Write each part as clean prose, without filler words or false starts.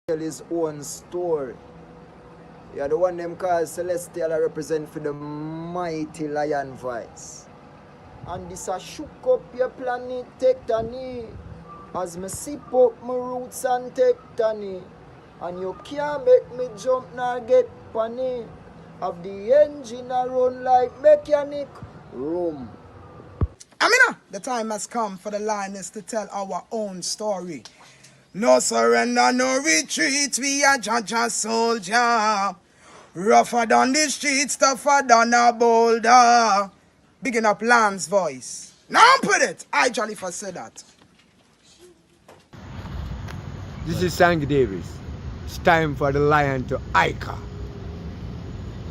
tell his own story. Yeah, the one them called Celestial I represent for the mighty lion voice. And this a shook up your planet tectonic. As me sip up my roots and tectonic. And you can't make me jump nor get panic. Have the engine a run like mechanic. Room. Amina, the time has come for the lioness to tell our own story. No surrender, no retreat, we are Jaja soldier. Rougher than the streets, tougher than a boulder. Bigging up Lamb's voice. Now put it, I Jollifer said that. This is Sangy Davis. It's time for the lion to Ika.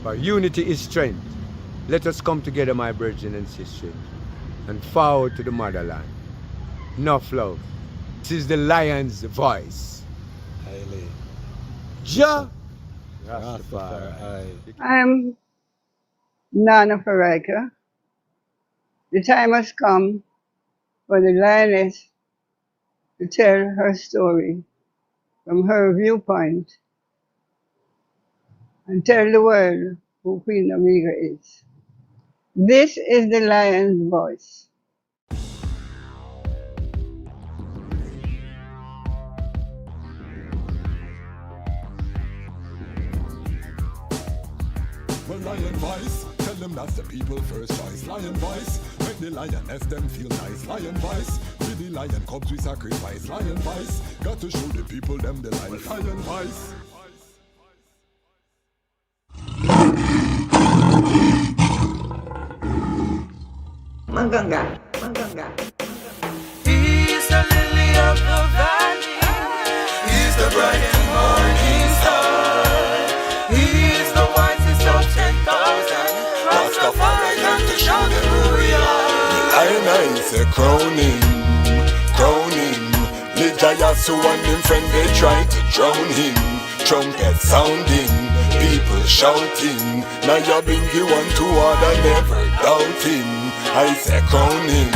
For unity is strength. Let us come together, my brethren and sisters, and forward to the motherland. Enough love. This is the lion's voice. Haile. Ja Rastafari. I'm Nana Farika. The time has come for the lioness to tell her story from her viewpoint and tell the world who Queen Omega is. This is the lion's voice. Well, lion voice, tell them that's the people first choice. Lion voice, make the lioness them feel nice. Lion voice, with the lion cubs we sacrifice. Lion voice, got to show the people them the life. Lion voice. Manganga. He's the lily of the valley. He's the bright and morning star. He's the wisest of 10,000. Rastafari come to show them who we are. Lion is a crown him. Lijayasu and him friend they try to drown him. Trumpet sounding, people shouting. Now you bring you one to order, never doubt him. I say crown him.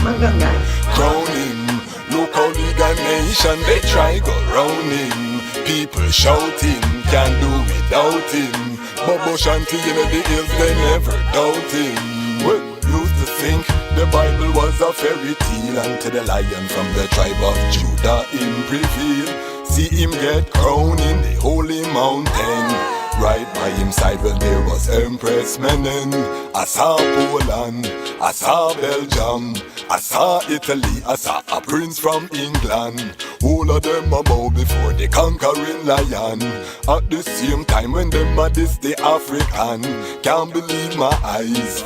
Look how the nation they try go round him. People shouting, can't do without him. Bobo Shanti in the hills they never doubt him. Well, used to think the Bible was a fairy tale, and to the lion from the tribe of Judah him prevail. See him get crowned in the holy mountain. Right by him side where there was Empress Menen. I saw Poland, I saw Belgium, I saw Italy, I saw a prince from England. All of them a bow before the conquering lion. At the same time when them a this the African. Can't believe my eyes.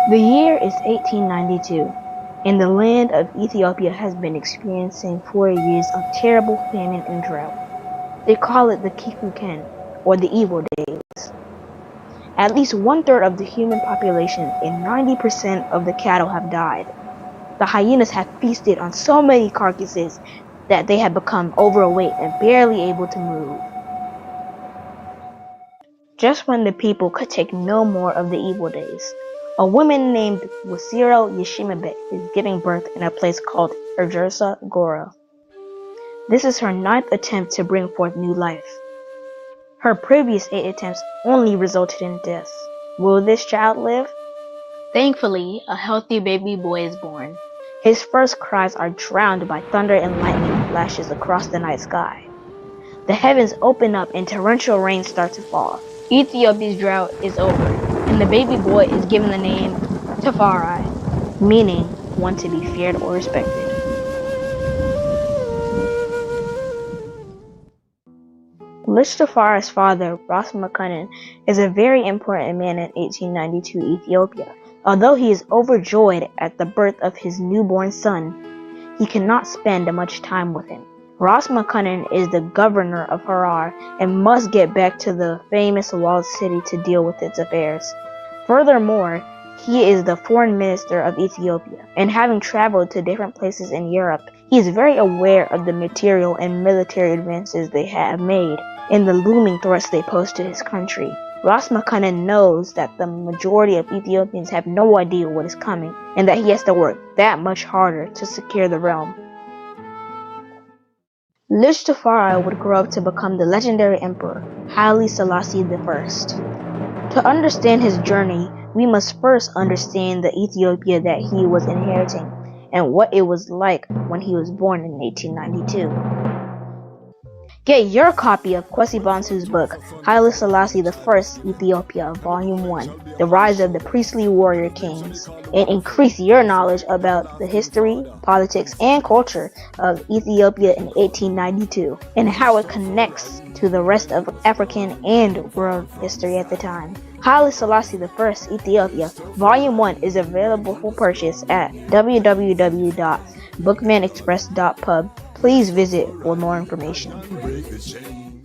The year is 1892, and the land of Ethiopia has been experiencing 4 years of terrible famine and drought. They call it the Kikuken, or the evil days. At least 1/3 of the human population and 90% of the cattle have died. The hyenas have feasted on so many carcasses that they have become overweight and barely able to move. Just when the people could take no more of the evil days, a woman named Wasiro Yeshimabet is giving birth in a place called Erjersa Gora. This is her 9th attempt to bring forth new life. Her previous 8 attempts only resulted in death. Will this child live? Thankfully, a healthy baby boy is born. His first cries are drowned by thunder and lightning flashes across the night sky. The heavens open up and torrential rain starts to fall. Ethiopia's drought is over, and the baby boy is given the name Tafari, meaning one to be feared or respected. Tafari's father, Ras Makanen, is a very important man in 1892 Ethiopia. Although he is overjoyed at the birth of his newborn son, he cannot spend much time with him. Ras Makanen is the governor of Harar and must get back to the famous walled city to deal with its affairs. Furthermore, he is the foreign minister of Ethiopia, and having traveled to different places in Europe, he is very aware of the material and military advances they have made and the looming threats they pose to his country. Ras Makanen knows that the majority of Ethiopians have no idea what is coming, and that he has to work that much harder to secure the realm. Rastafari would grow up to become the legendary emperor Haile Selassie I. To understand his journey, we must first understand the Ethiopia that he was inheriting and what it was like when he was born in 1892. Get your copy of Kwesi Bansu's book, Haile Selassie I, Ethiopia, Volume 1, The Rise of the Priestly Warrior Kings, and increase your knowledge about the history, politics, and culture of Ethiopia in 1892, and how it connects to the rest of African and world history at the time. Haile Selassie I, Ethiopia, Volume 1 is available for purchase at www.bookmanexpress.pub. Please visit for more information. Break the chain.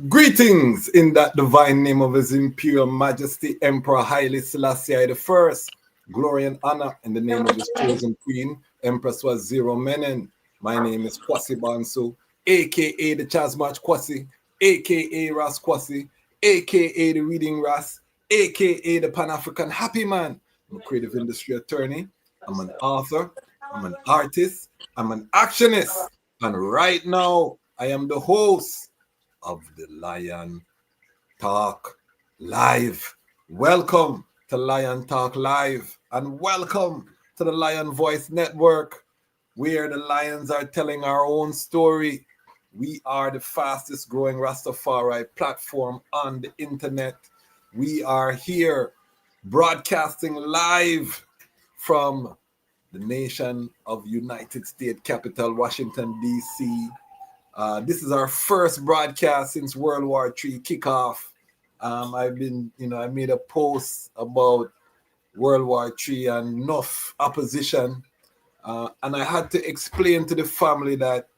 Greetings in that divine name of His Imperial Majesty Emperor Haile Selassie I. Glory and honor in the name of His chosen Queen, Empress Waziri Menen. My name is Kwesi Bansu, aka the Chasmach Kwesi, aka Ras Kwesi, aka the Reading Ras, aka the Pan-African Happy Man. I'm a creative industry attorney, I'm an author, I'm an artist, I'm an actionist, and right now I am the host of the Lion Talk Live. Welcome to Lion Talk Live, and welcome to the Lion Voice Network, where the lions are telling our own story. We are the fastest growing Rastafari platform on the internet. We are here broadcasting live from the nation of United States capital, Washington, D.C. This is our first broadcast since World War III kickoff. I made a post about World War III and enough opposition. And I had to explain to the family that,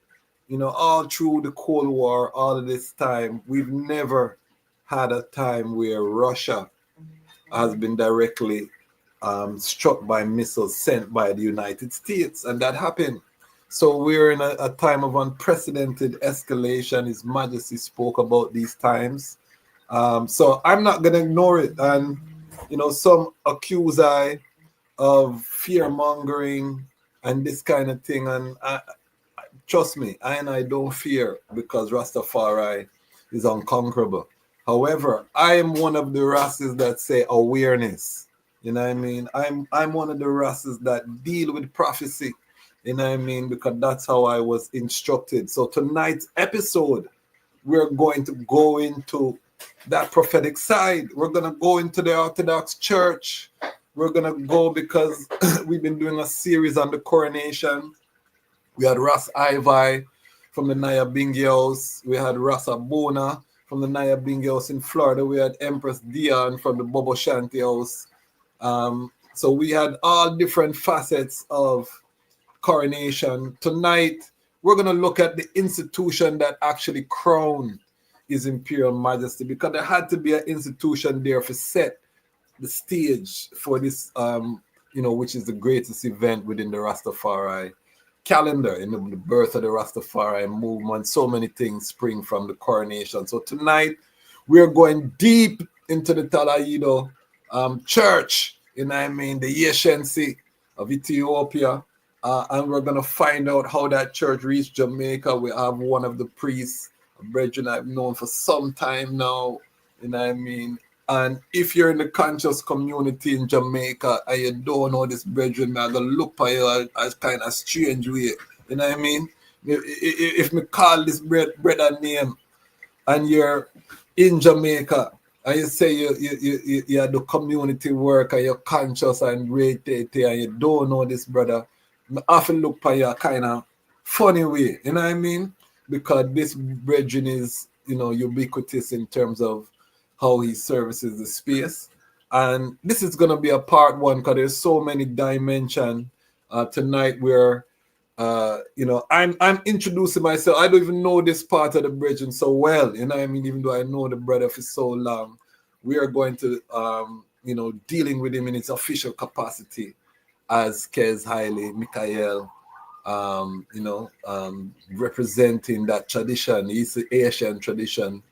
all through the Cold War, all of this time, we've never had a time where Russia has been directly struck by missiles sent by the United States. And that happened. So we're in a time of unprecedented escalation. His Majesty spoke about these times. So I'm not going to ignore it. And, some accuse I of fear-mongering and this kind of thing. And trust me, I don't fear, because Rastafari is unconquerable. However, I am one of the races that say awareness. You know what I mean? I'm one of the races that deal with prophecy. You know what I mean? Because that's how I was instructed. So tonight's episode, we're going to go into that prophetic side. We're going to go into the Orthodox Church. We're going to go because we've been doing a series on the coronation. We had Ras Ivy from the Naya Bingi House. We had Ras Abona from the Naya Bingi House in Florida. We had Empress Dion from the Bobo Shanti House. So we had all different facets of coronation. Tonight, we're going to look at the institution that actually crowned His Imperial Majesty, because there had to be an institution there for set the stage for this, which is the greatest event within the Rastafari calendar, the birth of the Rastafari movement. So many things spring from the coronation. So tonight, we're going deep into the Tewahedo church, the Yeshensi of Ethiopia. And we're going to find out how that church reached Jamaica. We have one of the priests, a brethren I've known for some time now. And if you're in the conscious community in Jamaica and you don't know this brethren, I'm going to look at you as kind of strange way. You know what I mean? If me call this brother name and you're in Jamaica and you say you do community work and you're conscious and great and you don't know this brother, I often look at you kind of funny way, you know what I mean? Because this brethren is, ubiquitous in terms of how he services the space. And this is going to be a part one, because there's so many dimensions Tonight we're I'm introducing myself. I don't even know this part of the bridging so well, you know what I mean, even though I know the brother for so long. We are going to dealing with him in its official capacity as Kes Haile Mikael, representing that tradition, East Asian tradition,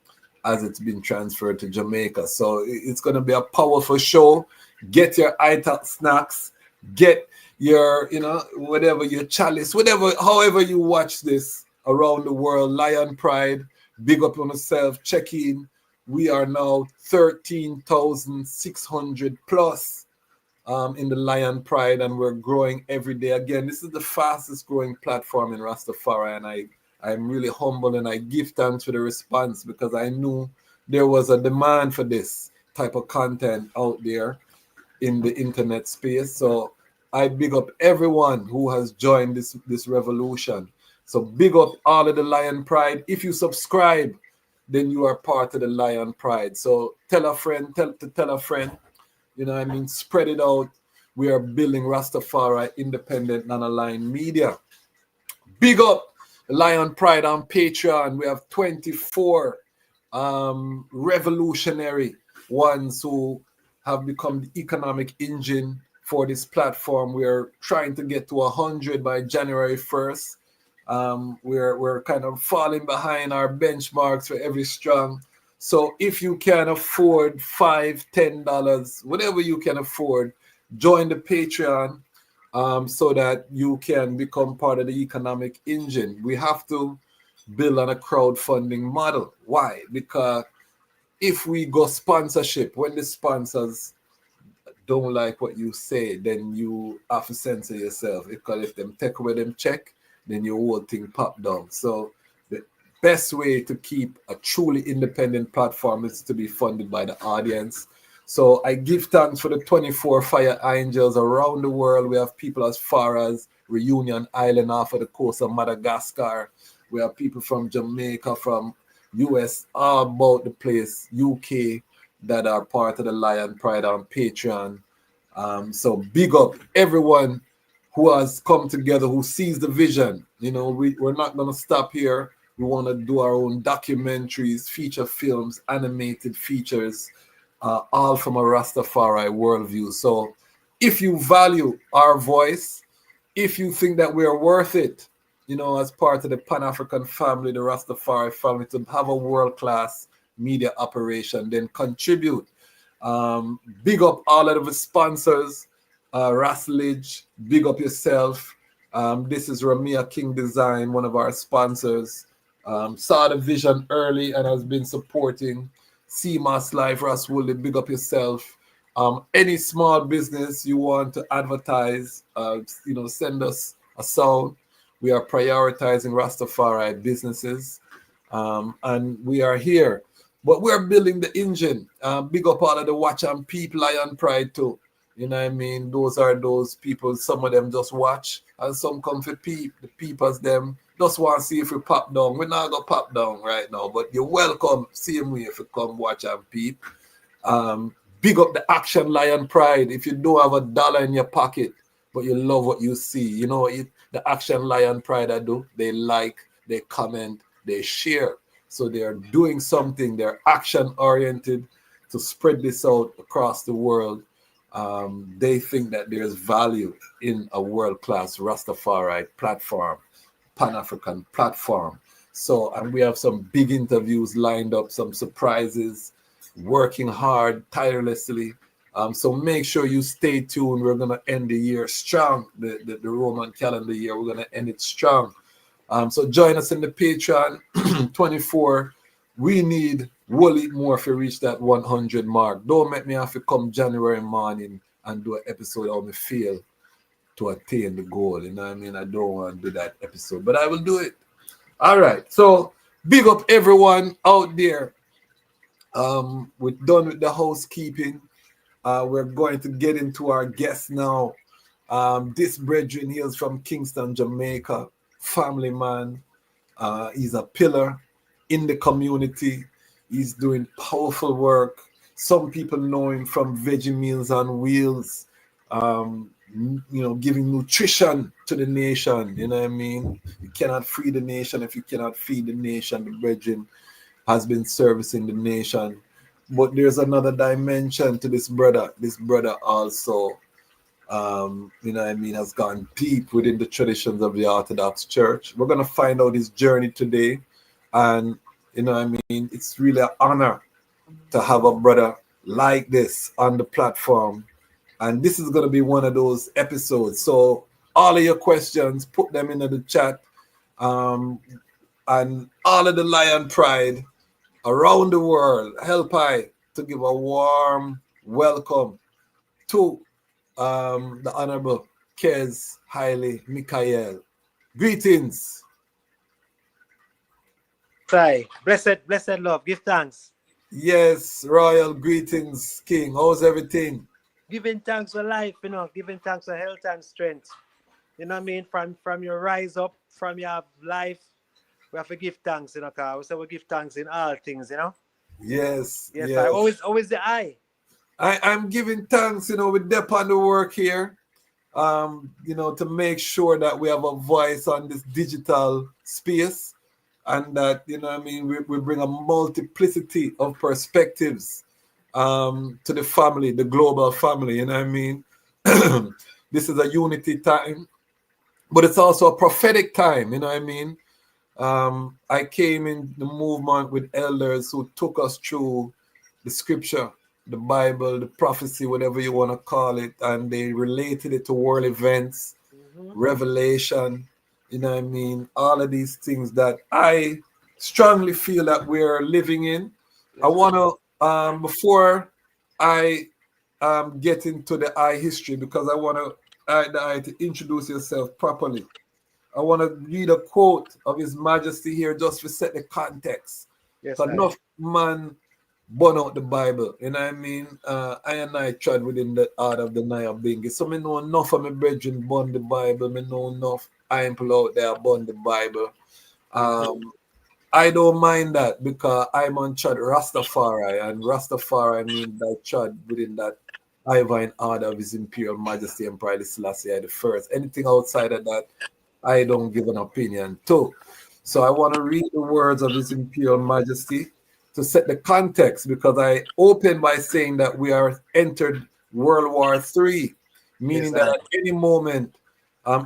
as it's been transferred to Jamaica. So it's going to be a powerful show. Get your ITAC snacks, get your, whatever, your chalice, whatever, however you watch this around the world. Lion Pride, big up on yourself, check in. We are now 13,600 plus in the Lion Pride, and we're growing every day. Again, this is the fastest growing platform in Rastafari, and I'm really humble and I give thanks for the response, because I knew there was a demand for this type of content out there in the internet space. So I big up everyone who has joined this revolution. So big up all of the Lion Pride. If you subscribe, then you are part of the Lion Pride. So tell a friend, tell a friend, spread it out. We are building Rastafari independent, non-aligned media. Big up Lion Pride on Patreon. We have 24 revolutionary ones who have become the economic engine for this platform. We're trying to get to 100 by January 1st. We're kind of falling behind our benchmarks for every strong. So if you can afford $5, $10, whatever you can afford, join the Patreon so that you can become part of the economic engine. We have to build on a crowdfunding model. Why? Because if we go sponsorship, when the sponsors don't like what you say, then you have to censor yourself. Because if them take away them check, then your whole thing pop down. So the best way to keep a truly independent platform is to be funded by the audience. So I give thanks for the 24 Fire Angels around the world. We have people as far as Reunion Island off of the coast of Madagascar. We have people from Jamaica, from US, all about the place, UK, that are part of the Lion Pride on Patreon. So big up everyone who has come together, who sees the vision. We're not going to stop here. We want to do our own documentaries, feature films, animated features, all from a Rastafari worldview. So if you value our voice, if you think that we are worth it, as part of the Pan-African family, the Rastafari family, to have a world-class media operation, then contribute. Big up all of the sponsors, Raslidge, big up yourself. This is Ramia King Design, one of our sponsors. Saw the vision early and has been supporting CMAS Life. Raswolly, big up yourself. Any small business you want to advertise, send us a sound. We are prioritizing Rastafari businesses, and we are here. But we're building the engine. Big up all of the Watch and Peep Lion Pride too. You know what I mean? Those are those people. Some of them just watch, and some come for peep. The peepers them just want to see if we pop down. We're not gonna pop down right now, but you're welcome. Same way if you come watch and peep. Big up the Action Lion Pride. If you don't have $1 in your pocket, but you love what you see, you know what the Action Lion Pride I do? They like, they comment, they share. So they are doing something. They're action oriented to spread this out across the world. They think that there's value in a world-class Rastafari platform, Pan-African platform. So, and we have some big interviews lined up, some surprises, working hard, tirelessly. So make sure you stay tuned. We're going to end the year strong, the Roman calendar year. We're going to end it strong. So join us in the Patreon, 24. We need Wally more to reach that 100 mark. Don't make me have to come January morning and do an episode how me feel to attain the goal. You know what I mean? I don't want to do that episode, but I will do it. All right. So big up everyone out there. We're done with the housekeeping. We're going to get into our guest now. This brethren hails from Kingston, Jamaica. Family man. He's a pillar in the community. He's doing powerful work. Some people know him from Veggie Meals on Wheels. giving nutrition to the nation. You know what I mean? You cannot free the nation if you cannot feed the nation. The brethren has been servicing the nation. But there's another dimension to this brother. This brother also, has gone deep within the traditions of the Orthodox Church. We're going to find out his journey today. And, it's really an honor to have a brother like this on the platform. And this is going to be one of those episodes. So all of your questions, put them into the chat. And all of the Lion Pride around the world, help I to give a warm welcome to the Honorable Kes Haile Mikael. Greetings. Sai, blessed love, give thanks. Yes, royal greetings, King. How's everything? Giving thanks for life, giving thanks for health and strength. You know what I mean? From your rise up, from your life, we have to give thanks, because we say we give thanks in all things, Yes. I always the I. I'm giving thanks, with Dep on the work here, to make sure that we have a voice on this digital space, and that, we bring a multiplicity of perspectives to the family, the global family, This is a unity time, but it's also a prophetic time, I came in the movement with elders who took us through the scripture, the Bible, the prophecy, whatever you want to call it, and they related it to world events, revelation, all of these things that I strongly feel that we're living in. I want to, before I get into the I history, because I want to introduce yourself properly. I want to read a quote of His Majesty here just to set the context. Yes, so enough man burn out the Bible. I and I tried within the art of the Naya Bingi. So I know enough of my brethren burn the Bible. I know enough people out there burn the Bible. I don't mind that because I'm on Chad Rastafari, and Rastafari means that Chad within that divine order of His Imperial Majesty Emperor Haile Selassie I. Anything outside of that, I don't give an opinion to. So I want to read the words of His Imperial Majesty to set the context, because I open by saying that we are entered World War III, meaning that at any moment,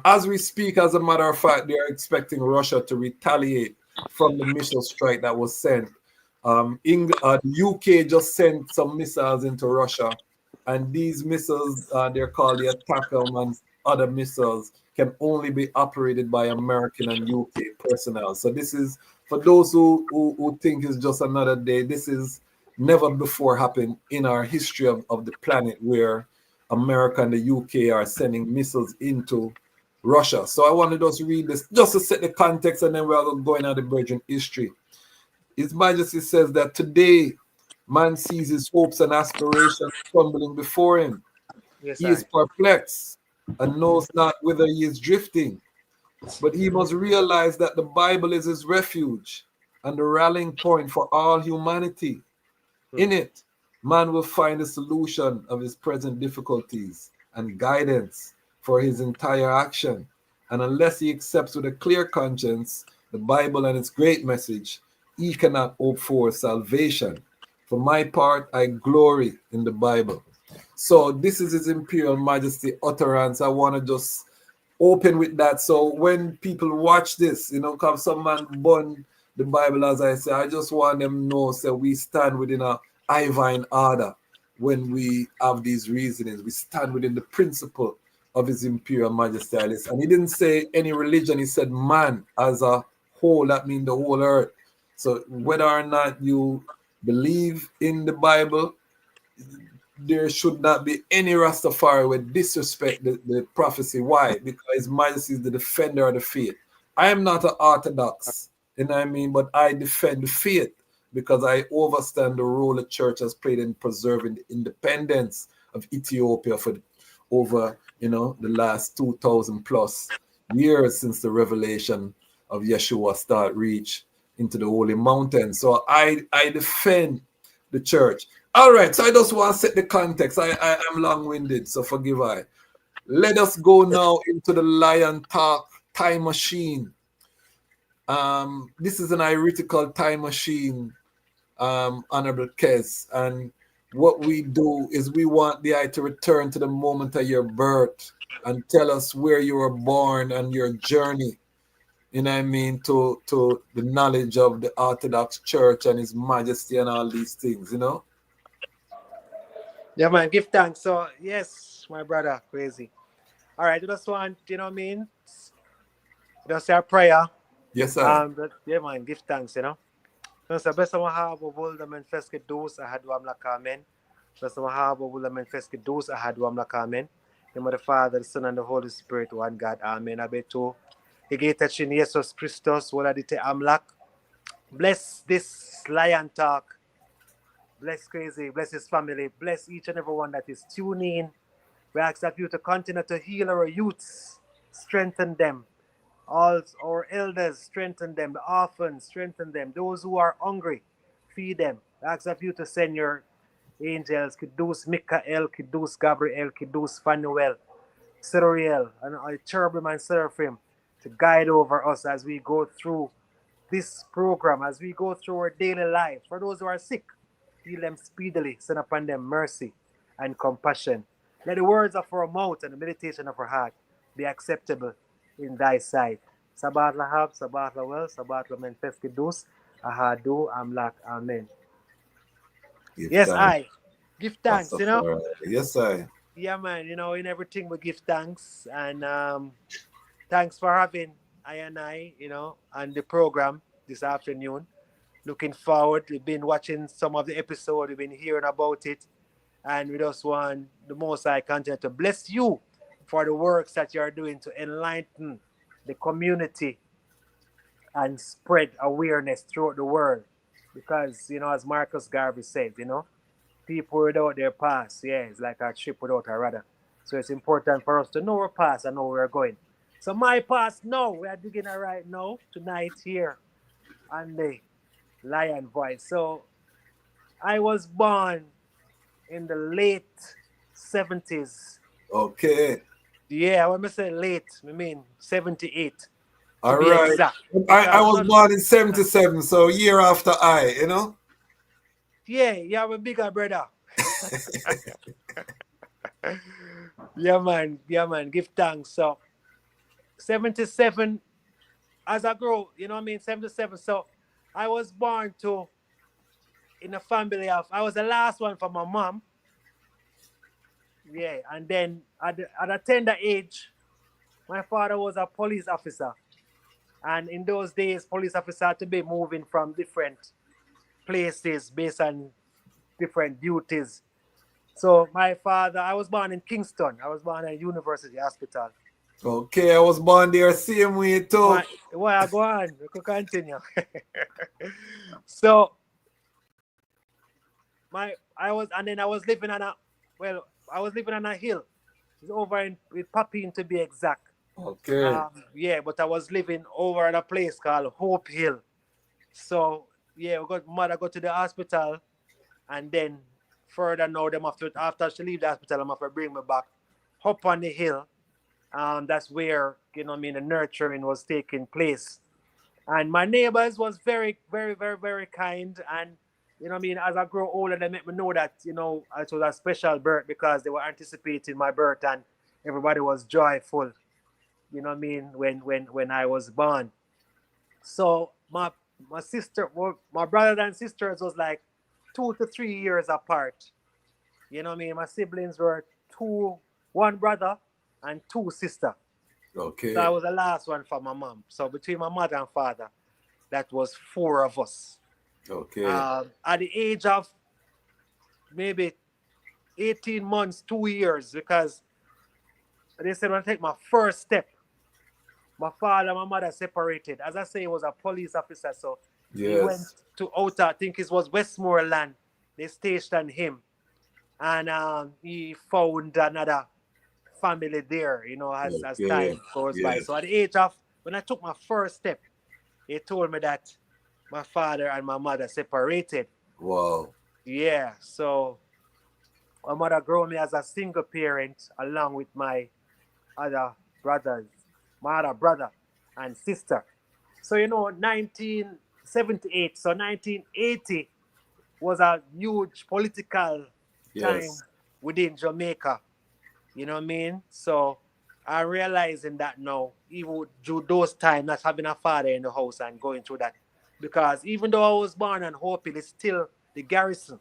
as we speak, as a matter of fact, they are expecting Russia to retaliate from the missile strike that was sent. The UK just sent some missiles into Russia, and these missiles, they're called the Attackam, and other missiles can only be operated by American and UK personnel. So this is, for those who think it's just another day, this is never before happened in our history of the planet, where America and the UK are sending missiles into Russia. So I want to just read this, just to set the context, and then we're going out the Virgin history. His Majesty says that today, man sees his hopes and aspirations crumbling before him. He is perplexed and knows not whither he is drifting. But he must realize that the Bible is his refuge and the rallying point for all humanity. In it, man will find the solution of his present difficulties and guidance for his entire action. And unless he accepts with a clear conscience the Bible and its great message, he cannot hope for salvation. For my part, I glory in the Bible. So this is His Imperial Majesty utterance. I want to just open with that. So when people watch this, come some man burn the Bible, as I say, I just want them to know, so we stand within a divine order when we have these reasonings. We stand within the principle of His Imperial Majesty. And he didn't say any religion, he said man as a whole, that means the whole earth. So whether or not you believe in the Bible, there should not be any Rastafari with disrespect the prophecy. Why? Because His Majesty is the defender of the faith. I am not an Orthodox, but I defend the faith because I understand the role the church has played in preserving the independence of Ethiopia for over, the last 2,000 plus years since the revelation of Yeshua start reach into the holy mountain. So I defend the church. All right, so I just want to set the context. I'm long-winded, so forgive I. Let us go now into the Lion Talk time machine. This is an heretical time machine, Honorable Kes. And what we do is we want the eye to return to the moment of your birth and tell us where you were born and your journey, you know what I mean, to the knowledge of the Orthodox Church and His Majesty and all these things, you know? Yeah, man, give thanks. So, yes, my brother, crazy. All right, I just want, you know what I mean? Just say a prayer. Yes, sir. Yeah, man, give thanks, you know. Sa besa mahaba wulda men feske dus ahadu amla kamen. Besa mahaba wulda men feske dus ahadu amla kamen. In the Father, the Son, and the Holy Spirit, one God, amen. Abeto. Igitachin Jesus Christos, wala dite amlak. Bless this Lion Talk. Bless Crazy, bless his family, bless each and everyone that is tuning in. We ask of you to continue to heal our youths, strengthen them. All our elders, strengthen them. The orphans, strengthen them. Those who are hungry, feed them. We ask of you to send your angels, Kidus Mikael, Kidus Gabriel, Kidus Fanuel, Cyril, and cherubim and seraphim to guide over us as we go through this program, as we go through our daily life. For those who are sick, heal them speedily, send upon them mercy and compassion. Let the words of our mouth and the meditation of our heart be acceptable in thy sight. Sabat lahab, sabat lawel, sabat lamen feskidus, ahadu amlak, amen. Give Yes, thanks. I give thanks, you know. Rastafari. Yes, sir. Yeah, man, you know, in everything we give thanks. And thanks for having I and I, you know, on the program this afternoon. Looking forward. We've been watching some of the episode. We've been hearing about it. And we just want the Most High continue to bless you for the works that you are doing to enlighten the community and spread awareness throughout the world. Because, you know, as Marcus Garvey said, you know, people without their past, yeah, it's like a ship without a rudder. So it's important for us to know our past and know where we're going. So my past, no, we are digging it right now, tonight here on the Lion Voice. So I was born in the late 70s. Okay. Yeah, when I say late, I mean 78 to All be right. exact. I Because was not, born in 77, so a year after you know? yeah, you have a bigger brother. Yeah, man, give thanks. So 77, as I grow, you know what I mean? 77. So I was born to in a family of, I was the last one for my mom. Yeah, and then at a tender age, my father was a police officer. And in those days, police officers had to be moving from different places based on different duties. So my father, I was born in Kingston. I was born at University Hospital. Okay, I was born there same way too. Why I go on? We could continue. So I was living on a hill. It's over in Papine to be exact. Okay. Yeah, but I was living over at a place called Hope Hill. So yeah, mother go to the hospital, and then further now them after she leave the hospital, I'm have to bring me back up on the hill. That's where, you know what I mean, the nurturing was taking place. And my neighbors was very, very, very, very kind. And, you know what I mean, as I grow older, they make me know that, you know, it was a special birth because they were anticipating my birth and everybody was joyful, you know what I mean, when I was born. So my sister, well, my brothers and sisters was like 2 to 3 years apart. You know what I mean? My siblings were one brother and two sisters. Okay. So I was the last one for my mom. So between my mother and father, that was 4 of us. Okay. At the age of maybe 18 months, 2 years, because they said when I take my first step, my father and my mother separated. As I say, he was a police officer, so he went to outer, I think it was Westmoreland. They stationed him. And he found another family there, you know, as time goes by. So at the age of, when I took my first step, he told me that my father and my mother separated. Wow. Yeah, so my mother grew me as a single parent along with my other brothers, my other brother and sister. So, 1978, so 1980 was a huge political time Yes. within Jamaica. You know what I mean? So I'm realizing that now, even through those times, not having a father in the house and going through that. Because even though I was born on Hope Hill, it's still the garrison.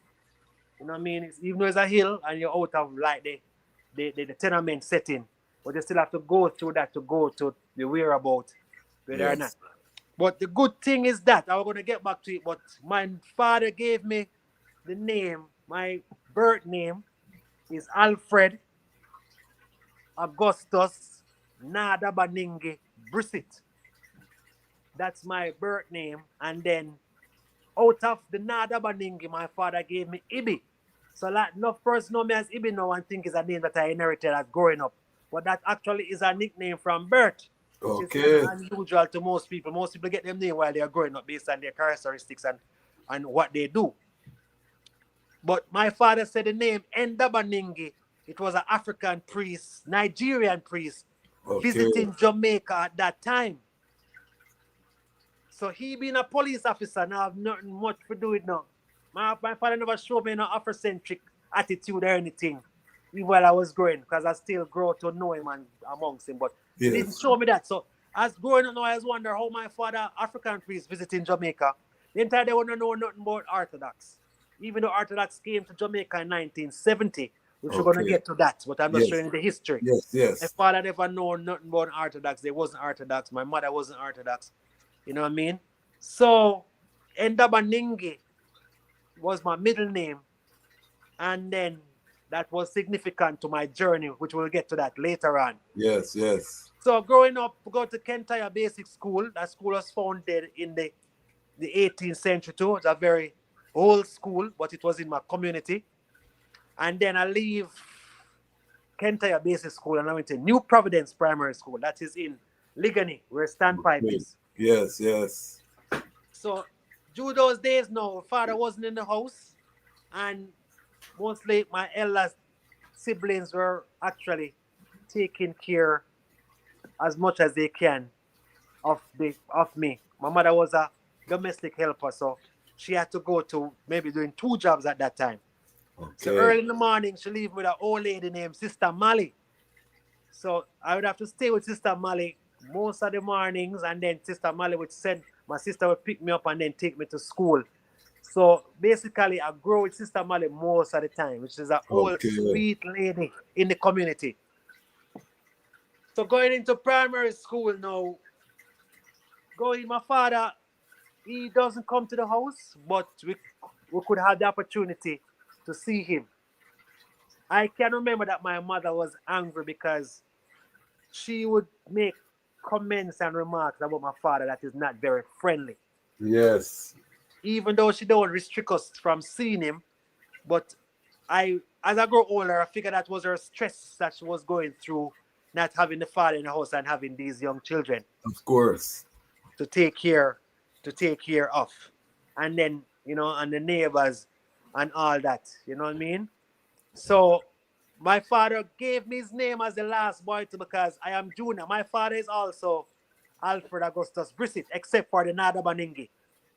You know what I mean? Even though it's a hill and you're out of like the tenement setting, but you still have to go through that to go to the whereabout, whether or not. Yes. But the good thing is that I'm going to get back to it. But my father gave me the name, my birth name is Alfred Augustus Nadabaningi Brissit. That's my birth name. And then out of the Nadabaningi, my father gave me Ibi. So like enough person know me as Ibi now and think it's a name that I inherited as growing up. But that actually is a nickname from birth, which is Okay. unusual to most people. Most people get them name while they are growing up based on their characteristics and what they do. But my father said the name Endabaningi. It was an African priest, Nigerian priest, Okay. visiting Jamaica at that time. So he being a police officer now have nothing much to do with now. My father never showed me no Afrocentric attitude or anything, even while I was growing, because I still grow to know him and amongst him. But he didn't Yes. show me that. So as growing up now, I was wonder how my father, African priest, visiting Jamaica. The entire day wouldn't know nothing about Orthodox. Even though Orthodox came to Jamaica in 1970, which we're gonna Okay. get to that, but I'm just Yes. showing you the history. Yes. My Yes. father never know nothing about Orthodox. They wasn't Orthodox. My mother wasn't Orthodox. You know what I mean? So Endabaningi was my middle name, and then that was significant to my journey, which we'll get to that later on. Yes. Yes. So growing up, we go to Kentire Basic School. That school was founded in the 18th century too. It's a very old school, but it was in my community. And then I leave Kentire Basic School and I went to New Providence Primary School. That is in Ligani, where Standpipe Okay. is. Yes. Yes. So, due those days now, father wasn't in the house, and mostly my elder siblings were actually taking care as much as they can of me. My mother was a domestic helper, so she had to go to maybe doing two jobs at that time. So Okay. early in the morning, she leave with an old lady named Sister Molly. So I would have to stay with Sister Molly most of the mornings, and then Sister Molly would send my sister would pick me up and then take me to school. So basically, I grow with Sister Molly most of the time, which is an old Okay. sweet lady in the community. So going into primary school now, my father, he doesn't come to the house, but we could have the opportunity to see him. I can remember that my mother was angry because she would make comments and remarks about my father that is not very friendly. Yes. Even though she don't restrict us from seeing him, but as I grow older, I figured that was her stress that she was going through, not having the father in the house and having these young children Of course. to take care, of, and then and the neighbors and all that. You know what I mean? So my father gave me his name as the last boy too because I am junior. My father is also Alfred Augustus Brissit, except for the Nadabaningi.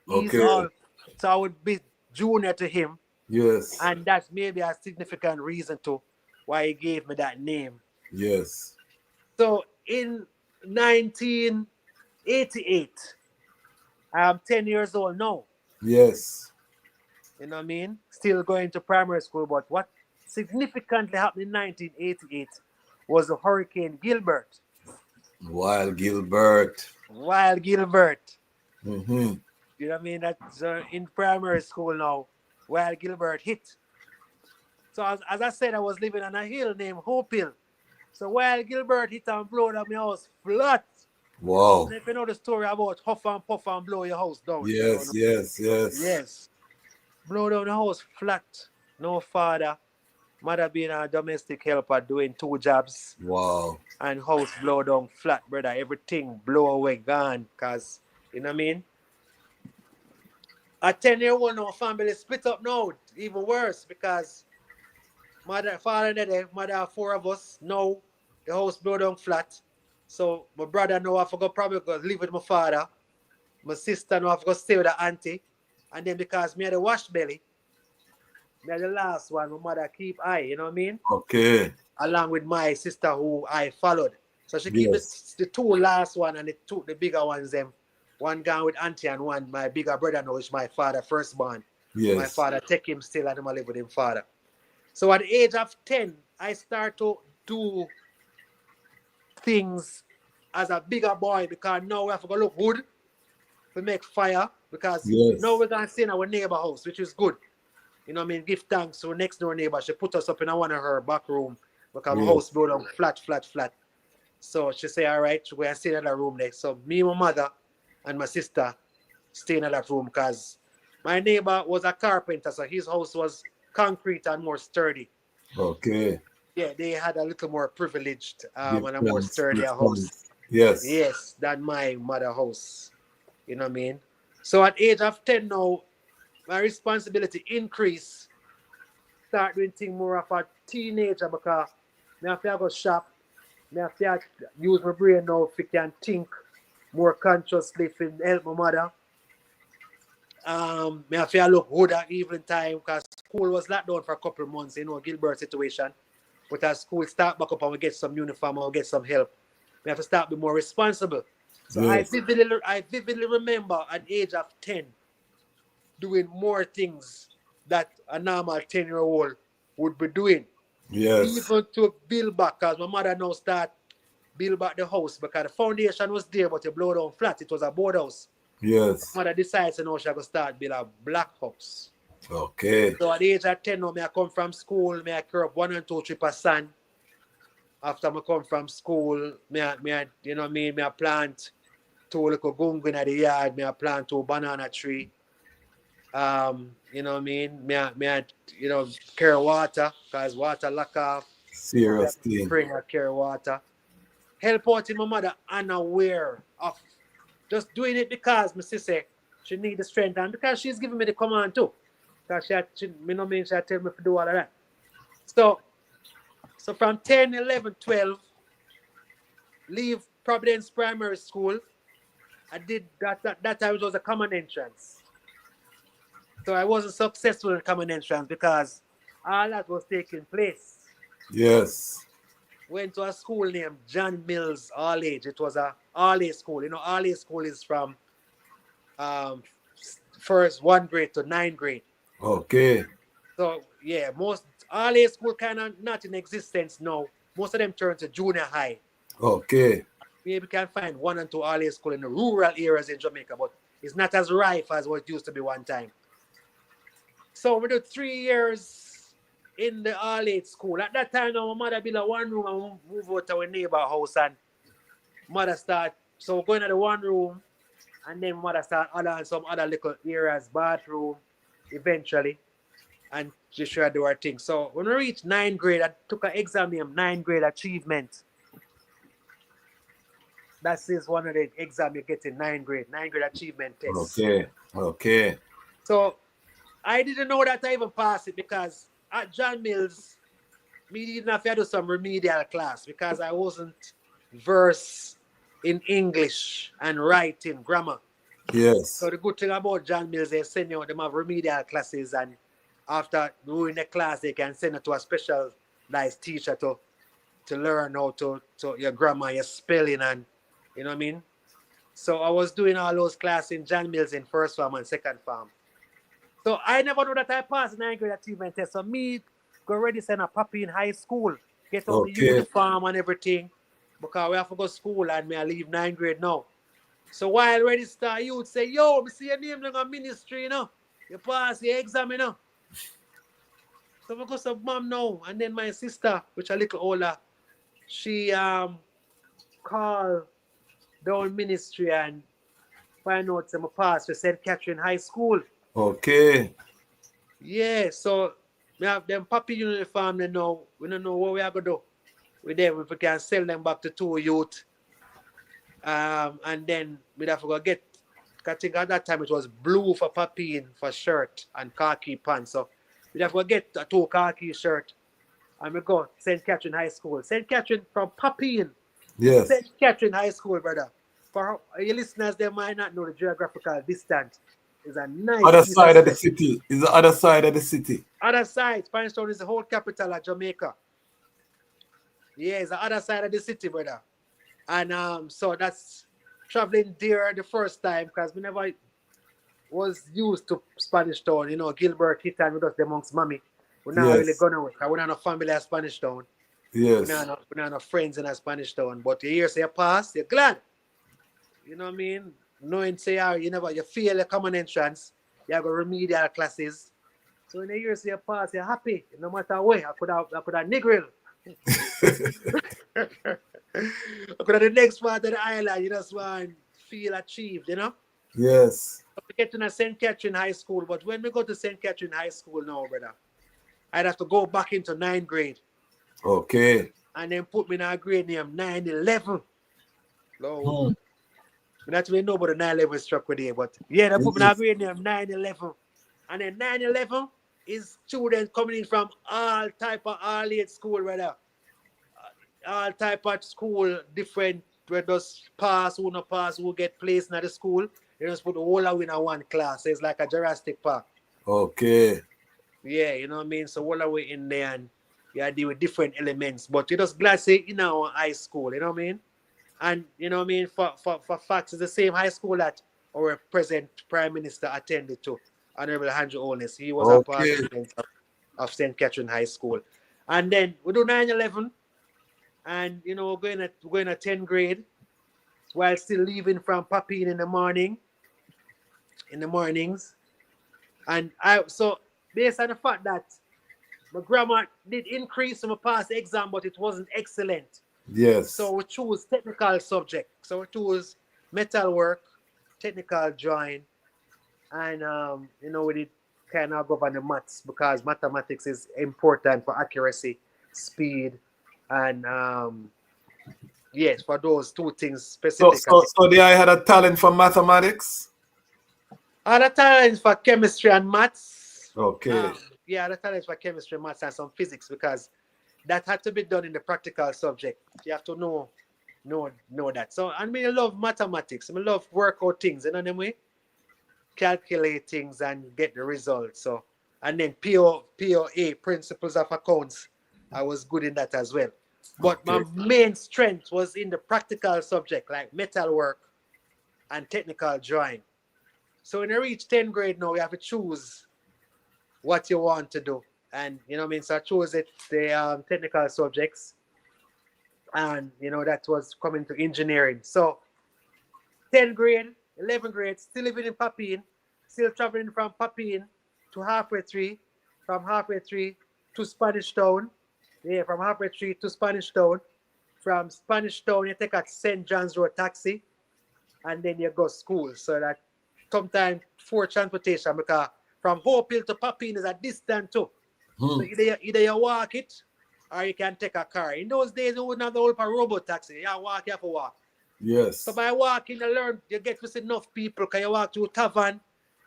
He's Okay. all so I would be junior to him, Yes. and that's maybe a significant reason to why he gave me that name. Yes. So in 1988, I'm 10 years old now. Yes. You know what I mean? Still going to primary school, but what significantly happened in 1988 was the Hurricane Gilbert. Wild Gilbert. Wild Gilbert. Mm-hmm. You know what I mean? That's in primary school now. Wild Gilbert hit. So as I said, I was living on a hill named Hope Hill. So Wild Gilbert hit and blowed up my house flat. Wow. If you know the story about huff and puff and blow your house down, if you don't Yes. know. Yes. Yes. Yes. Blow down the house flat. No father. Mother being a domestic helper doing two jobs. Wow. And house blow down flat, brother. Everything blow away, gone. Cause, you know what I mean? A 10-year-old now family split up now. Even worse because father and mother, four of us. Now the house blow down flat. So my brother know I forgot probably go live with my father. My sister know I forgot stay with her auntie. And then because me had a wash belly, me had the last one, my mother keep eye, you know what I mean? Okay. Along with my sister who I followed. So she keep Yes. the two last one and the bigger ones them. One gone with auntie and one my bigger brother now is my father firstborn. My Yes. father take him still and I live with him father. So at the age of 10, I start to do things as a bigger boy because now we have to go look wood to make fire because now Yes. we're going to stay in our neighbor house, which is good. You know what I mean? Give thanks to our next door neighbor. She put us up in one of her back room because my house Yes. built up flat. So she say, all right, we're going to stay in that room there. So me, my mother, and my sister stay in that room because my neighbor was a carpenter, so his house was concrete and more sturdy. Okay. Yeah, they had a little more privileged Give and a more thanks. Give sturdier house. thanks. Yes. Yes, than my mother house. You know what I mean? So at age of 10 now, my responsibility increase. Start doing things more of a teenager because I have to go shop. I have to use my brain now if I can think more consciously to help my mother. I have to look good at evening time because school was locked down for a couple of months, Gilbert situation. But as school start back up and we get some uniform and we get some help, we have to start being more responsible. So Yes. I vividly remember at the age of 10 doing more things that a normal 10-year-old would be doing. Yes. Even to build back, because my mother now start build back the house because the foundation was there, but it blew down flat. It was a board house. Yes. My mother decides now she going to start build a black house. Okay. So at the age of 10 now, I come from school, I carry up 1 and 2 trips a sand. After I come from school, you know what I mean, I plant 2 little gungo in the yard, I plant 2 banana tree. You know what I mean? Carry water, because water lock off. Serious thing. Spring I carry water. Help out in my mother unaware of just doing it because my sister, she need the strength and because she's giving me the command too. Because she tell me to do all of that. So from 10, 11, 12, leave Providence Primary School. I did that time it was a common entrance. So I wasn't successful in common entrance because all that was taking place. Yes. Went to a school named John Mills All Age. It was a all age school. All age school is from first 1 grade to 9th grade. Okay. So yeah, most all age school kind of not in existence now. Most of them turn to junior high. Okay. Maybe we can find 1 and 2 all age school in the rural areas in Jamaica, but it's not as rife as what it used to be one time. So we did 3 years in the all age school. At that time, my mother built a 1 room and moved out to our neighbor house, and mother start. So going to the 1 room, and then mother start other some other little areas, bathroom, eventually, and she should do her thing. So when we reached 9th grade, I took an exam named 9th grade achievement. That is one of the exam you get in 9th grade achievement test. Okay. Okay. So I didn't know that I even passed it because at John Mills, me didn't have to do some remedial class because I wasn't versed in English and writing, grammar. Yes. So the good thing about John Mills, they send you, them have remedial classes, and after doing the class, they can send it to a specialized teacher to learn how to your grammar, your spelling, and you know what I mean? So I was doing all those classes in John Mills in first farm and second farm. So I never know that I passed the 9th grade achievement test. So me go ready send a puppy in high school, get out the uniform and everything, because we have to go to school and I leave 9th grade now. So while register youth say, yo, me see your name in a ministry, you pass your exam, So I go to mom now, and then my sister, which a little older, she called down ministry and find out my pass to St. Catherine High School. Okay. Yeah, so we have them puppy uniform now. We don't know what we are going to do with them. If we can sell them back to 2 youth. And then we'd have to go get, I think at that time it was blue for puppy for shirt and khaki pants. So we'd have to go get a 2 khaki shirt And we go St. Catherine High School. St. Catherine from Papine to Yes. St. Catherine High School, brother. For your listeners, they might not know the geographical distance. It's a nice Other piece of side of the step. city. Is the other side of the city. Other side, Spanish Town is the whole capital of Jamaica. Yeah, it's the other side of the city, brother. And so that's traveling there the first time because we never was used to Spanish Town. You know, Gilbert hit and with us amongst mommy. We're not really Yes. gonna work. We're not a family at Spanish Town. Yes. We're not friends in a Spanish Town. But the years you pass, you're glad. You know what I mean? Knowing say you feel a common entrance, you have a remedial classes. So in the years you pass, you're happy. No matter where. I could have niggeril. I could have the next part of the island, you just want to feel achieved, you know? Yes. We get to St. Catherine High School, but when we go to St. Catherine High School now, brother, I'd have to go back into 9th grade. Okay. And then put me in a grade named 911. Lord. I don't really know about the 911 struck with it, but yeah, they put me in a grade named 911. And then 911 is students coming in from all age school, brother. All type of school, different, where those pass, who not pass, who get placed in the school. They just put the whole of in one class. So it's like a Jurassic Park. Okay. Yeah, you know what I mean? So all the way in there and you deal with different elements. But you just glad say in our high school, you know what I mean? And you know what I mean, for facts, it's the same high school that our present Prime Minister attended to, Honorable Andrew Holness. He was a participant of St. Catherine High School. And then we do 9/11, and you know, we're going to 10th grade while still leaving from Papine in the mornings. And so based on the fact that my grammar did increase and I passed the exam, but it wasn't excellent. Yes. So we choose technical subject. So we choose metal work, technical drawing, and you know, we did kind of govern the maths because mathematics is important for accuracy, speed, and yes, for those two things specifically. So I had a talent for mathematics? I had a talent for chemistry and maths. Okay. Yeah, I had a talent for chemistry, maths, and some physics because that had to be done in the practical subject. You have to know that. So, and me love mathematics. I love work out things, you know what I mean? Calculate things and get the results. So, and then POA, principles of accounts, I was good in that as well. But my main strength was in the practical subject, like metal work and technical drawing. So when you reach 10th grade now, you have to choose what you want to do. And, you know what I mean? So I chose the technical subjects. And, you know, that was coming to engineering. So 10th grade, 11th grade, still living in Papine, still traveling from Papine to Halfway Tree, from Halfway Tree to Spanish Town. Yeah, from Halfway Tree to Spanish Town. From Spanish Town, you take a St. John's Road taxi, and then you go to school. So that sometimes for transportation, because from Hope Hill to Papine is a distance too. So either you walk it or you can take a car. In those days, you wouldn't have the whole robot taxi. You have to walk. Yes. So by walking, you get to see enough people. Because you walk through tavern,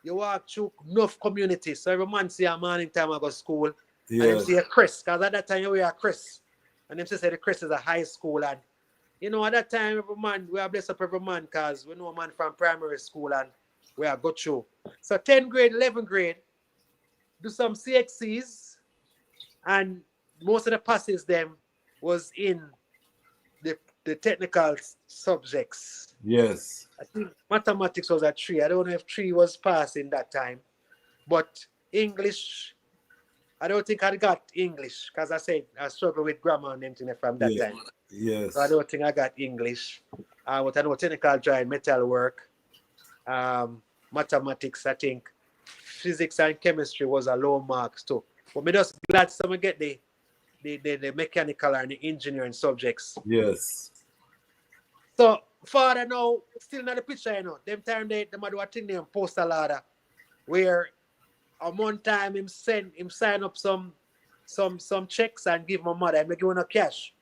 you walk through enough communities. So every man see a morning time I go to school. Yes. And them see a crest. Because at that time, you wear a crest. And them say the crest is a high school. And, you know, at that time, every man, we are blessed up every man because we know a man from primary school and we are go through. So 10th grade, 11th grade, do some CXCs. And most of the passes them was in the technical subjects. Yes. I think mathematics was a 3. I don't know if 3 was passed in that time. But English, I don't think I got English because I said I struggled with grammar and everything from that time. Yes. So I don't think I got English. But I know technical drawing, metal work, mathematics, I think. Physics and chemistry was a low marks too. But me just glad someone get the mechanical and the engineering subjects. Yes. So father now still not the picture, you know. Them time they do a thing named postal order where a month time him sign up some checks and give my mother. I'm like, you no cash.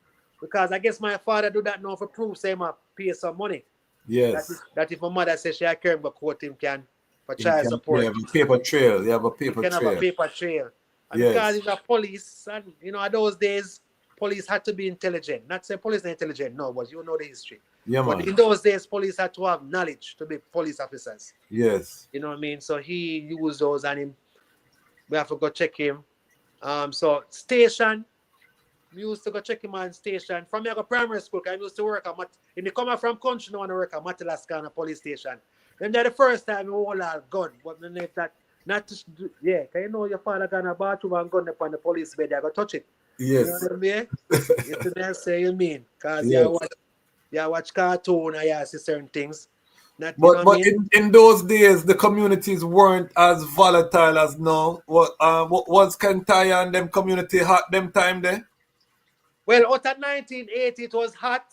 Because I guess my father do that now for proof, say him pay some money. Yes. That if my mother says she carry him, but quote him can for child support. You have a paper trail. You have a paper trail. Have a paper trail. And because Yes. he's a police, and you know, at those days, police had to be intelligent. Not say police are intelligent, no, but you know the history. Yeah, But man. in those days, police had to have knowledge to be police officers. Yes. You know what I mean? So he used those, and him, we have to go check him. So station, we used to go check him on station. From me, I go primary school, because I used to work at if you come out from country, I want to work at Matalascana police station. Then that the first time we all had gun, but then that not to yeah, because you know your father got a bathroom and gun upon the police bed, I go touch it. Yes. You know what I mean? You see me say you mean, because Yes. you watch cartoon and you see certain things. Not, you know But what I mean? in those days, the communities weren't as volatile as now. What was Kentire and them community hot them time there? Well, out of 1980, it was hot.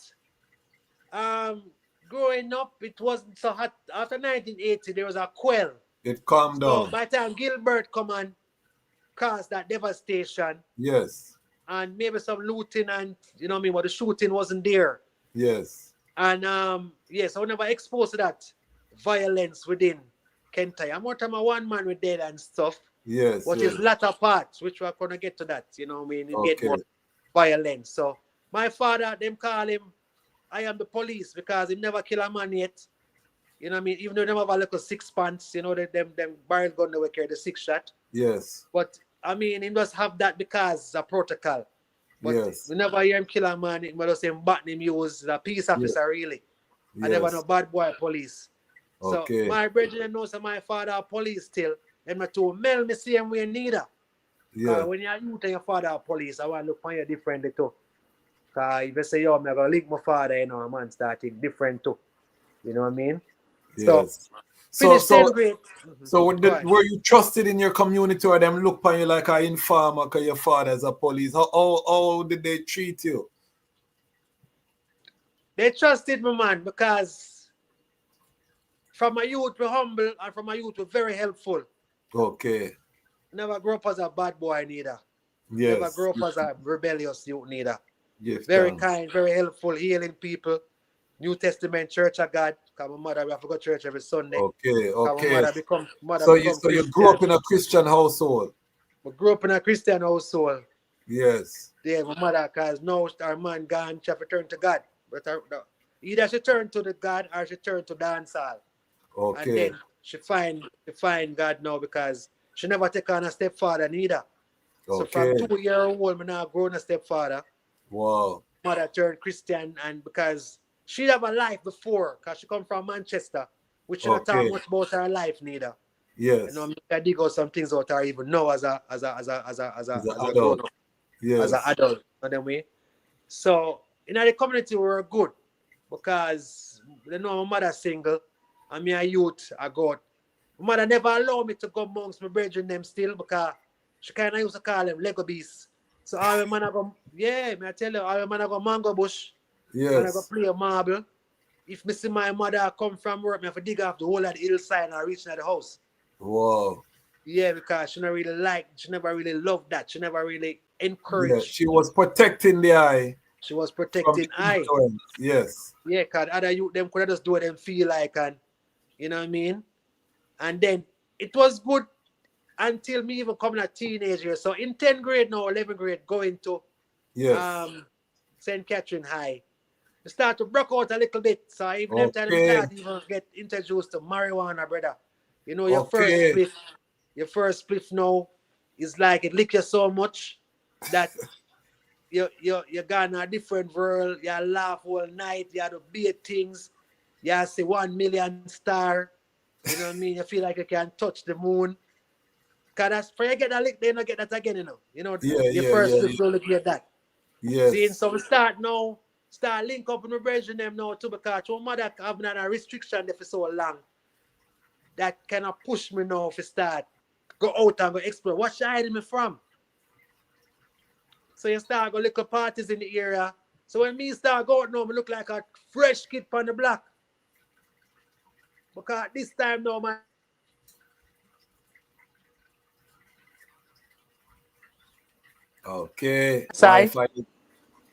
Growing up, it wasn't so hot. After 1980, there was a quell. It calmed So down. by the time Gilbert come and caused that devastation, Yes. and maybe some looting and you know what I mean, but the shooting wasn't there. Yes. And yes, I was never exposed to that violence within Kentai. I'm more time a one man with dead and stuff. Yes. But Yes. it's latter parts, which we're gonna get to that, you know what I mean? You get Okay. more violence. So my father, them call him I am the police because he never kill a man yet. You know what I mean? Even though they have a little 6 pants, you know, them barrel gun they will carry the 6 shot. Yes. But I mean, he must have that because it's a protocol. But Yes. we never hear him kill a man, we just say him bat him use a peace officer really. I never Yes. know bad boy police. Okay. So my brethren knows that my father a police still. And my two mel me same way neither. Yeah. When you're youth and your father a police, I want to look on you differently too. Because if you say, yo, I'm going to link my father, you know, a man starting different too. You know what I mean? Yes. So Finish 10th grade. were you trusted in your community, or them look upon you like an informer because your father is a police? How did they treat you? They trusted me, man, because from my youth we're humble and from my youth we're very helpful. Okay. Never grew up as a bad boy neither. Yes. Never grew up as a rebellious youth neither. Yes. Very thanks. kind, very helpful, healing people. New Testament Church of God. Because my mother, we have to go to church every Sunday. Okay. My Okay. mother become So you Christian. grew up in a Christian household. We grew up in a Christian household. Yes. Yeah, my mother, because now our man gone, she have to turn to God. But either she turn to the God or she turn to dancehall. Okay. And then she find God now because she never take on a stepfather neither. So Okay. from 2-year-old, me now grown a stepfather. Wow. Mother turned Christian, and because she have a life before, because she come from Manchester, which she not talk Okay. much about her life neither. Yes. You know, I dig out some things out her even know as a adult. grown up, Yes. as an adult. You know what I mean? So in the community we were good because they know my mother single and me a youth I got. My mother never allowed me to go amongst my brethren them still because she kind of used to call them Lego beasts. So all the man I go, yeah, me I tell you, all the man I go mango bush, and I go Yes. play a marble. If me see my mother come from work, me have to dig off the whole of the hillside and reach at the house. Wow. Yeah, because she never really loved that. She never really Yeah. encouraged. She was protecting the eye She was from protecting I. influence. Yes. Yeah, because other youth them could just do what them feel like, and you know what I mean? And then it was good until me even coming a teenager. So in 10th grade now, 11th grade, going to Yes. St. Catherine High. I start to break out a little bit. So even every time I Okay. start even get introduced to marijuana, brother. You know, your first Okay. spliff now is like it lick you so much that you're gone a different world. You laugh all night. You have to be things. You see 1 million star. You know what I mean? You feel like you can touch the moon. Because that's for you get that lick, then you get that again, you know. You know, Yeah. your Yeah. first Yeah. spliff don't get that. Yes. See, so we start link up in the brethren them now too, because my mother have been a restriction there for so long. That kind of push me now to start go out and go explore. What she hiding me from? So you start go little parties in the area. So when me start go out now, I look like a fresh kid on the block. Because this time now, man. Okay. Sorry. Wi-Fi.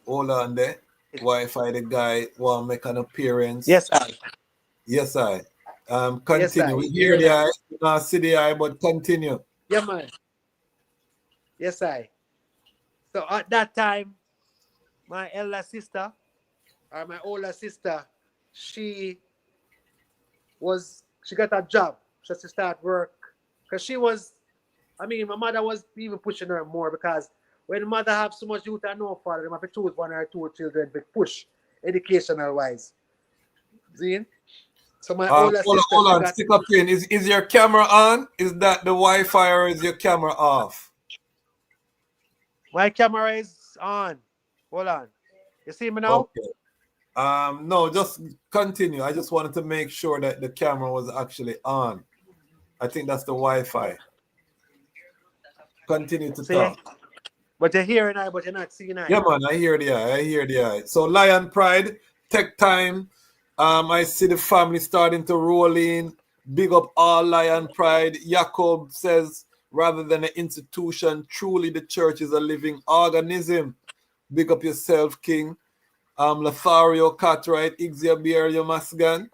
Hold on there. Wi-Fi. The guy want make an appearance. Yes, sir. Yes, I. Yes, Continue. sir. We hear the eye. We not see the eye, but continue. Yeah, man. Yes, I. So at that time, my elder sister or my older sister, she got a job just to start work because she was. I mean, my mother was even pushing her more because when mother have so much youth and no father, they have to choose one or two children to push educational wise. See? So my older sister, Hold she on, got stick up in. Is your camera on? Is that the Wi-Fi or is your camera off? my camera is on. Hold on. You see me now? Okay. No, just continue. I just wanted to make sure that the camera was actually on. I think that's the Wi-Fi. Continue to See? talk. But you're hearing I, but you're not seeing I. Yeah, man, I hear the eye. I hear the eye. So Lion Pride, tech time. I see the family starting to roll in. Big up all Lion Pride. Jacob says, rather than an institution, truly the church is a living organism. Big up yourself, King. Lothario Cartwright, Ixia Yomasgan.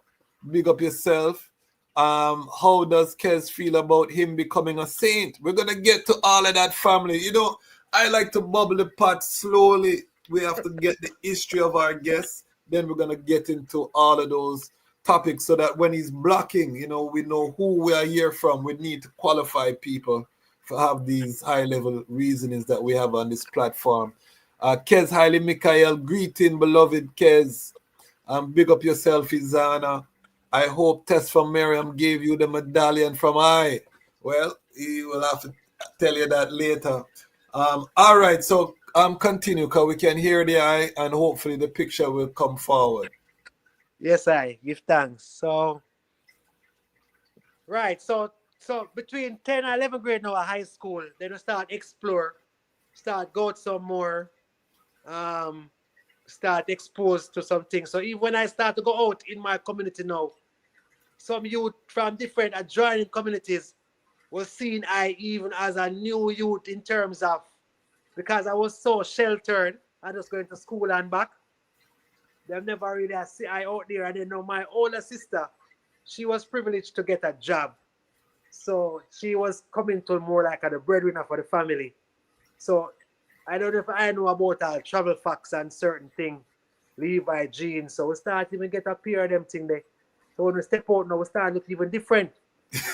Big up yourself. How does Kes feel about him becoming a saint? We're gonna get to all of that, family. You know, I like to bubble the pot slowly. We have to get the history of our guests. Then we're gonna get into all of those topics so that when he's blocking, you know, we know who we are here from. We need to qualify people to have these high-level reasonings that we have on this platform. Kes Haile Mikael, greeting, beloved Kes. Big up yourself, Izana. I hope Tess from Miriam gave you the medallion from I. Well, he will have to tell you that later. All right, so continue because we can hear the eye and hopefully the picture will come forward. Yes, I. Give thanks. So, right. So between 10 and 11th grade now at high school, then we start explore, start go out some more, um, start exposed to some things. So even when I start to go out in my community now, some youth from different adjoining communities was seen I even as a new youth in terms of because I was so sheltered. I just going to school and back. They've never really see I out there. And then know my older sister, she was privileged to get a job. So she was coming to more like a breadwinner for the family. So I don't know if I know about travel facts and certain things, Levi jeans. So we start even get a pair of them thing there. So when we step out now, we start looking even different.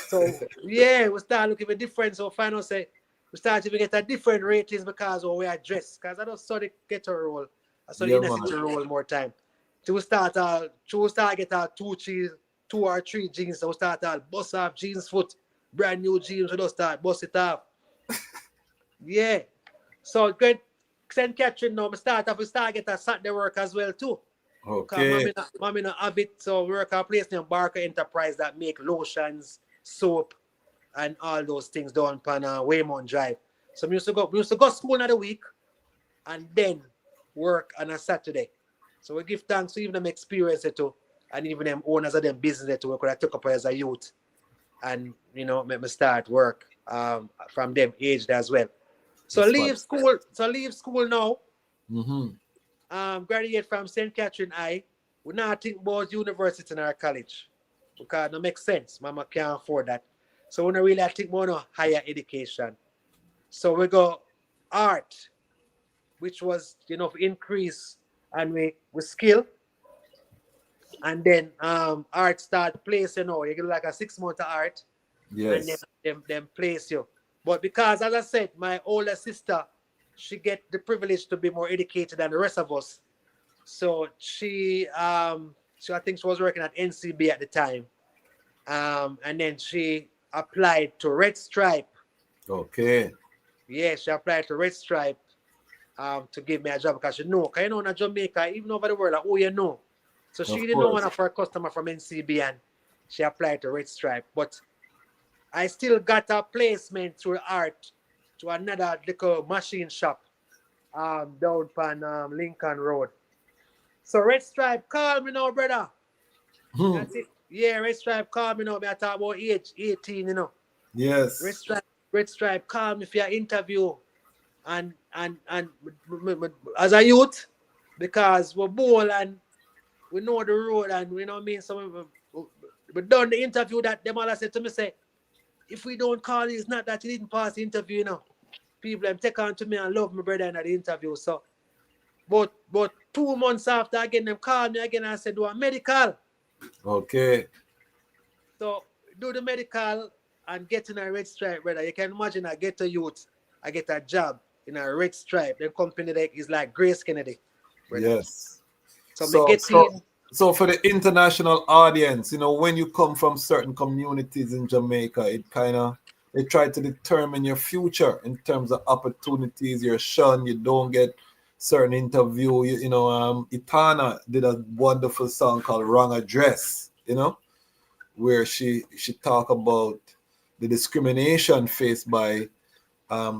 So yeah, we start looking even different. So finally say we start even get a different ratings because of we are dressed. Because I don't saw the ghetto role. I saw the inner city role more time. So we start get our two or three jeans. So we start bust off jeans foot, brand new jeans. We just start bust it off. Yeah. So great St. Catherine now, we start get a Saturday work as well too. Okay. Because mommy not have it, so we work at a place named Barker Enterprise that make lotions, soap, and all those things down on Waymount Drive. So we used to go school another week and then work on a Saturday. So we give thanks to even them experience it too, and even them owners of them business too, because I took up as a youth and make me start work from them aged as well. So leave school now. Graduate from St. Catherine I. We not think about university in our college because it don't make sense. Mama can't afford that. So we don't really think about higher education. So we go art, which was for increase and we skill. And then art start place, you get like a 6 month of art. Yes. And then them place you. But because as I said, my older sister, she get the privilege to be more educated than the rest of us. So she I think she was working at NCB at the time. And then she applied to Red Stripe. Okay. Yeah, she applied to Red Stripe to give me a job because in Jamaica, even over the world, like, who you know. So she didn't know one of her customer from NCB and she applied to Red Stripe. But I still got a placement through art to another little machine shop down on Lincoln Road. So Red Stripe call me now, brother. That's it. Yeah, Red Stripe call me now. I talk about age 18, Yes. Red Stripe call me for your interview. And as a youth, because we're bold and we know the road and we know what I mean. So we done the interview that them all said to me say, if we don't call you, it's not that you didn't pass the interview, people them take on to me and love my brother in the interview. So but 2 months after again them called me again and said do a medical. Okay. So do the medical and get in a red stripe, brother. You can imagine I get a youth, I get a job in a red stripe. The company that is like Grace Kennedy, brother. Yes. So me get So in. so for the international audience, you know, when you come from certain communities in Jamaica, they try to determine your future in terms of opportunities. You're shunned, you don't get certain interview. Itana did a wonderful song called Wrong Address, where she talk about the discrimination faced by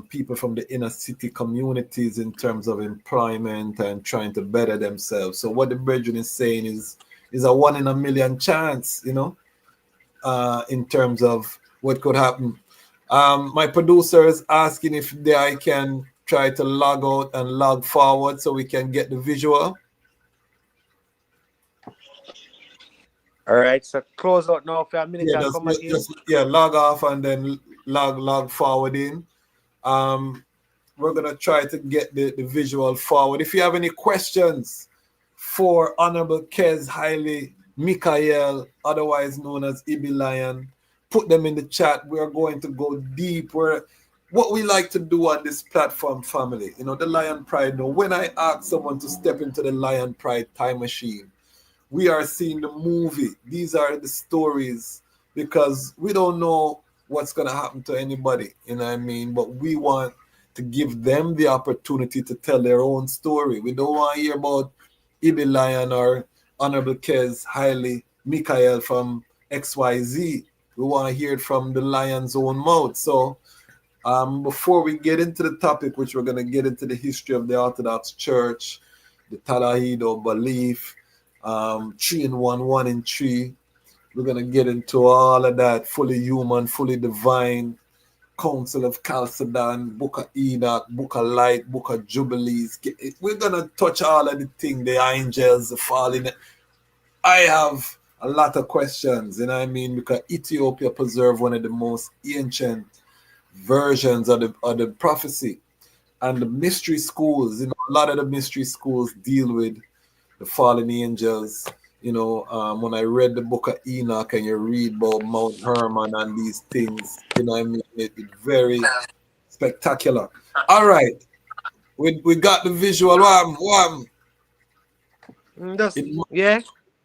people from the inner city communities in terms of employment and trying to better themselves. So what the brethren is saying is a 1 in a million chance, in terms of what could happen. My producer is asking if I can try to log out and log forward so we can get the visual. All right, so close out now for a minute Yeah, and come again. log off and then log forward in. We're gonna try to get the visual forward. If you have any questions for Honorable Kes Haile Mikael, otherwise known as Ibi Lion, put them in the chat. We're going to go deep. What we like to do on this platform, family, the Lion Pride. Now, when I ask someone to step into the Lion Pride time machine, we are seeing the movie. These are the stories, because we don't know what's going to happen to anybody, but we want to give them the opportunity to tell their own story. We don't want to hear about Ibi Lion or Honorable Kes Haile Mikael from XYZ. We want to hear it from the lion's own mouth. So before we get into the topic, which we're going to get into the history of the Orthodox Church, the Tewahedo belief, 3 in 1, 1 in 3. We're going to get into all of that, fully human, fully divine, Council of Chalcedon, Book of Enoch, Book of Light, Book of Jubilees. We're going to touch all of the things, the angels, the falling. I have a lot of questions, because Ethiopia preserved one of the most ancient versions of the prophecy. And the mystery schools, a lot of the mystery schools deal with the fallen angels. When I read the Book of Enoch and you read about Mount Hermon and these things, it's very spectacular. All right, we got the visual. Yeah.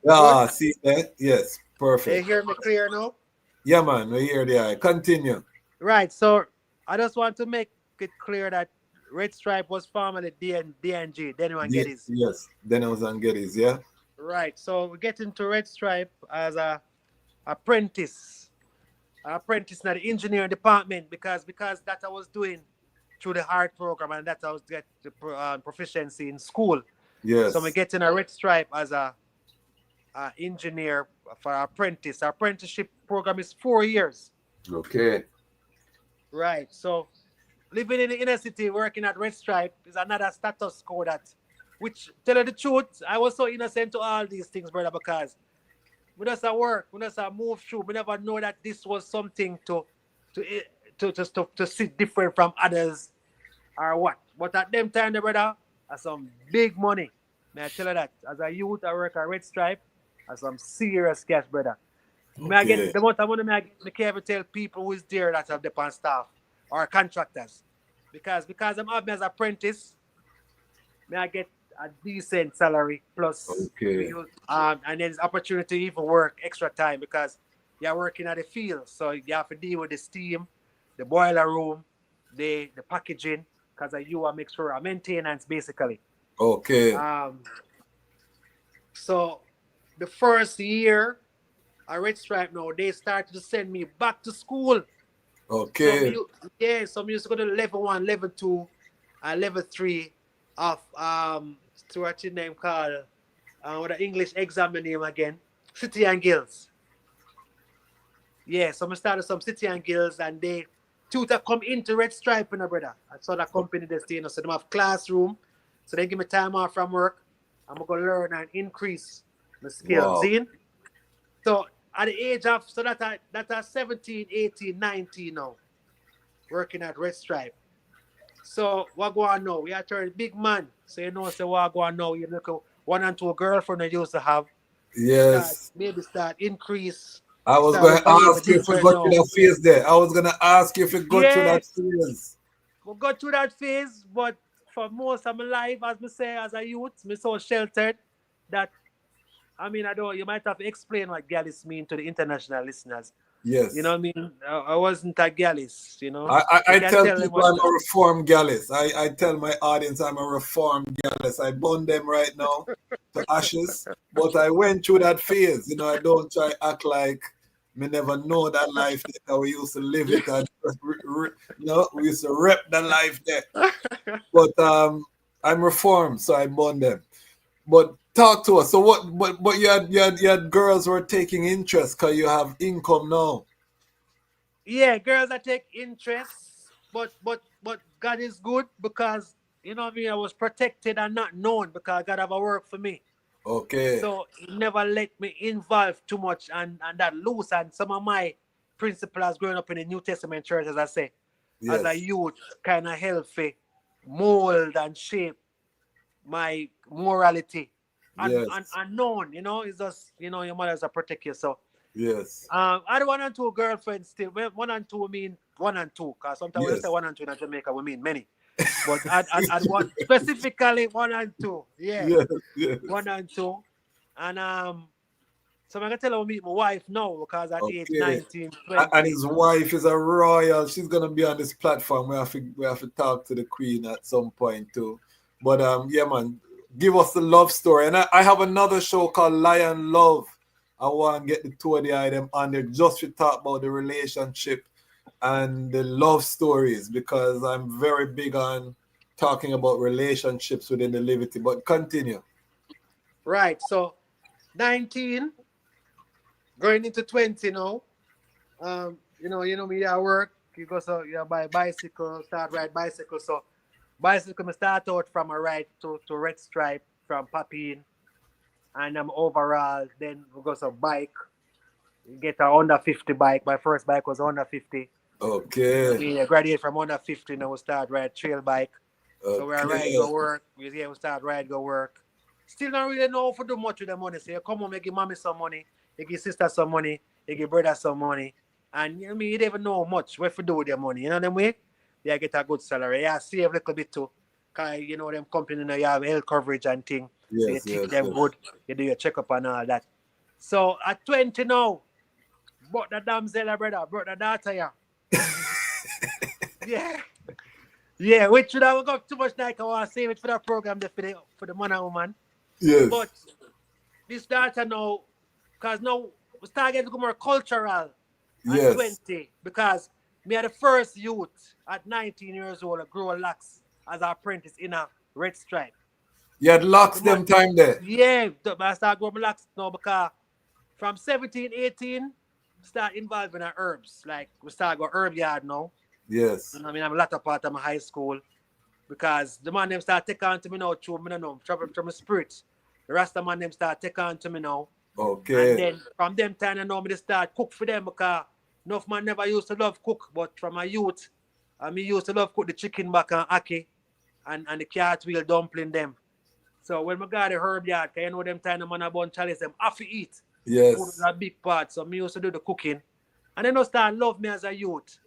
Ah, see that? Yes, They perfect. hear me clear now? Yeah, man, we hear the eye. Continue. Right, so I just want to make it clear that Red Stripe was formerly DNG, Daniel and Geddes. Yes, Daniels and Geddes, yeah. Right, so we get into Red Stripe as a apprentice in the engineering department because that I was doing through the hard program and that I was get the proficiency in school. Yes. So we get in a Red Stripe as a engineer for apprentice. Our apprenticeship program is 4 years. Okay. Right, so living in the inner city, working at Red Stripe is another status quo which, tell you the truth, I was so innocent to all these things, brother, because we just work, we just move through. We never know that this was something to see different from others or what. But at them time, brother, that's some big money. May I tell you that? As a youth, I work at Red Stripe, that's some serious cash, brother. Okay. May I get the amount of money I can't ever tell people who is there that have the staff or contractors. Because I'm up as an apprentice, may I get a decent salary plus and then there's opportunity to even work extra time because you're working at the field. So you have to deal with the steam, the boiler room, the packaging, because you are make sure maintenance basically. Okay. So the first year at Red Stripe now, they started to send me back to school. Okay. So we used to go to level 1, level 2, and level 3 of what's your name called? What the English exam name again? City and Guilds. Yeah, so I started some City and Guilds and they tutor come into Red Stripe, brother. I saw that company they stay, so they have classroom. So they give me time off from work. I'm gonna learn and increase my skills. Wow. See? So at the age of, so that are 17, 18, 19 now, working at Red Stripe. So what go on now? We are turning big man. So you know, so what go on now? You look at one and two girlfriend I used to have. Yes. Start increase. I was Start going look to a little bit ask you if you different go through now. that phase there. I was going to ask you if you go through that Yes, phase. we got through that phase, but for most of my life, as me say, as a youth, me so sheltered that I mean I don't. You might have to explain what gallus mean to the international listeners. You know Yes. what I mean? I wasn't a gallus. You know, I you can tell tell them people what. I'm a reformed gallus. I tell my audience I'm a reformed gallus. I burn them right now to ashes. But I went through that phase. You know, I don't try act like me never know that life that we used to live it. And, you know, we used to rep the life there. But I'm reformed, so I burn them. But talk to us. So what? But you had girls who were taking interest because you have income now. Yeah, girls that take interest, but God is good because you know what I mean. I was protected and not known because God have a work for me. Okay. So he never let me involve too much and that loose and some of my principles growing up in the New Testament church, as I say, as a Yes. youth, kind of healthy, mold and shape my morality. And Yes. unknown, you know, it's just your mother's a protect you. So Yes. I had one and two girlfriends still. Well, one and two mean one and two, because sometimes when you say Yes. one and two in Jamaica, we mean many. But I'd one specifically one and two. Yeah, Yes. Yes. one and two. And so I'm gonna tell her I meet my wife now because at age Okay. 19, And 20. his wife is a royal. She's gonna be on this platform. We have to talk to the queen at some point too. But yeah, man, give us the love story. And I have another show called Lion Love. I want to get the two of the item on there just to talk about the relationship and the love stories because I'm very big on talking about relationships within the Liberty. But continue. Right. So 19, going into 20 now. You know me at work. You go so you buy bicycle, start ride bicycle. So bicycle me start out from a ride to red stripe from Papine and I'm overall. Then we go so bike. You get a under 50 bike. My first bike was under 50. You know what I Okay. mean? I graduate from under 50 and we start ride trail bike. So we ride Okay. go work. We start ride go work. Still don't really know how to do much with the money. So you come home, you give mommy some money, you give sister some money, you give brother some money. And you know what I mean, you don't even know much what to do with your money. You know what I mean? You get a good salary. Yeah, save a little bit too. Cause you know them company you know, you have health coverage and thing. So you Yes. treat Yes. them Yes. good. You do your checkup and all that. So at 20 now, bought the damsel brother, brought the daughter yeah. Yeah. Yeah, which should have got too much like I want to save it for that program there for the man and woman. Yes. But this data now, because now we start getting more cultural at Yes. 20, because me are the first youth at 19 years old to grow locks as an apprentice in a red stripe. You had locks The man, them time there. yeah, I start growing my locks now because from 17, 18, start involving in herbs. Like we start go herb yard now. You Yes. know what I mean? I'm a latter part of my high school because the man them start take on to me now through me no know, from my spirit. The Rasta man them start take on to me now. And Okay. then from them time I know me to start cook for them because enough man never used to love cook, but from my youth, I me used to love cook the chicken back and ackee and the cartwheel dumpling them. So when I got the herb yard, cause you know them time the man a bun chalice them have to eat. Food was Yes. a big part. So me used to do the cooking. And then I start love me as a youth.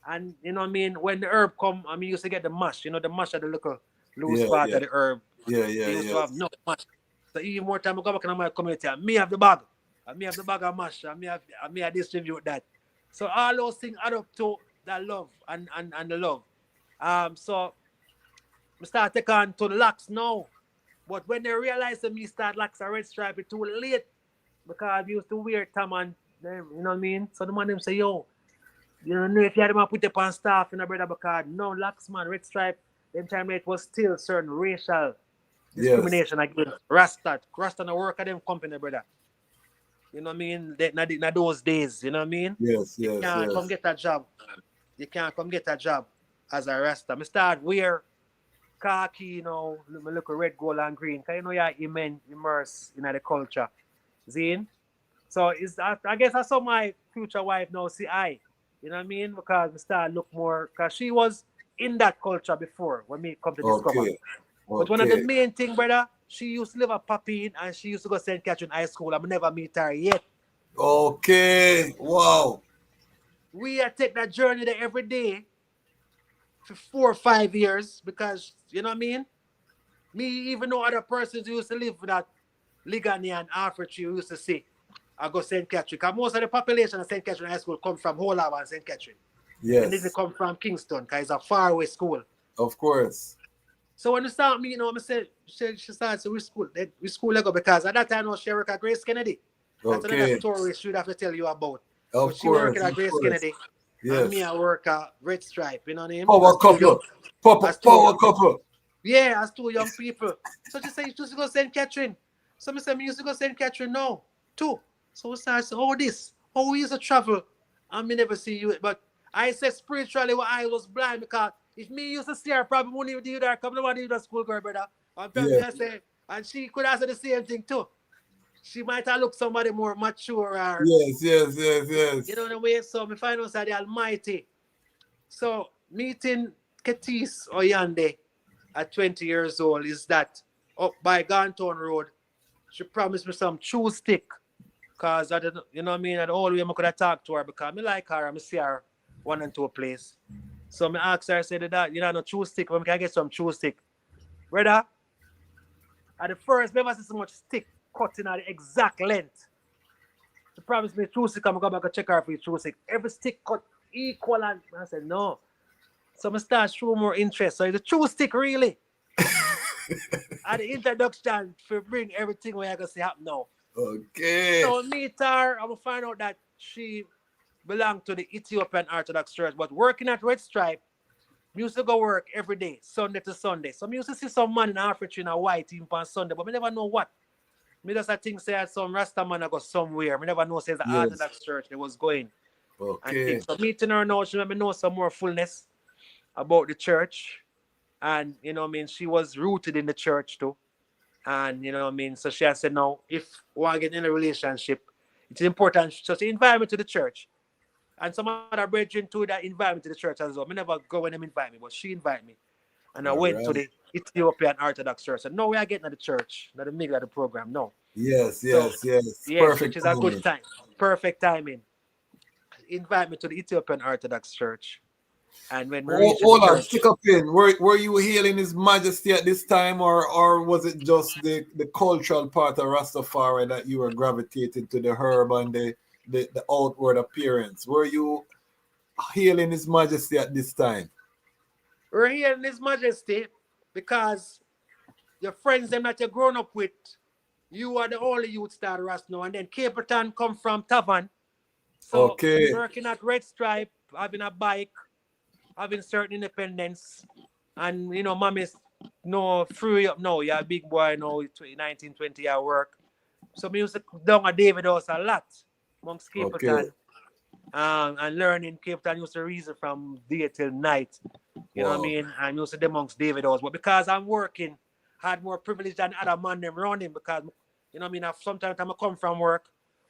And you know what I mean, when the herb come, I mean used to get the mash, the mash of the little loose Yeah. part Yeah. of the herb. Yeah. Yeah. They used to have Yes. no mash. So even more time I go back in my community, and me have the bag. And me have the bag of mash, and me I distribute that. So all those things add up to that love and the love. So we start take on to the locks now. But when they realize that me start locks a red stripe, it's too late because we used to wear Tom and them, you know what I mean? So the man them say, yo, you know if you had them put up on staff in a brother because no locks man, red stripe, them time it was still certain racial Yes. discrimination against Rasta. Rasta no work at them company, brother. You know what I mean? Not those days, you know what I mean? Yes. You Yes. can't come Yes. get a job. You can't come get a job as a Rasta. Me start wear khaki, me look red, gold, and green. Cause you know you're immersed in the culture. Zine? So I guess I saw my future wife now see I. You know what I mean? Because we start look more cause she was in that culture before when me come to discover. Okay. But one of the Okay. main thing, brother, she used to live at Papine and she used to go St. Catherine High School. I've never meet her yet. Okay. Wow. We take that journey there every day for 4 or 5 years because, you know what I mean? Me even know other persons who used to live in that Ligani and Africa who used to say, I go St. Catherine. Because most of the population of St. Catherine High School come from Holava and St. Catherine. And they Yes. come from Kingston because it's a faraway school. Of course. So when you start me, you know, I said, she started to which school I go because at that time, she worked at Grace Kennedy. That's another Okay. story she would have to tell you about. Of But she worked course. at Grace Kennedy. And me, Yes. I work at Red Stripe, you know what I mean? Power As two young, couple. as two Power young, couple. yeah, as two young people. So she said, you used to go St. Catherine. So I said, me used to go St. Catherine now, too. So we started, so we used to travel. And me never see you. But I said spiritually, what I was blind because if me used to see her, probably wouldn't even do that. Come nobody do that schoolgirl, brother. And probably Yeah. I say, and she could have said the same thing too. She might have looked somebody more mature or Yes. you know what I mean? So me find out that the Almighty. So meeting Ketis Oyande at 20 years old is that up by Gantown Road. She promised me some chew stick. Cause I didn't, you know what I mean? And all the way I could have talked to her because I like her, I see her one and two place. So I asked her, I said that, you know, no chew stick, but I can get some chew stick. Brother, at the first, never see so much stick cutting at the exact length. She promised me chew stick, I'm going to go back and check her for the chew stick. Every stick cut equal, and I said, no. So I start showing more interest. So it's a chew stick, really. At the introduction, for bring everything where I can see happen now. Okay. So meet her, I'm going to find out that she belonged to the Ethiopian Orthodox Church, but working at Red Stripe, I used to go work every day, Sunday to Sunday. So I used to see some man in Africa in a white team on Sunday, but I never know what. Me just I think say some Rasta man I go somewhere. I never know says the Yes. Orthodox Church they was going. And Okay. things. So meeting her now, she let me know some more fullness about the church. And you know what I mean, she was rooted in the church too. And you know what I mean? So she has said, no, if we want to get in a relationship, it's important. So she invited me to the church. And some other brethren too that invite me to the church as well. I never go when them invite me, but she invited me. And I went to the Ethiopian Orthodox Church. And no, we are getting to the church, not the middle of the program, no. Yes. So, Yes. yes, Perfect which is a good timing. time. Perfect timing. Invite me to the Ethiopian Orthodox Church. And when we reached the Hold on, church, stick up in. Were you hailing His Majesty at this time, or was it just the cultural part of Rastafari that you were gravitating to the herb and the outward appearance? Were you hailing His Majesty at this time? we're here in His Majesty because your friends them that you're grown up with, you are the only youth star Rast now. And then Capleton come from Tavan. So Okay. working at Red Stripe, having a bike, having certain independence. And you know, mom is no free up now. You're a big boy now, 19, 20 year work. So me used to down at David House a lot amongst Capleton. Okay. And learning Capleton used to reason from day till night. You know what I mean? And used to them amongst David House. But because I'm working, I had more privilege than other man them running because you know what I mean, sometimes I come from work,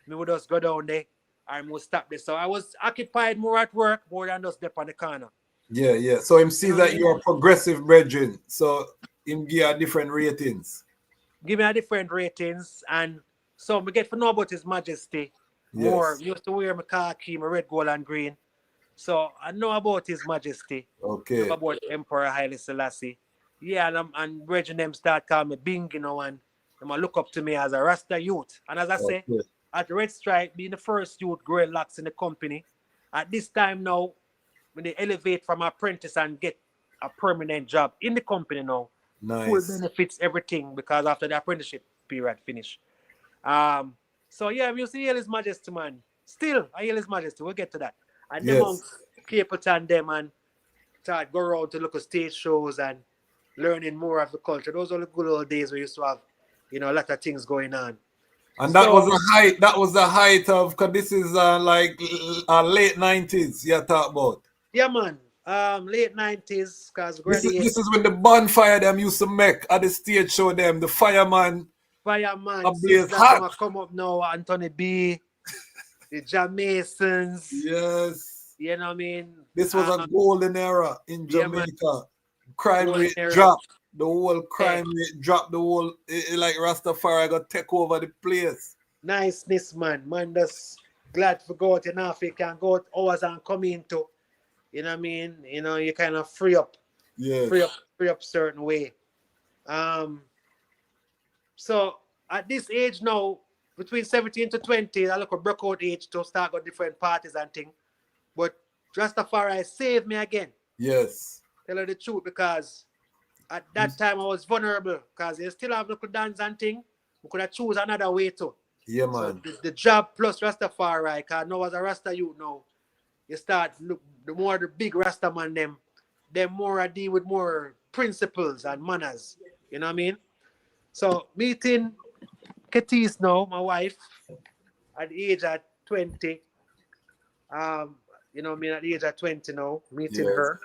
me would just go down there and would stop there. So I was occupied more at work more than just up on the corner. Yeah. So him see You know that what I mean? you're a progressive brethren. So him give you different ratings. Give me a different ratings, and so we get to know about His Majesty more. Yes. Used to wear my khaki, my red, gold, and green. So I know about His Majesty. Okay. Know about Emperor Haile Selassie. Yeah, and brethren them start calling me Bing, you know, and them a look up to me as a Rasta youth. And as I say, Okay. at Red Stripe, being the first youth growing locks in the company, at this time now, when they elevate from apprentice and get a permanent job in the company now, full Nice. benefits, everything, because after the apprenticeship period finish. So yeah, we used to hail His Majesty, man. Still, I hail His Majesty. We'll get to that. And them Yes. amongst Capleton them and start go around to look at stage shows and learning more of the culture. Those are the good old days where we used to have, you know, a lot of things going on. And that So- was the height. That was the height of, because this is like late 90s. You talk about. Yeah, man. Late 90s, because This is when the bonfire them used to make at the stage show them. The fireman. Fireman, Ablaze that hot. come up now, Anthony B, the Jamasons. Yes. you know what I mean? This was a golden era in Yeah, man. Jamaica. Crime Golden rate era. dropped. The whole crime rate dropped. The whole, like Rastafari got take over the place. Niceness, man. Man, just glad to go out enough. You can go out hours and come into, you know what I mean? You know, you kind of free up. Yes. Free up certain way. So at this age now, between 17 to 20, I look a breakout age to start got different parties and things. But Rastafari saved me again. Yes. Tell her the truth, because at that time I was vulnerable, because you still have local dance and thing. We could have choose another way too. Yeah, man. So the job plus Rastafari, because now as a Rasta youth now, you start look the more the big Rasta man them more I deal with more principles and manners. You know what I mean? So meeting Ketis now, my wife, at the age of 20. You know what I mean, at the age of 20 now, meeting her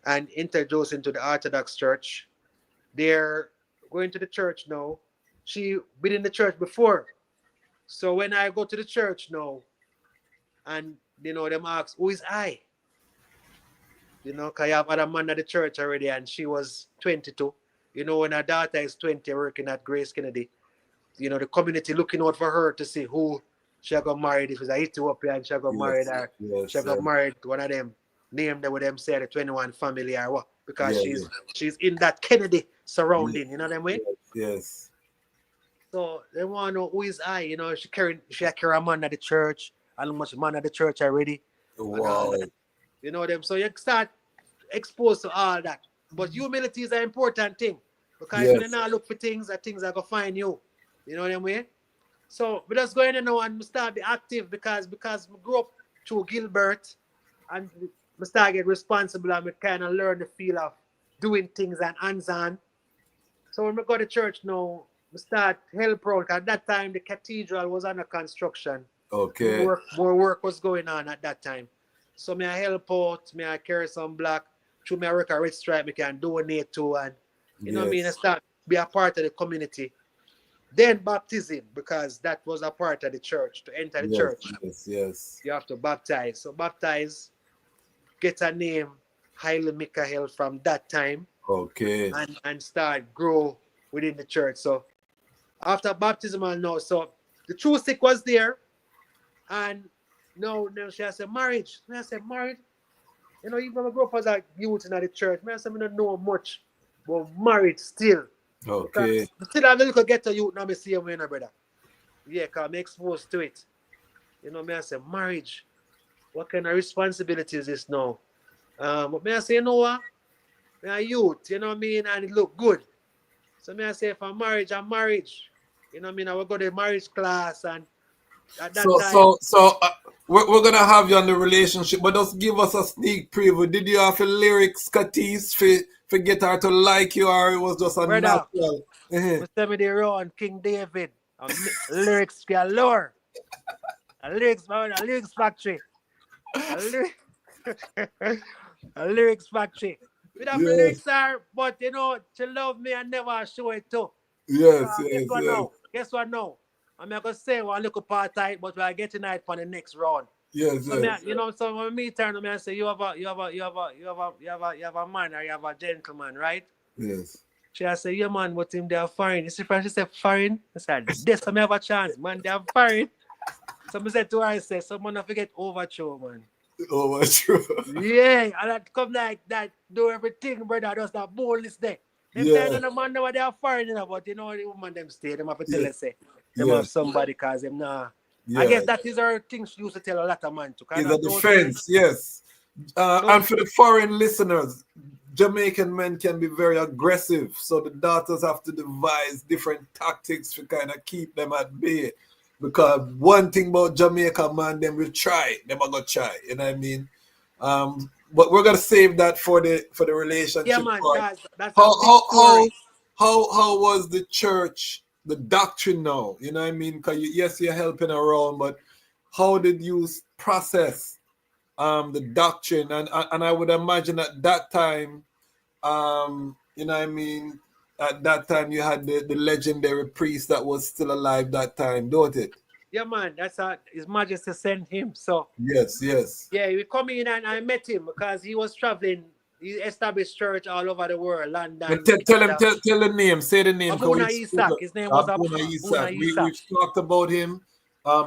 and introducing to the Orthodox Church. They're going to the church now. She been in the church before. So when I go to the church now, and you know, them ask, who is I? You know, because I have other man at the church already, and she was 22. You know, when her daughter is 20 working at Grace Kennedy, you know, the community looking out for her to see who she got married. If it's a Ethiopian, she got married, or she got married one of them, name them with them say the 21 family or what, because she's in that Kennedy surrounding, you know what I mean? Yes. So they want to know who is I, you know, she carry a man at the church, and much man at the church already. Wow. You know them. So you start exposed to all that. But humility is an important thing. Because if you not look for things, that things are gonna find you. You know what I mean? So we just go in now and start be active, because we grew up through Gilbert, and we start get responsible, and we kind of learn the feel of doing things and hands-on. So when we go to church now, we start help out. At that time, the cathedral was under construction. Okay. More work was going on at that time. So me I help out, me I carry some black, through me I work a red stripe, me can donate to, and you know what I mean, I start be a part of the community. Then baptism, because that was a part of the church. To enter the church, you have to baptize. So baptize, get a name, Haile Mikael from that time. Okay. And start grow within the church. So after baptism and now, so the true stick was there, and now she has said marriage. I said marriage. You know, even when I grew up as a youth in the church, I said I don't know much, but married still. Okay. Still have a little get to youth now, me see him, you know, brother. Yeah, because I'm exposed to it. You know, I say marriage. What kind of responsibility is this now? But I say, you know what? I'm a youth, you know what I mean, and it look good. So I say, if I'm marriage, I'm marriage. You know what I mean? I will go to the marriage class, and at that time. So we're gonna have you on the relationship, but just give us a sneak preview. Did you have a lyrics, Katis, for get her to like you, or it was just a natural? Mr. Medero and King David, lyrics galore. A lyrics factory. A lyrics factory. We have lyrics there, but you know, she love me and never show it too. Guess what now? I'm not gonna say one little part tight, but we are getting it for the next round. You know, so when me turn to me and say, you have a man, or you have a gentleman, right? Yes. She say, yeah man, but him they are foreign. You see, she said foreign. I said, this I have a chance, man. They are foreign. So I said to her, I said, someone not forget overture, man. Overture. Yeah, and that come like that, do everything, brother. Just that boldness there. Them kind of man know they are foreign, you know, but you know the woman them stay, them have to tell us say. Them have somebody, cause them nah. I guess that is our thing she used to tell a lot of man to. It's a defense, yes. And for the foreign listeners, Jamaican men can be very aggressive, so the daughters have to devise different tactics to kind of keep them at bay. Because one thing about Jamaica, man, them will try. Them are gonna try, you know what I mean? But we're gonna save that for the relationship. Yeah, man, that's how was the church, the doctrine now? You know what I mean? Because yes, you're helping around, but how did you process the doctrine? And I would imagine at that time, you know what I mean? At that time, you had the legendary priest that was still alive that time, don't it? Yeah, man, that's His Majesty sent him. So Yes, yes. yeah, we come in and I met him because he was traveling. He established church all over the world, And London, tell him, Canada. tell the name, say the name, because we Abuna spoke Isak. His name was Abuna Abuna Isak. Isak. We've talked about him.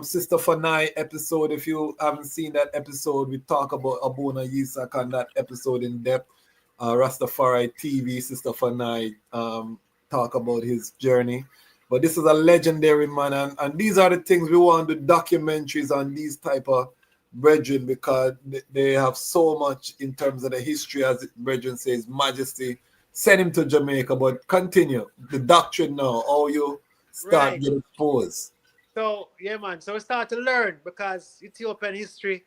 Sister Fanai episode. If you haven't seen that episode, we talk about Abuna Isak on that episode in depth. Rastafari TV, Sister Fanai talk about his journey. But this is a legendary man, and these are the things we want to do documentaries on these type of brethren, because they have so much in terms of the history, as brethren says, Majesty send him to Jamaica. But continue the doctrine now, how you start Right. getting exposed. So yeah, man. So we start to learn because Ethiopian history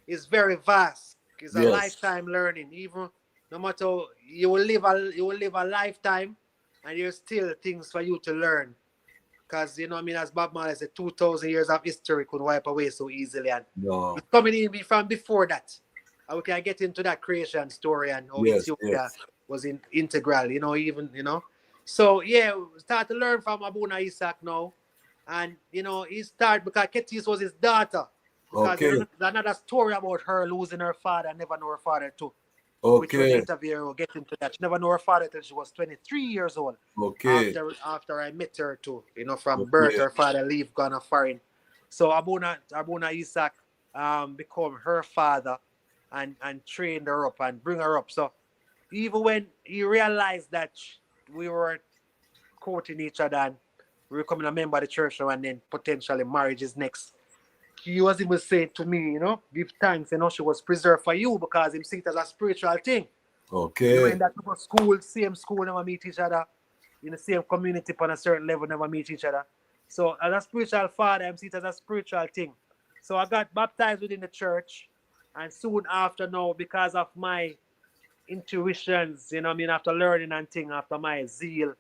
is very vast. It's a Yes. lifetime learning. Even no matter you will live a lifetime, and there's still things for you to learn. Because you know what I mean, as Bob Marley said, 2,000 years of history could wipe away so easily, and No. it's coming in from before that. And we can get into that creation story and how Yes, Ethiopia yes. was integral, So yeah, we start to learn from Abuna Isak now. And he started because Ketis was his daughter. Because Okay. there's another story about her losing her father and never know her father too. Which will Okay. interview or get into that. She never knew her father till she was 23 years old. Okay. After I met her too. From birth, her father leave Ghana foreign. So Abuna Isak become her father and trained her up and bring her up. So even when he realized that we were courting each other and we were becoming a member of the church now, and then potentially marriage is next, he was even saying to me, give thanks, she was preserved for you because him see it as a spiritual thing. Okay. In that school, same school, never meet each other. In the same community on a certain level, never meet each other. So as a spiritual father, I see it as a spiritual thing. So I got baptized within the church, and soon after now, because of my intuitions, after learning and thing, after my zeal,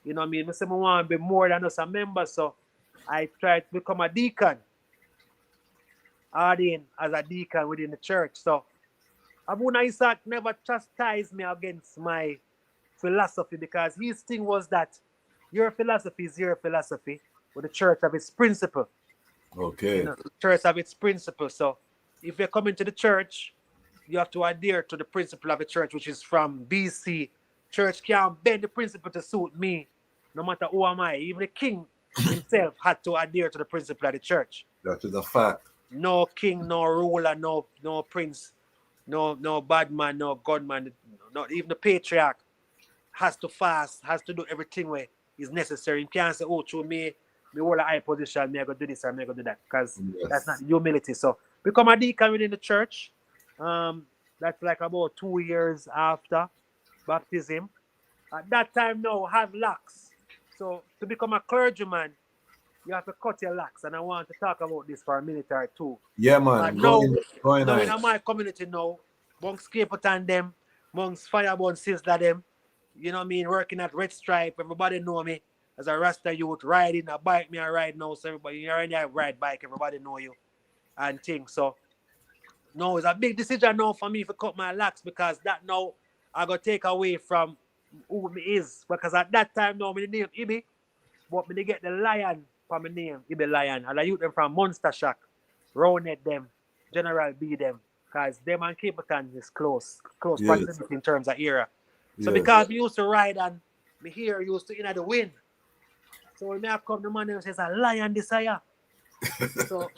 I say I want to be more than just a member, so I tried to become a deacon. Ordained as a deacon within the church. So Abuna Isak never chastised me against my philosophy, because his thing was that your philosophy is your philosophy, but the church have its principle. Okay. The church have its principle. So if you're coming to the church, you have to adhere to the principle of the church, which is from BC. Church can't bend the principle to suit me, no matter who am I. Even the king himself had to adhere to the principle of the church. That is a fact. No king, no ruler, no prince, no bad man, no godman, not even the patriarch has to fast, has to do everything where is necessary. You can't say, through me hold a high position, me I go do this or me I go do that, because that's not humility. So become a deacon within the church. That's like about 2 years after baptism. At that time now, have locks. So to become a clergyman, you have to cut your locks, and I want to talk about this for a minute or two. Yeah, man. Now going in my community now, amongst Capleton them, amongst Fireborn Sizzler them, working at Red Stripe, everybody know me as a Rasta youth, riding a bike, me I ride now, so everybody, you already ride bike, everybody know you, and things. So, no, it's a big decision now for me to cut my locks, because that now I got to take away from who me is, because at that time now, my name Ibi, but me get the lion for my name, Ibi Lion, and I use them from Monster Shack, Roundhead them, General B them, because them and Capleton is close proximity in terms of era. So because we used to ride and me here used to the wind. So when I come, the man them says a lion this year. So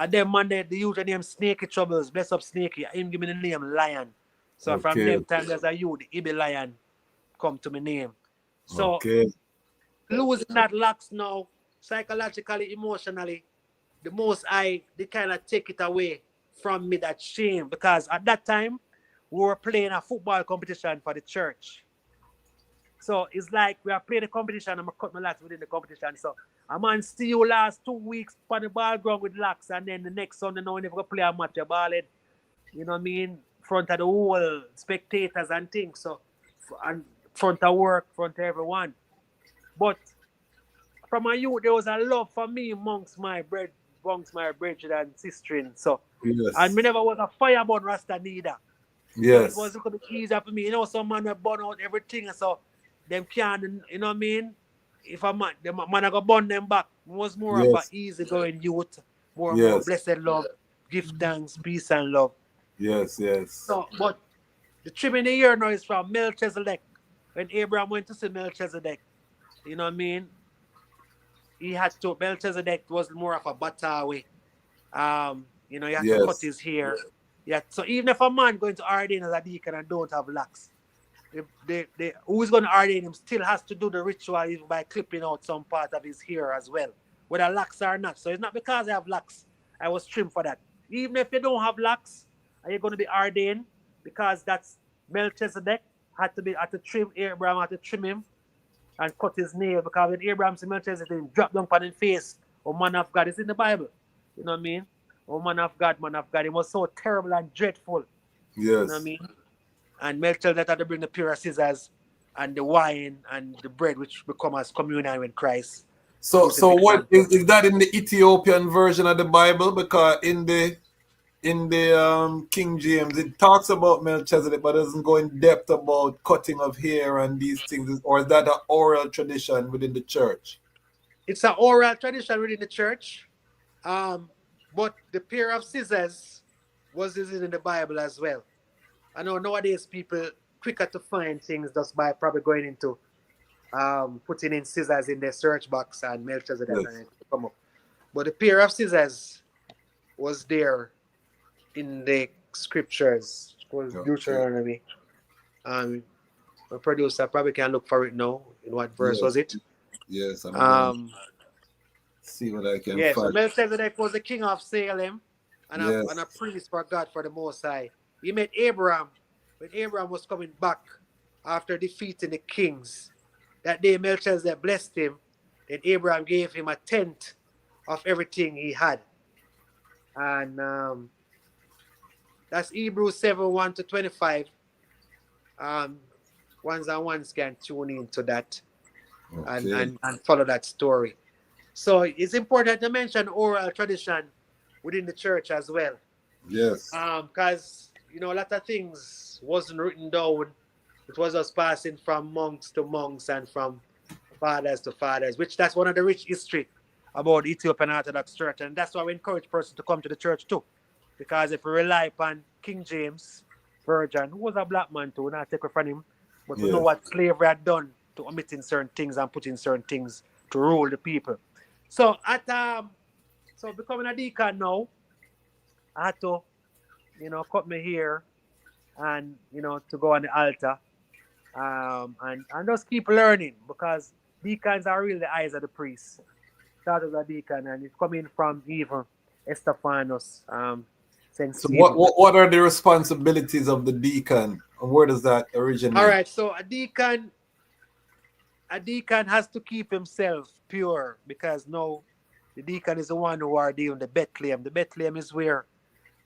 them man they use the name Snakey Troubles, bless up Snakey. Him give me the name Lion. So from them time as a youth, the Ibi Lion come to my name. So losing that locks now, psychologically, emotionally, the most they kind of take it away from me, that shame, because at that time we were playing a football competition for the church. So it's like we are playing a competition and I cut my locks within the competition. So a man see you last 2 weeks on the ball ground with locks, and then the next Sunday now when you play a match, you're balling, front of the whole spectators and things. So and front of work, front of everyone. But from my youth, there was a love for me amongst my brethren and sisters. So and me never was a fireborn Rasta neither. Yes. So it was looking easier for me. Some man will burn out everything, so them can't, if a man, the man I go burn them back. Was more of a Yes. easygoing youth, more Yes. blessed love, give thanks, peace and love. Yes. Yes. So, but the trim in the year now is from Melchizedek. When Abraham went to see Melchizedek, you know what I mean? He had to, Melchizedek was more of a Batawi. You know, you had to cut Yes. his hair. Yeah, so even if a man going to ordain as a deacon and don't have locks, who's going to ordain him still has to do the ritual even by clipping out some part of his hair as well, whether locks or not. So it's not because I have locks I was trimmed for that. Even if you don't have locks, are you going to be ordained? Because that's Melchizedek had to trim Abraham, had to trim him and cut his nail, because when Abraham said Melchizedek, he dropped down on his face. Oh, man of God, it's in the Bible. You know what I mean? Oh, man of God, man of God. It was so terrible and dreadful. Yes. You know what I mean? And Melchizedek had to bring the pair of scissors and the wine and the bread, which become as communion with Christ. So what is that in the Ethiopian version of the Bible? Because in the King James it talks about Melchizedek, but doesn't go in depth about cutting of hair and these things. Or is that an oral tradition within the church? It's an oral tradition within the church, but the pair of scissors was in the Bible as well. I know nowadays people quicker to find things just by probably going into putting in scissors in their search box and Melchizedek Yes. and it come up. But the pair of scissors was there in the scriptures. It was Okay. Deuteronomy. My producer probably can look for it now. In what verse Yes. was it? Yes, I'm going to see what I can Yeah, so find. Melchizedek was the king of Salem and, Yes. and a priest for God for the Most High. He met Abraham when Abraham was coming back after defeating the kings. That day Melchizedek blessed him, and Abraham gave him a tenth of everything he had. And that's Hebrews 7:1-25. Ones and ones can tune into that and follow that story. So it's important to mention oral tradition within the church as well. Yes. Because you know a lot of things wasn't written down. It was just passing from monks to monks and from fathers to fathers, which that's one of the rich history about the Ethiopian Orthodox Church. And that's why we encourage persons to come to the church too. Because if we rely upon King James Virgin, who was a black man too, not take it from him, but we know what slavery had done to omitting certain things and putting certain things to rule the people. So so becoming a deacon now, I had to, cut my hair and to go on the altar. And just keep learning, because deacons are really the eyes of the priest. Start as a deacon, and it's coming from even Estefanus. So what are the responsibilities of the deacon, and where does that originate? All right, so a deacon has to keep himself pure, because now the deacon is the one who are doing the Bethlehem. The Bethlehem is where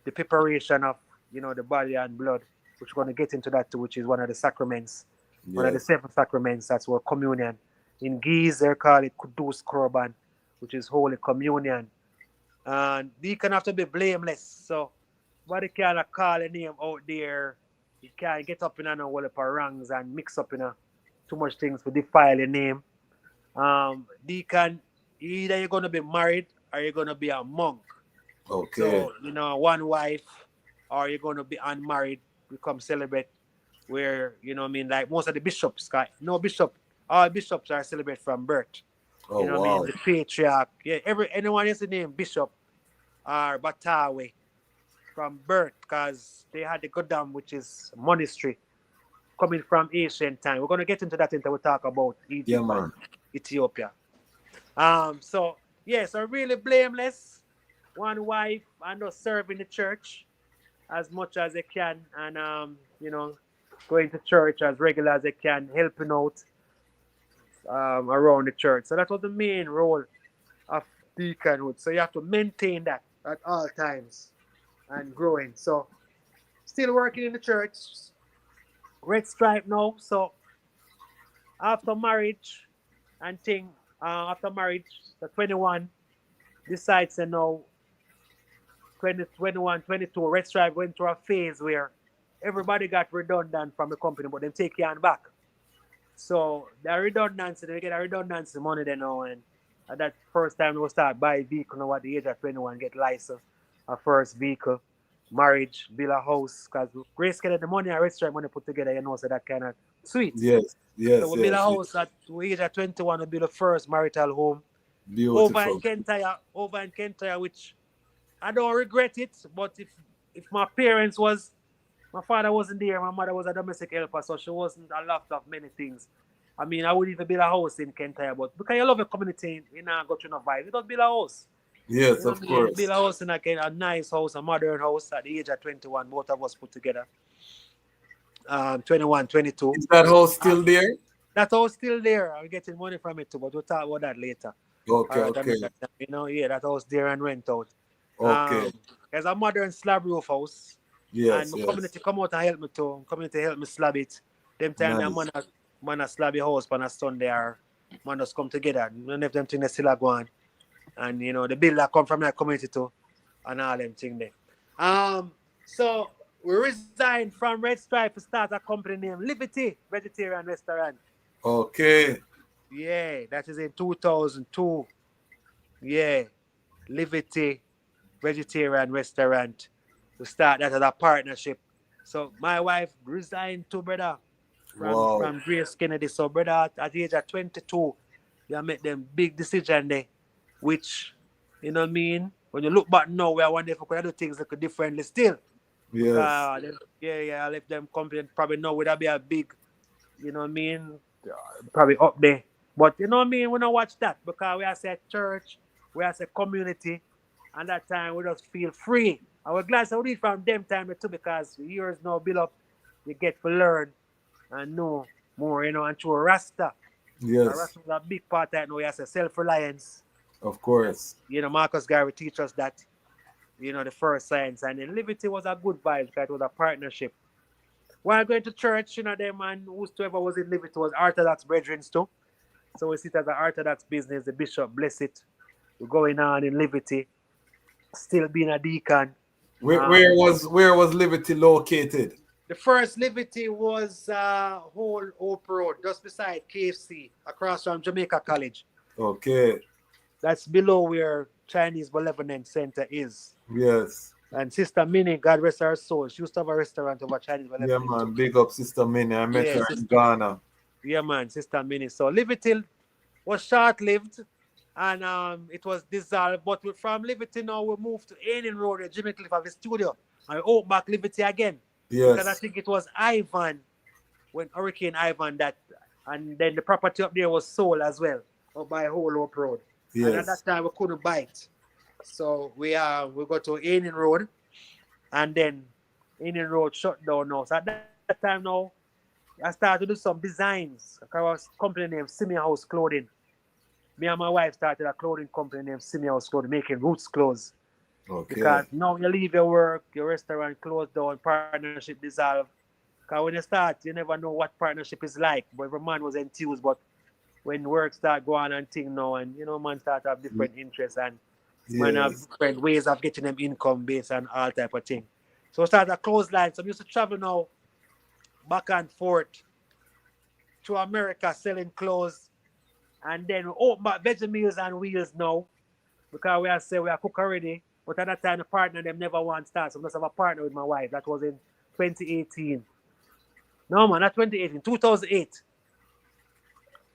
the preparation of the body and blood, which we're going to get into that too, which is one of the sacraments. Yes. One of the 7 sacraments, that's what communion. In Geese, they call it Kudus Korban, which is Holy Communion. And deacon have to be blameless. So, nobody can call a name out there. You can't get up in a whole heap of rangs and mix up in too much things to defile your name. Deacon, either you're going to be married or you're going to be a monk. Okay. So, one wife, or you're going to be unmarried, become celibate. Where, like most of the bishops, all bishops are celebrated from birth. Oh, wow. What I mean? The patriarch, anyone is the name bishop or Batawe from birth, because they had the Godam, which is monastery, coming from ancient time. We're going to get into that until we talk about Egypt and Ethiopia. So really blameless, one wife, and just serving the church as much as they can, and going to church as regular as they can, helping out around the church. So that was the main role of deaconhood. So you have to maintain that at all times and growing. So still working in the church, red stripe now. So after marriage and the 21 decides to know 20, 21, 22, red stripe went through a phase where everybody got redundant from the company, but they take you on back. So the redundancy, they get a redundancy money then now, and at that first time we start buy vehicle now at the age of 21, get license, a first vehicle, marriage, build a house, because Grace get the money and restaurant money put together, you know, so that kind of sweet. Yes, So yes, we build a yes. house at the age of 21, we build the first marital home Beautiful. over in Kentire, which I don't regret it, but if my parents was, my father wasn't there, my mother was a domestic helper, so she wasn't a lot of many things. I mean, I would even build a house in Kentire, but because you love a community, you know, go through no vibe, you don't build a house. Yes, You know of what I mean? course. Build a house in a nice house, a modern house at the age of 21, both of us put together. 21, 22. Is that house Uh, still there? that house still there. I'm getting money from it too, but we'll talk about that later. Okay, Or at okay, another time. You know, yeah, that house there and rent out. okay. There's a modern slab roof house. And Yes, my yes. community come out and help me too. Community help me slab it. Them time me and Nice. man a slab the house on a Sunday or man just come together. None of them things they still are going. And you know, the builder come from that community too. And all them things there. So we resigned from Red Stripe to start a company named Liberty Vegetarian Restaurant. Okay. Yeah, that is in 2002. Yeah, Liberty Vegetarian Restaurant. We start that as a partnership. So my wife resigned to brother Wow. from Grace Kennedy. So brother at the age of 22, you make them big decision there, which you know what I mean. When you look back now, we are wondering if we could do things like differently still. Yes. Because yeah, I left them company probably now would that be a big, you know what I mean, probably up there. But you know what I mean, we don't watch that because we are a church, we are a community, and that time we just feel free. I was glad to read from them time too because years now build up, you get to learn and know more, you know, and through Rasta. Yes, Rasta is a big part that now we have self-reliance. of course. You know, Marcus Garvey teach us that, you know, the first science. And then Liberty was a good vibe because it was a partnership. While going to church, you know, them and whosoever was in Liberty was Orthodox brethren too. So we sit as an Orthodox business, the bishop bless it. We're going on in Liberty, still being a deacon. Where, Um, where was where was Liberty located? the first Liberty was Whole Hope Road, just beside KFC, across from Jamaica College. Okay. That's below where Chinese Benevolent Center is. Yes. And Sister Minnie, God rest her soul, she used to have a restaurant over Chinese Yeah, Benevolent too. man. Big up Sister Minnie. I met Yeah, her in sister. Ghana. Yeah, man, Sister Minnie. So Liberty was short-lived, and it was dissolved. But from Liberty now, we moved to Aining Road, where Jimmy Cliff have his studio. And we opened back Liberty again. Because I Yes. think it was Ivan, when Hurricane Ivan that, and then the property up there was sold as well, up by Whole Hope Road. And at Yes. that time, we couldn't buy it. So we go to Aining Road, and then Aining Road shut down now. So at that time now, I started to do some designs. I was a company named Simi House Clothing. Me and my wife started a clothing company named Simi House Clothing, making roots clothes. Okay. Because now you leave your work, your restaurant closed down, partnership dissolved. Because when you start, you never know what partnership is like. But every man was enthused. But when work start going and thing now, and you know, man start to have different interests and man have Yes. different ways of getting them income based and all type of thing. So I started a clothesline. So I used to travel now back and forth to America selling clothes. And then we open back Veggie Meals and Wheels now. Because we are say we are cook already. But at that time the partner them never want to start. So I must have a partner with my wife. That was in 2018. No man, not 2018, 2008.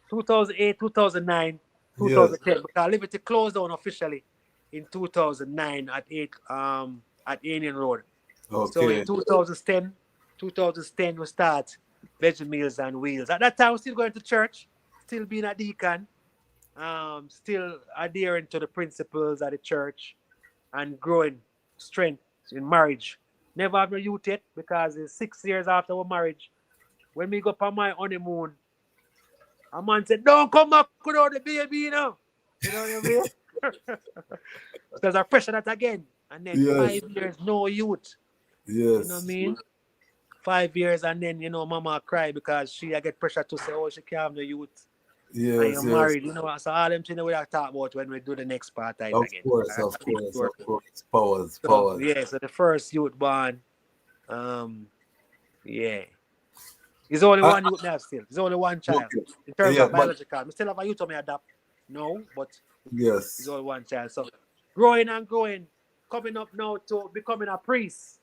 2008, 2009, Yes. 2010. Because Liberty closed down officially in 2009 at Union Road. So in Okay. 2010 we start Veggie Meals and Wheels. At that time we still going to church, still being a deacon, still adhering to the principles of the church and growing strength in marriage. Never have a youth yet because it's 6 years after our marriage. When we go up on my honeymoon, a man said, "Don't come back without the baby, you know." You know what I mean? So there's a pressure that again. And then Yes. 5 years, no youth. You know what I Yes. mean? 5 years, and then, you know, mama cry because I get pressure to say, oh, she can't have no youth. And Yes. you're Yes. married, you know. So all them things we are talk about when we do the next part of it Of again. course. That's Of a big course. story. Of course. Powers. So, Powers. yeah, so the first youth born, yeah. He's only Uh, one youth me have still. He's only one child. okay. In terms Yeah, of but biological. I still have a youth to me adopt. No, but he's yes. only one child. So growing and growing, coming up now to becoming a priest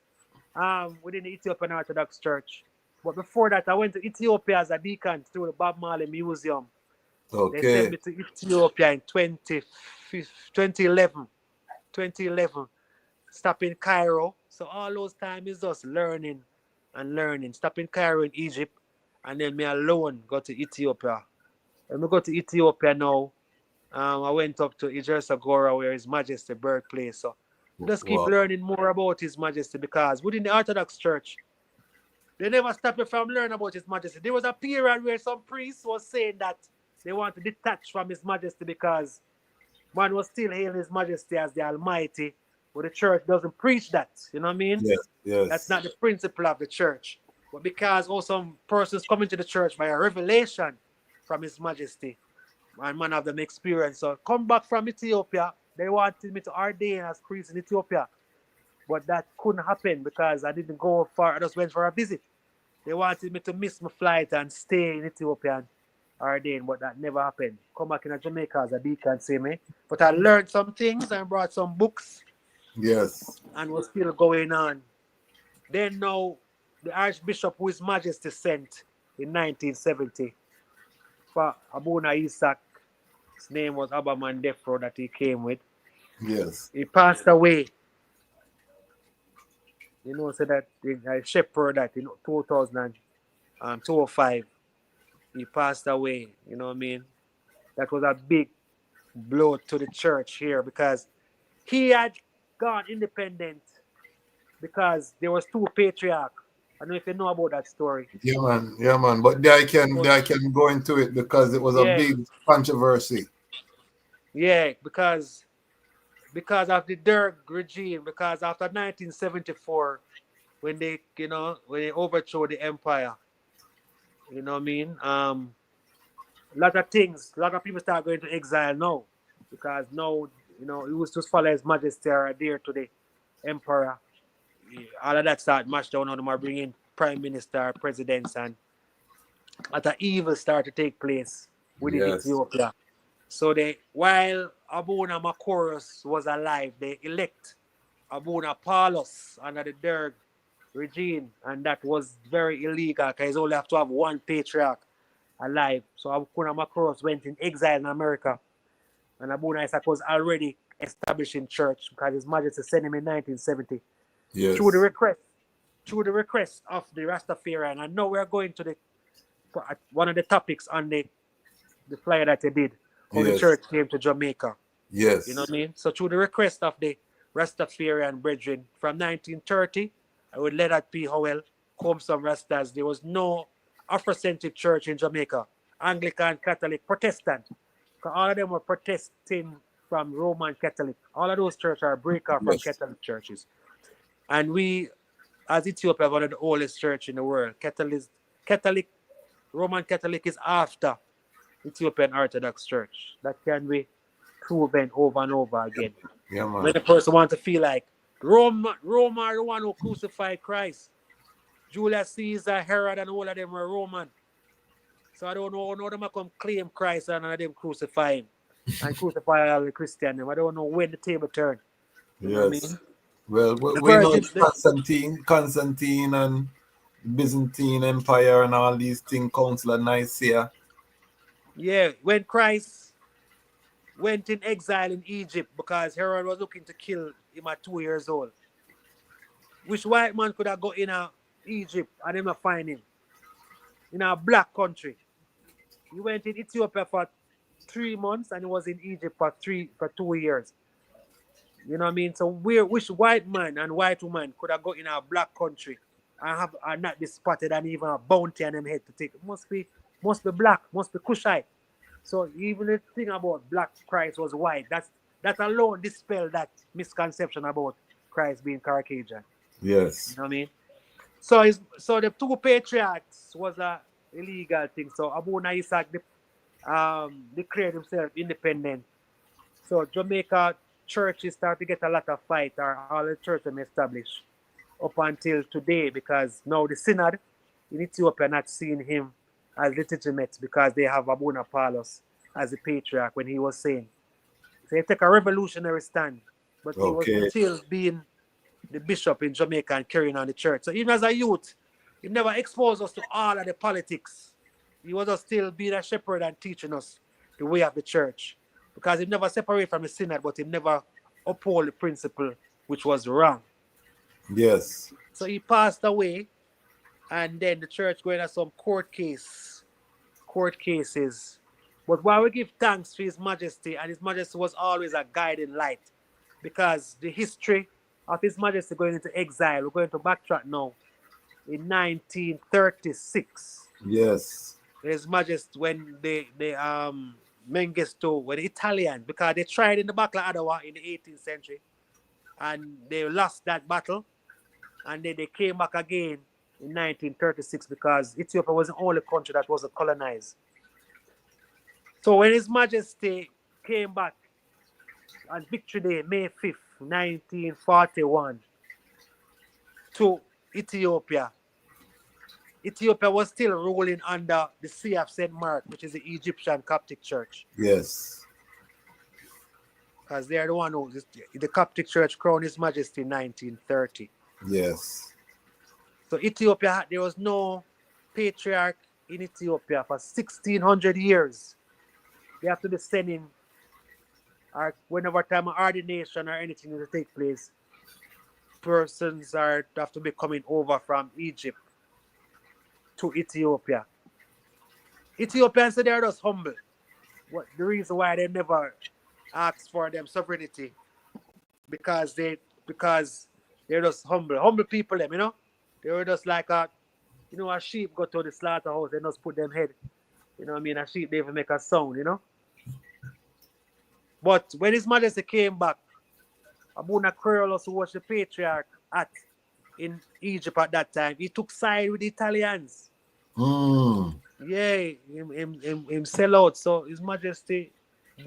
within the Ethiopian Orthodox Church. But before that, I went to Ethiopia as a deacon through the Bob Marley Museum. They sent Okay. me to Ethiopia in 2011. 2011. Stop in Cairo. So all those time is just learning and learning. Stop in Cairo in Egypt, and then me alone go to Ethiopia. When we go to Ethiopia now, I went up to Idris Agora, where His Majesty birthplace. So just keep Wow. learning more about His Majesty, because within the Orthodox Church, they never stop me from learning about His Majesty. There was a period where some priests was saying that they want to detach from His Majesty because man was still hailing His Majesty as the Almighty, but the church doesn't preach that. You know what I mean? Yes. That's Yes. not the principle of the church. But because also some persons come into the church by a revelation from His Majesty, and man of them experience. So come back from Ethiopia, they wanted me to ordain as priest in Ethiopia. But that couldn't happen because I didn't go far. I just went for a visit. They wanted me to miss my flight and stay in Ethiopia and ordain, but that never happened. Come back in Jamaica as a deacon, see me. But I learned some things and brought some books Yes. and was still going on. Then now, the Archbishop, who His Majesty sent in 1970 for Abuna Isaac, his name was Abba Mandefro that he came with. Yes. He passed away. You know, so that I shepherd that in 2005. He passed away. You know what I mean? That was a big blow to the church here because he had gone independent because there was two patriarchs. I don't know if you know about that story. Yeah, man. Yeah, man. But I But can go into it because it was a yeah, big controversy. yeah, because of the Derg regime, because after 1974, when they overthrew the empire, you know what I mean? A lot of things, a lot of people start going to exile now because now, it was just follow His Majesty or adhere to the emperor. All of that start mashed down. Now they are bringing prime minister, presidents, and a lot of evil start to take place within Yes. Ethiopia. So while Abuna Makoros was alive, they elect Abuna Paulus under the Derg regime, and that was very illegal because you only have to have one patriarch alive. So Abuna Makoros went in exile in America, and Abuna Isaac was already established in church because His Majesty sent him in 1970 through the Yes. request of the Rastafarian. And now we're going to one of the topics on the flyer that they did, how the Yes. church came to Jamaica. You know Yes. what I mean? So through the request of the Rastafarian brethren from 1930, I would let that P. Howell come some Rastas. There was no Afrocentric church in Jamaica. Anglican, Catholic, Protestant. Because all of them were protesting from Roman Catholic. All of those churches are breaker from Yes. Catholic churches. And we, as Ethiopia, have one of the oldest church in the world. Roman Catholic is after Ethiopian Orthodox Church. That can be proven over and over again. Yeah, man. When the person wants to feel like Rome are the one who crucified Christ. Julius Caesar, Herod, and all of them were Roman. So I don't know how them come claim Christ and them crucify him and crucify all the Christians. I don't know when the table turned. You know what I Yes. mean? Well, The we know Virgin, it's Constantine and Byzantine Empire and all these things, Council of Nicaea. yeah, when Christ went in exile in Egypt because Herod was looking to kill him at 2 years old. Which white man could have got in Egypt and them not find him? In a black country. He went in Ethiopia for 3 months and he was in Egypt for 2 years. You know what I mean? So which white man and white woman could have got in a black country and not be spotted and even a bounty on them head to take? It must be black, must be Cushite. So even the thing about black Christ was white, that alone dispel that misconception about Christ being Caucasian. Yes. You know what I mean? So the two patriarchs was a illegal thing. So Abu Isaac declared himself independent. So Jamaica churches start to get a lot of fight, or all the churches established up until today, because now the synod in Ethiopia not seeing him as legitimate because they have Abuna Paulus as the patriarch when he was saying. So he took a revolutionary stand, but he was Okay. still being the bishop in Jamaica and carrying on the church. So even as a youth, he never exposed us to all of the politics. He was just still being a shepherd and teaching us the way of the church. Because he never separated from the synod, but he never uphold the principle which was wrong. Yes. So he passed away, and then the church going to some court cases. But while we give thanks to His Majesty, and His Majesty was always a guiding light, because the history of His Majesty going into exile, we're going to backtrack now, in 1936. Yes. His Majesty, when the Mengistu, when the Italians, because they tried in the Battle of Adwa in the 18th century, and they lost that battle, and then they came back again in 1936 because Ethiopia was the only country that wasn't colonized. So when His Majesty came back on Victory Day, May 5th, 1941, to Ethiopia, Ethiopia was still ruling under the See of St. Mark, which is the Egyptian Coptic Church. Yes. Because they're the one who, the Coptic Church crowned His Majesty in 1930. Yes. So Ethiopia, there was no patriarch in Ethiopia for 1600 years. They have to be sending, or whenever time of ordination or anything to take place, persons have to be coming over from Egypt to Ethiopia. Ethiopians, they are just humble. What the reason why they never asked for them sovereignty, because they're just humble people, them, you know. They were just like a sheep go to the slaughterhouse, they just put them head. You know what I mean? A sheep, they even make a sound, you know. But when His Majesty came back, Abuna Quirrellus, who was the patriarch in Egypt at that time, he took side with the Italians. Yeah, him sell out. So His Majesty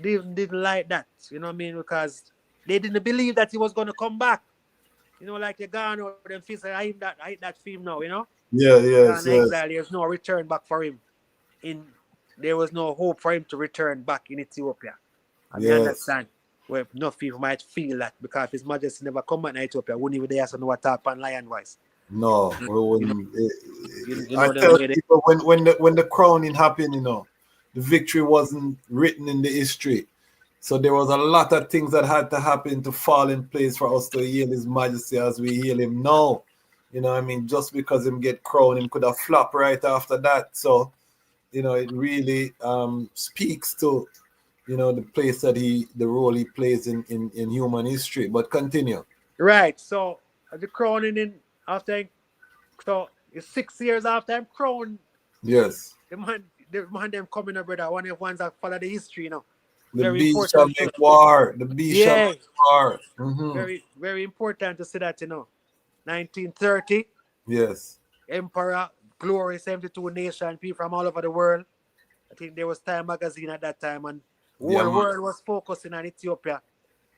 didn't like that, you know what I mean? Because they didn't believe that he was going to come back. You know, like you gone or them feel say, I hate that film now, you know? Yeah, yes, Gone yes. exile, there's no return back for him. There was no hope for him to return back in Ethiopia. And you Yes. understand? Well, enough people might feel that because His Majesty never come back to Ethiopia, wouldn't even dare to know what talk on lion voice. No, we wouldn't. You I know tell them people when the crowning happened, the victory wasn't written in the history. So there was a lot of things that had to happen to fall in place for us to hail His Majesty as we hail him now. You know what I mean? Just because him get crowned, him could have flopped right after that. So, it really speaks to, the place that the role he plays in human history. But continue. Right. So the crowning so it's 6 years after I'm crowned. Yes. The man them coming up, brother. One of the ones that follow the history, The Very beast shall important. make war. The beast shall make war. Very, very important to see that, 1930. Yes. Emperor, Glory, 72 nation, people from all over the world. I think there was Time magazine at that time, and the whole world was focusing on Ethiopia.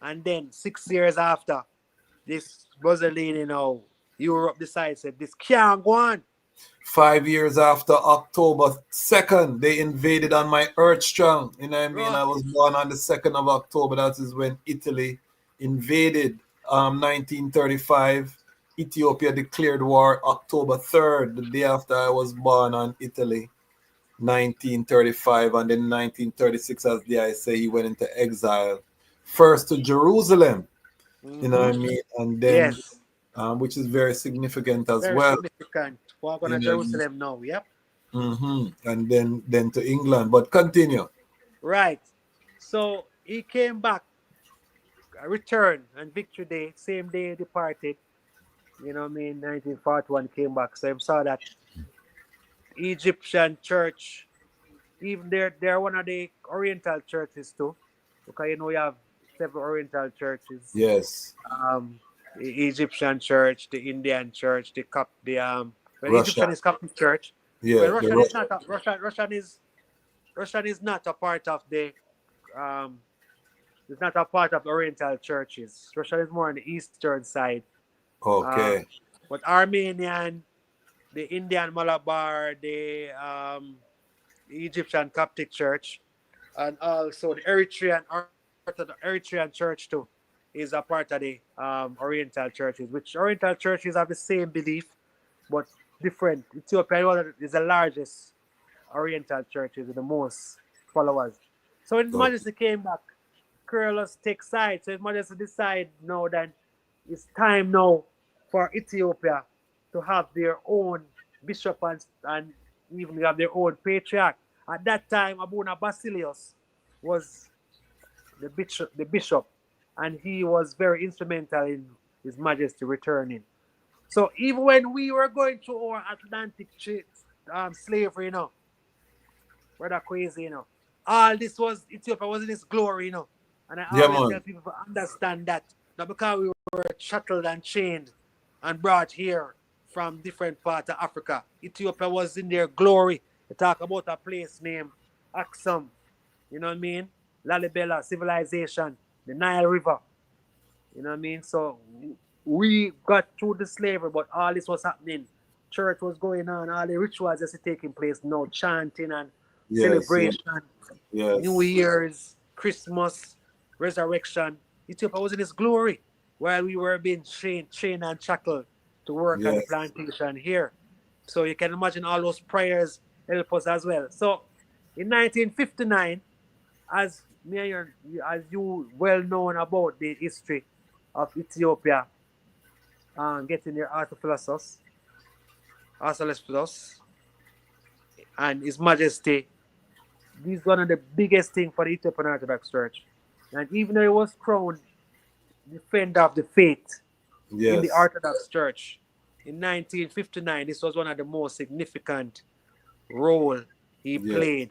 And then 6 years after, this Brazilian, Europe decides that this can't go on. 5 years after October 2nd, they invaded on my earth strong. You know what I mean? I was born on the 2nd of October. That is when Italy invaded. 1935. Ethiopia declared war October 3rd, the day after I was born on Italy. 1935, and then 1936, as the I say, he went into exile. First to Jerusalem, you know what I mean? And then, which is very significant as very well. Significant. We're going to Jerusalem now, yep. And then to England, but continue. Right. So he came back, returned, and Victory Day, same day he departed. You know what I mean? 1941 came back. So I saw that Egyptian church, even they're one of the Oriental churches too. Because you have several Oriental churches. Yes. The Egyptian church, the Indian church, the Egyptian is Coptic church. Yeah. Well, Russian is not Russian is not a part of the it's not a part of the Oriental churches. Russian is more on the eastern side. Okay. But Armenian, the Indian Malabar, the Egyptian Coptic Church, and also the Eritrean Church too is a part of the Oriental churches, which Oriental churches have the same belief but different. Ethiopia is the largest Oriental churches with the most followers. So when His Okay. Majesty came back, Curlus take sides. So His Majesty decide now that it's time now for Ethiopia to have their own bishop and even have their own patriarch. At that time, Abuna Basilius was the bishop, and he was very instrumental in His Majesty returning. So even when we were going through our Atlantic slavery, brother crazy, all this was Ethiopia was in its glory, and I Yeah, always tell man. people to understand that, not because we were shuttled and chained and brought here from different parts of Africa. Ethiopia was in their glory. They talk about a place named Aksum, you know what I mean? Lalibela, civilization, the Nile River, you know what I mean? So we got through the slavery, but all this was happening. Church was going on, all the rituals just taking place now, chanting and Yes, yes, celebration, New yes, Year's, Christmas, resurrection. Ethiopia was in its glory while we were being chained and shackled to work on the yes. plantation here. So you can imagine all those prayers help us as well. So in 1959, as as you well known about the history of Ethiopia getting their Arthurus Plus, and His Majesty, this is one of the biggest thing for the Ethiopian Orthodox Church. And even though he was crowned defender of the faith in the Yes, Orthodox Church in 1959, this was one of the most significant role he yes, played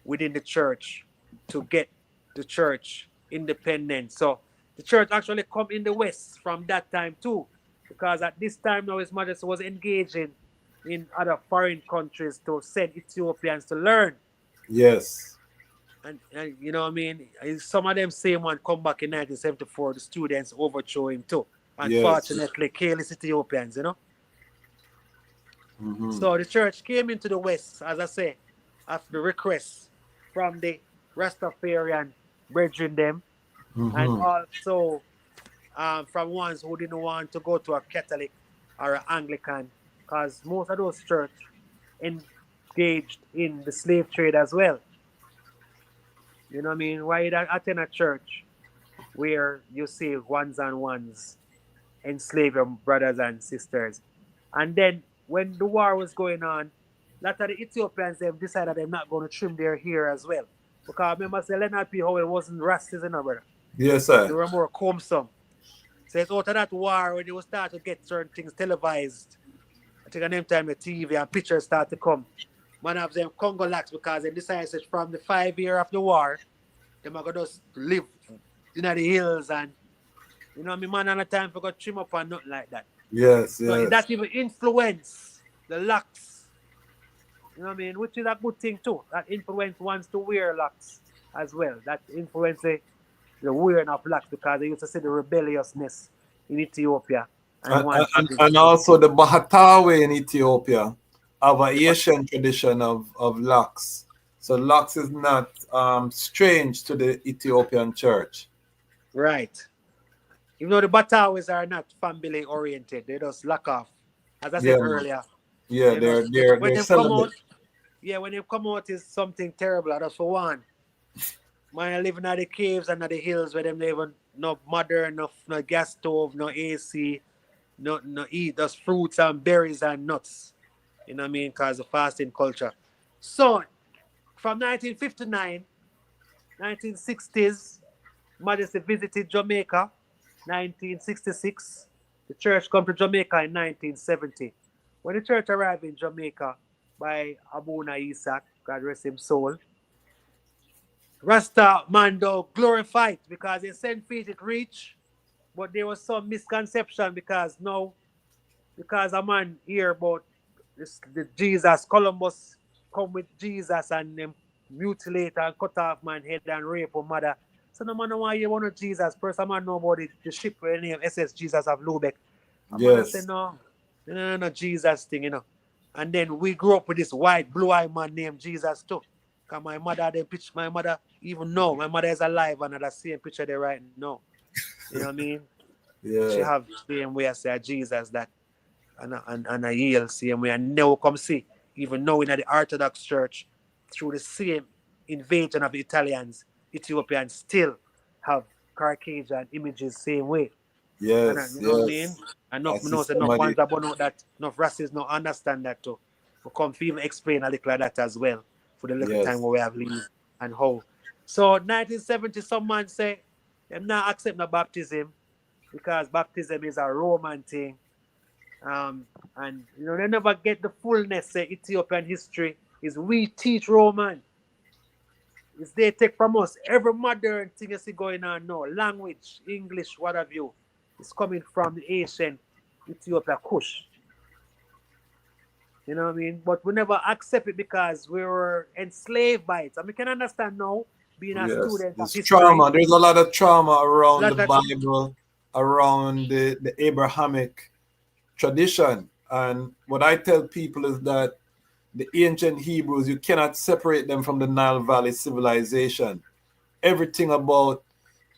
within the church to get the church independent. So the church actually come in the West from that time too, because at this time now His Majesty was engaging in other foreign countries to send Ethiopians to learn. yes, And you know what I mean? Some of them same one come back in 1974, the students overthrow him too. yes. Unfortunately, careless Ethiopians. Mm-hmm. So the church came into the West, as I say, after request from the Rastafarian brethren them, and Mm-hmm. also from ones who didn't want to go to a Catholic or an Anglican, because most of those church engaged in the slave trade as well. You know what I mean? Why you attend a church where you see ones and ones enslave your brothers and sisters? And then when the war was going on, a lot of the Ethiopians them decided they're not going to trim their hair as well. Because remember, say Leonard P. Howell wasn't rastas, brother. Yes, They sir. were more comesome. So it's out of that war when they will start to get certain things televised. I think at them time the TV and pictures start to come. Man of them Congolaks because they decided that from the 5 year of the war, they are going to just live in the hills and man on a time for go trim up and nothing like that. Yes, So yes. that even influence the locks, which is a good thing too. That influence wants to wear locks as well. That influence the wearing of locks because they used to see the rebelliousness in Ethiopia and And, want and, to and be. and also the Bahatawe in Ethiopia have a Asian tradition of locks. So locks is not strange to the Ethiopian church. Right. Even though the Batawis are not family oriented, they just lock off. As I Yeah, said man. earlier, Yeah, they just when they're they come celibate. out, when they come out is something terrible. That's for one. Man living at the caves and at the hills where them even no modern, no gas stove, no AC, no eat, just fruits and berries and nuts. You know what I mean? Because of fasting culture. So from 1959, 1960s, Majesty visited Jamaica, 1966. The church come to Jamaica in 1970. When the church arrived in Jamaica by Abuna Isaac, God rest his soul, Rasta Mando glorified because they sent feet it reach, but there was some misconception because a man hear about the Jesus, Columbus come with Jesus and them mutilate and cut off man head and rape a mother. So no man know why you want to Jesus. First a man know about the ship with the name SS Jesus of Lubeck. A man say Yes. no, Jesus thing, And then we grew up with this white, blue-eyed man named Jesus too. Cause my mother, even know, my mother is alive and I see a picture there right now. You know what I mean? She Yeah. have the same way I say Jesus that and I yield same way and now come see. Even now in the Orthodox Church, through the same invasion of the Italians, Ethiopians still have Caucasian images same way. And Yes. you know what I mean? Yes. I Enough see knows enough somebody. ones about know that enough racists no understand that too. We come to even explain a little of that as well for the little time Yes. where we have lived and how. So 1970 some man say them not accept no baptism because baptism is a Roman thing. And you know they never get the fullness say Ethiopian history is we teach Roman. Is they take from us every modern thing you see going on now, language, English, what have you, is coming from the ancient Ethiopia Kush. You know what I mean? But we never accept it because we were enslaved by it. And we can understand now, being a Yes. student of There's history, trauma. There's a lot of trauma around the lot of Bible, around the Abrahamic tradition. And what I tell people is that the ancient Hebrews, you cannot separate them from the Nile Valley civilization. Everything about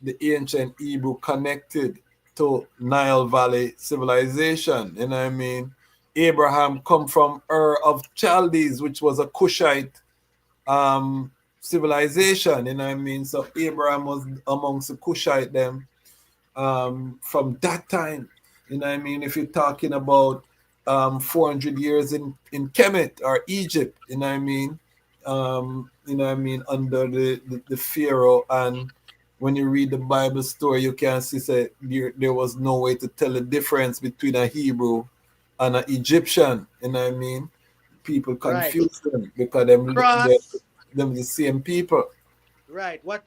the ancient Hebrew connected to Nile Valley civilization. You know what I mean? Abraham come from Ur of Chaldees, which was a Cushite civilization. You know what I mean? So Abraham was amongst the Cushite them from that time. You know what I mean? If you're talking about 400 years in Kemet or Egypt, you know what I mean? You know what I mean? Under the Pharaoh. And when you read the Bible story, you can see that there was no way to tell the difference between a Hebrew and an Egyptian. You know what I mean? People right confuse them because cross. them the same people. Right. What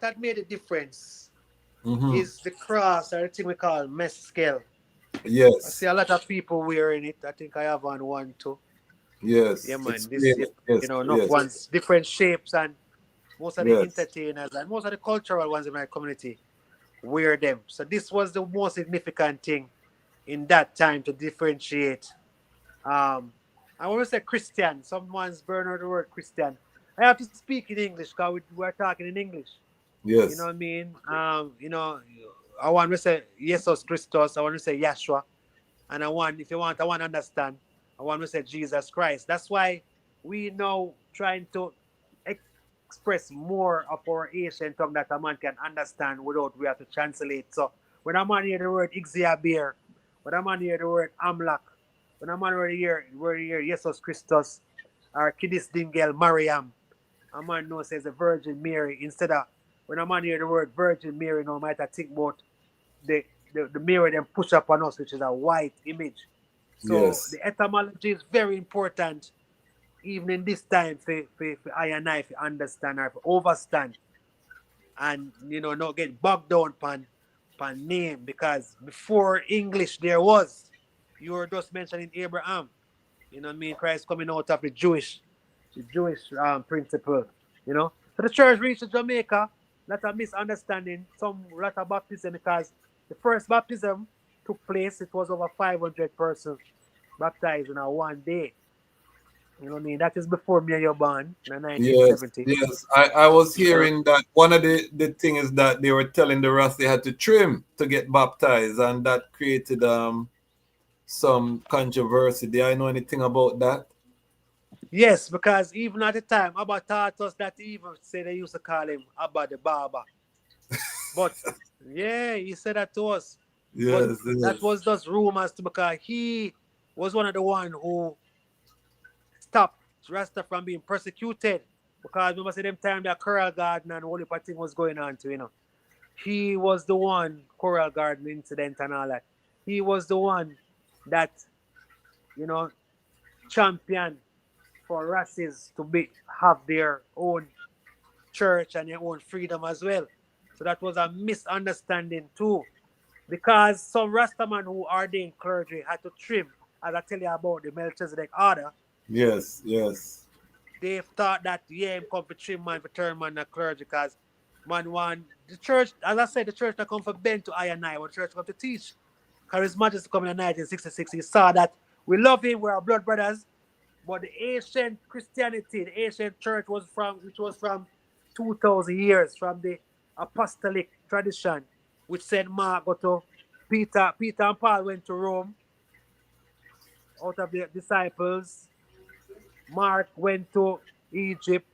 had made a difference Hmm. is the cross or the thing we call mescal. I see Yes, a lot of people wearing it. I think I have on one too. Yeah, yes. man. This, Explain it. Yes, enough yes, ones, different shapes, and most of the yes, entertainers and most of the cultural ones in my community wear them. So this was the most significant thing in that time to differentiate. Um, I want to say Christian. Someone's burned out the word Christian. I have to speak in English because we're talking in English. You know yes, what I mean? I want to say Jesus Christos. I want to say Yeshua. And if you want, I want to understand. I want to say Jesus Christ. That's why we now trying to express more of our ancient tongue that a man can understand without we have to translate. So when a man hear the word Ixia when a man hear the word Amlak, when a man hear Jesus Christus or Kidis Dingel Mariam, a man knows says the Virgin Mary instead of when a man hear the word Virgin Mary, no matter think about the, the mirror then push up on us, which is a white image. So yes, the etymology is very important, even in this time, for I and I, to understand or to overstand, and not get bogged down pan name because before English there was, you were just mentioning Abraham. You know what I mean? Christ coming out of the Jewish principle. So the church reached Jamaica, lot of misunderstanding, lot of baptism because the first baptism took place. It was over 500 persons baptized in a one day. You know what I mean? That is before me and you born in yes, 1970. yes. I was You know, hearing that one of the thing is that they were telling the Rasta they had to trim to get baptized, and that created some controversy. Do I know anything about that? yes, because even at the time, Abba taught us that he even say they used to call him Abba the Barber. But yeah, he said that to us. But Yes, that yes, was just rumors to because he was one of the one who stopped Rasta from being persecuted. Because remember say them time that Coral Garden and all the thing was going on too. He was the one, Coral Garden incident and all that. He was the one that, you know, championed for races to have their own church and their own freedom as well. So that was a misunderstanding too. Because some Rastaman who ordained clergy had to trim, as I tell you about the Melchizedek order, yes, yes, they've thought that, yeah, him come for trim man, for turn man, a clergy, because man want the church, as I said, the church not come for bend to I and I, what the church come to teach. Charismatic come in 1966, he saw that we love him, we're our blood brothers, But the ancient Christianity, the ancient church which was from 2,000 years, from the apostolic tradition, which said Mark go to Peter and Paul went to Rome out of the disciples. Mark went to Egypt.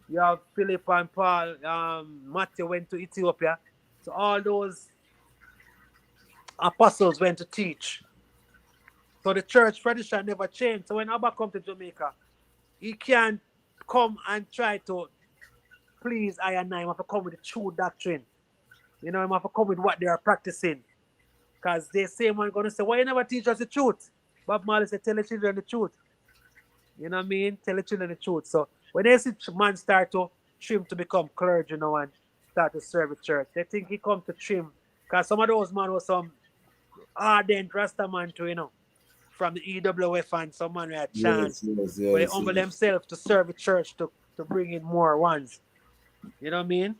You have Philip and Paul. Matthew went to Ethiopia. So all those apostles went to teach. So the church tradition never changed. So when Abba come to Jamaica, he can't come and try to please I and I. He have to come with the true doctrine. You know, he have to come with what they are practicing. Because they say one gonna say, why you never teach us the truth? Bob Marley said, tell the children the truth. You know what I mean? Tell the children the truth. So when they see man start to trim to become clergy, you know, and start to serve the church, they think he come to trim. Because some of those man was some ardent Rasta man too, you know, from the EWF and some man with a chant. Yes, But they humble themselves to serve the church to bring in more ones. You know what I mean?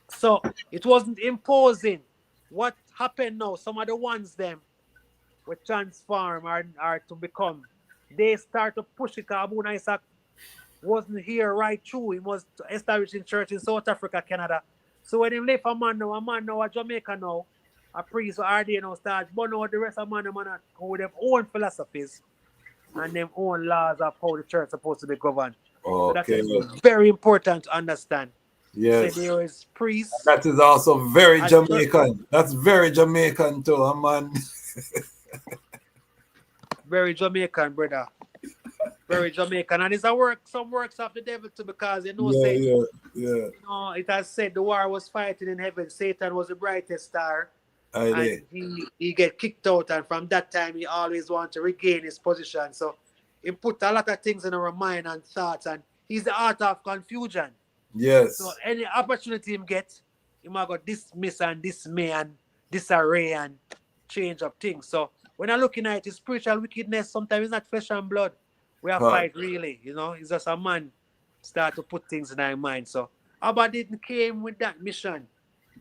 So it wasn't imposing. What happened now? Some of the ones them were transform or to become. They start to push it. Abu Isaac wasn't here right through. He was establishing church in South Africa, Canada. So when he left a man now, a Jamaica now, a priest or RD now start, but now the rest of man who have own philosophies and them own laws of how the church is supposed to be governed. So that is very important to understand. Yes. So there is priests. That is also very Jamaican. That's very Jamaican too, man. Very Jamaican, brother. Very Jamaican. And it's some works of the devil too, because you know, you know, it has said the war was fighting in heaven. Satan was the brightest star. And he get kicked out, and from that time he always want to regain his position. So he put a lot of things in our mind and thoughts, and he's the author of confusion. Yes. So any opportunity him get, he might go dismiss and dismay and disarray and change of things. So when I'm looking at it, spiritual wickedness, sometimes it's not flesh and blood. We are fight really, you know. It's just a man start to put things in our mind. So Abba didn't came with that mission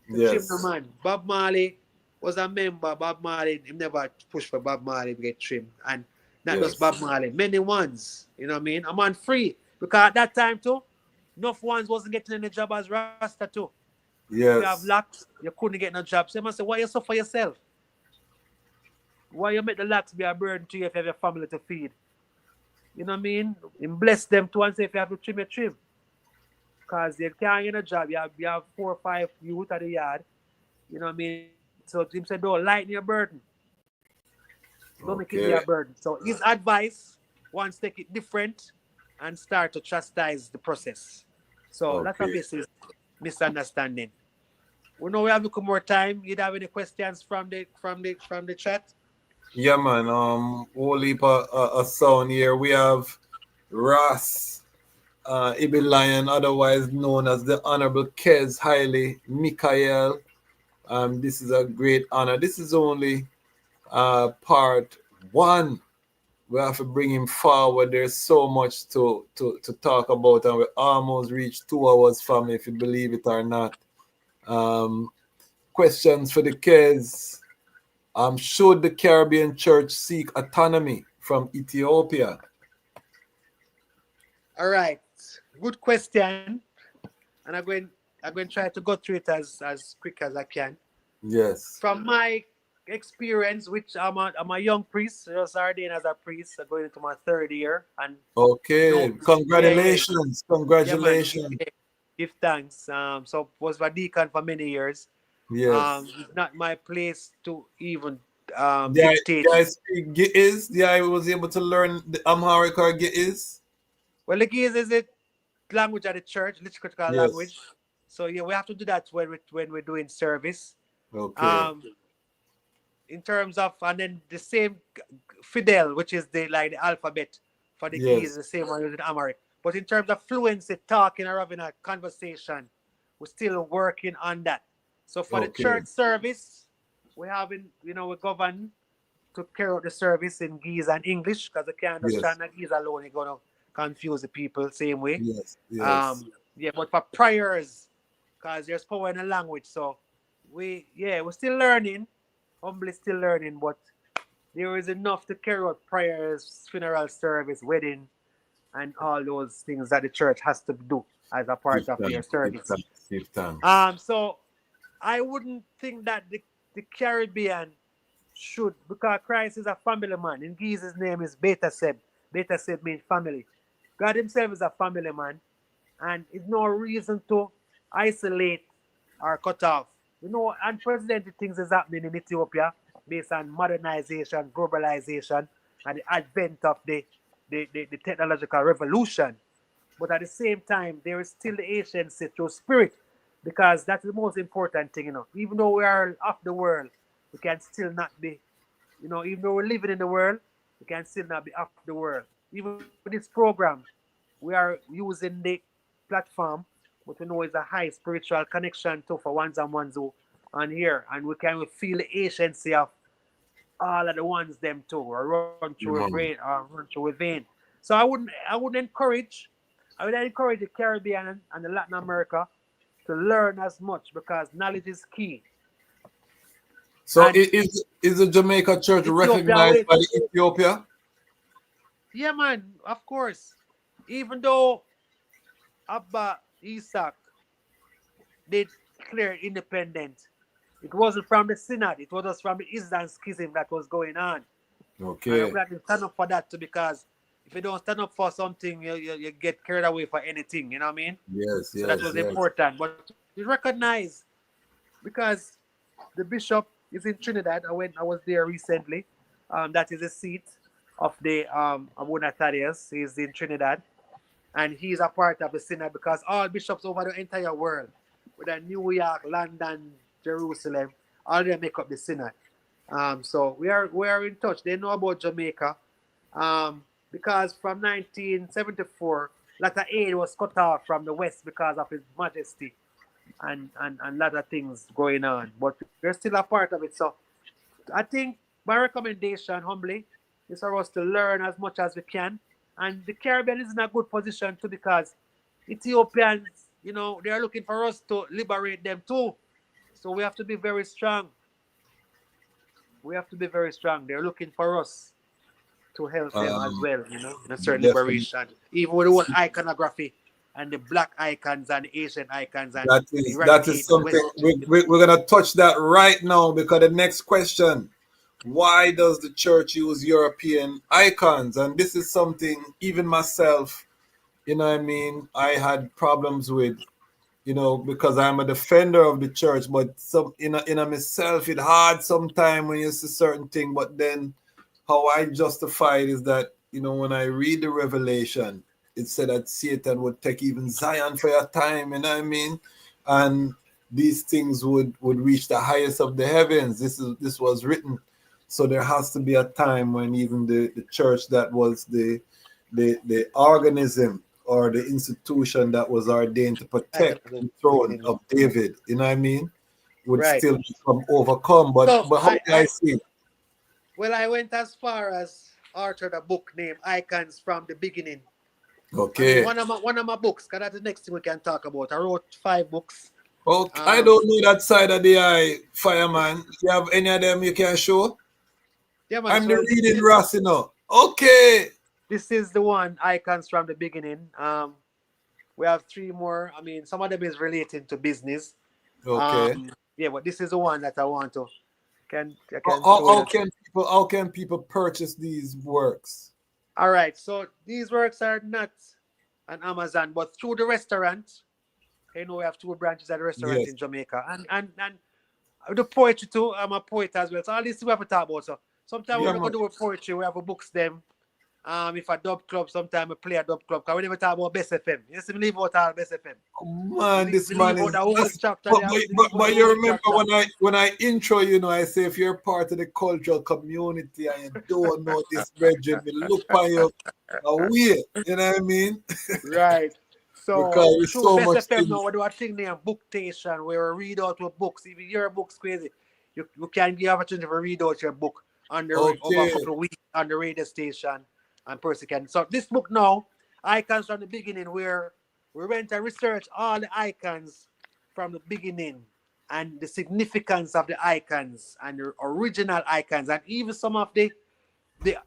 to trim the man. Bob Marley was a member. Bob Marley, he never pushed for Bob Marley to get trimmed. And not just Bob Marley, many ones, you know what I mean? A man free. Because at that time too, enough ones wasn't getting any job as Rasta too. Yes. If you have locks, you couldn't get no job. So you must say, why you suffer yourself? Why you make the locks be a burden to you if you have your family to feed? You know what I mean? And bless them too and say if you have to trim, you trim. Because you can't get a job. You have 4 or 5 youth at the yard. You know what I mean? So Jim said, don't lighten your burden. Don't make it be a burden. So his advice, once take it different and start to chastise the process. So that's a basic misunderstanding. We know we have a little more time. You have any questions from the chat? Yeah, man. Whole heap a sound here. We have Ras Ibi Lion, otherwise known as the Honorable Kes Haile Mikael. This is a great honor. This is only part 1. We have to bring him forward. There's so much to talk about, and we almost reached 2 hours, family, if you believe it or not. Questions for the Kes. Should the Caribbean Church seek autonomy from Ethiopia? All right, good question, and I'm going to try to go through it as quick as I can. Yes. From my experience, which I'm a young priest, just ordained as a priest, going into my 3rd year, and congratulations, congratulations. Yeah, give thanks. So was a deacon for many years. Yes. It's not my place to even dictate. I was able to learn the Amharic or Ge'ez. Well, the Ge'ez is the language of the church, liturgical language. So yeah, we have to do that when we're doing service. Okay. In terms of, and then the same Fidel, which is the alphabet for the Ge'ez, the same one as in Amharic. But in terms of fluency, talking or having a conversation, we're still working on that. So for the church service, we govern to carry out the service in Ge'ez and English, because they can't understand that Ge'ez alone, you're going to confuse the people same way. But for prayers, because there's power in the language, so we're still learning, humbly still learning, but there is enough to carry out prayers, funeral service, wedding, and all those things that the church has to do as a part of their service. Give thanks. So I wouldn't think that the Caribbean should, because Christ is a family man. In Jesus' name is Beta Seb. Beta Seb means family. God himself is a family man, and it's no reason to isolate or cut off. Unprecedented things is happening in Ethiopia based on modernization, globalization, and the advent of the technological revolution. But at the same time, there is still the anciency through spirit, because that's the most important thing, Even though we are of the world, we can still not be, even though we're living in the world, we can still not be of the world. Even with this program, we are using the platform, but we know it's a high spiritual connection too for ones and ones who on here, and we can feel the agency of all of the ones them too, or run through a brain or run through a vein. So I would encourage the Caribbean and the Latin America to learn as much, because knowledge is key. So And is the Jamaica church Ethiopia recognized by the Ethiopia? Yeah, man, of course. Even though Abba Isaac did declare independent, it wasn't from the synod, it was just from the Eastern schism that was going on. Okay. And we have to stand up for that too, because if you don't stand up for something, you get carried away for anything, you know what I mean? Yes, So that was important. But we recognize, because the bishop is in Trinidad. I was there recently. That is the seat of the Abuna Thaddeus. He's in Trinidad. And he's a part of the synod, because all bishops over the entire world, whether New York, London, Jerusalem, all of them make up the synod. So we are in touch. They know about Jamaica, because from 1974, a lot of aid was cut off from the West because of His Majesty and a lot of things going on. But we're still a part of it. So I think my recommendation, humbly, is for us to learn as much as we can. And the Caribbean is in a good position too, because Ethiopians, they are looking for us to liberate them too. So we have to be very strong. They're looking for us to help them as well, in a certain liberation. Even with the whole iconography and the black icons and the Asian icons, and that is something we're gonna touch that right now, because the next question: why does the church use European icons? And this is something even myself, I had problems with, because I'm a defender of the church, but some in myself it hard sometimes when you see certain thing. But then how I justify it is that, when I read the Revelation, it said that Satan would take even Zion for a time, and these things would reach the highest of the heavens. This was written. So there has to be a time when even the church that was the organism or the institution that was ordained to protect the throne of David, would still become overcome. But how do I see it? Well, I went as far as authored a book named Icons from the Beginning. Okay. One of my books, because that's the next thing we can talk about. I wrote 5 books. Okay. I don't know that side of the eye, Fireman. You have any of them you can show? Yeah, man, I'm the reading Racino. Okay. This is the one, Icons from the Beginning. We have 3 more. Some of them is relating to business. Okay. But this is the one that I want to how can people purchase these works? All right. So these works are not on Amazon, but through the restaurant. We have 2 branches at the restaurant in Jamaica, and the poetry too. I'm a poet as well, so all these we have to talk about. So sometimes we're gonna do poetry. We have books them. If a dub club, sometimes we play a dub club. Cause we never talk about Best FM. You see, we leave out all Best FM. Oh, man, this man is. But you remember when I intro, I say if you're part of the cultural community and you don't know this brethren, we look on you away. You know what I mean? Right. So because so Best much FM now we do a thing named Booktation, where we read out with books. Even your book's crazy, you can give opportunity to read out your book on the over a couple of weeks on the radio station, and person can. So this book now, Icons from the Beginning, where we went and researched all the icons from the beginning and the significance of the icons and the original icons, and even some of the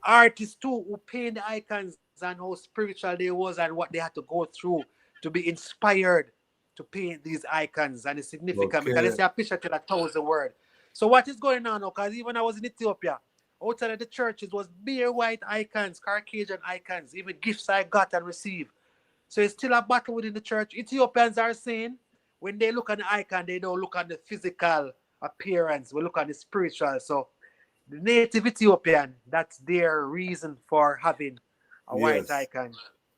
artists too who paint the icons and how spiritual they was and what they had to go through to be inspired to paint these icons and it's significant because they Okay. say a picture tell 1,000 words. So what is going on now? Because even I was in Ethiopia, outside of the churches was bare white icons, Caucasian icons, even gifts I got and received. So it's still a battle within the church. Ethiopians are saying when they look at the icon, they don't look at the physical appearance. We look at the spiritual. So the native Ethiopian, that's their reason for having a white Yes. icon.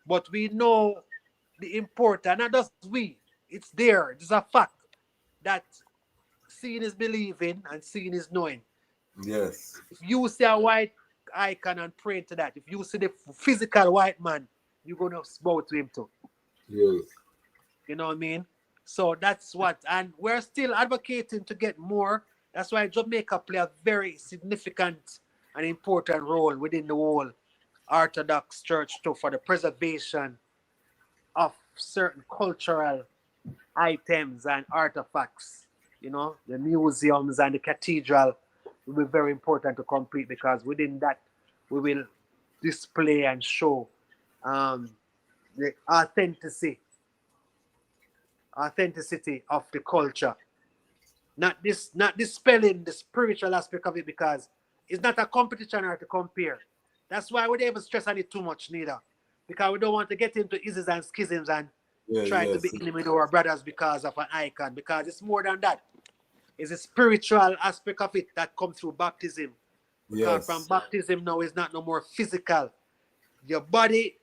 But we know the importance, not just we, it's there. It's a fact that seeing is believing and seeing is knowing. Yes. If you see a white icon and pray to that, if you see the physical white man, you're going to bow to him too. Yes. You know what I mean? So that's what, and we're still advocating to get more. That's why Jamaica play a very significant and important role within the whole Orthodox Church too for the preservation of certain cultural items and artifacts. You know, the museums and the cathedral will be very important to complete because within that we will display and show the authenticity of the culture. Not dispelling the spiritual aspect of it because it's not a competition or to compare. That's why we don't even stress on it too much neither. Because we don't want to get into isms and schisms and Yeah, try to yes. be enemy to our brothers because of an icon. Because it's more than that. It's a spiritual aspect of it that comes through baptism. Because from Yes. baptism now is not no more physical. Your body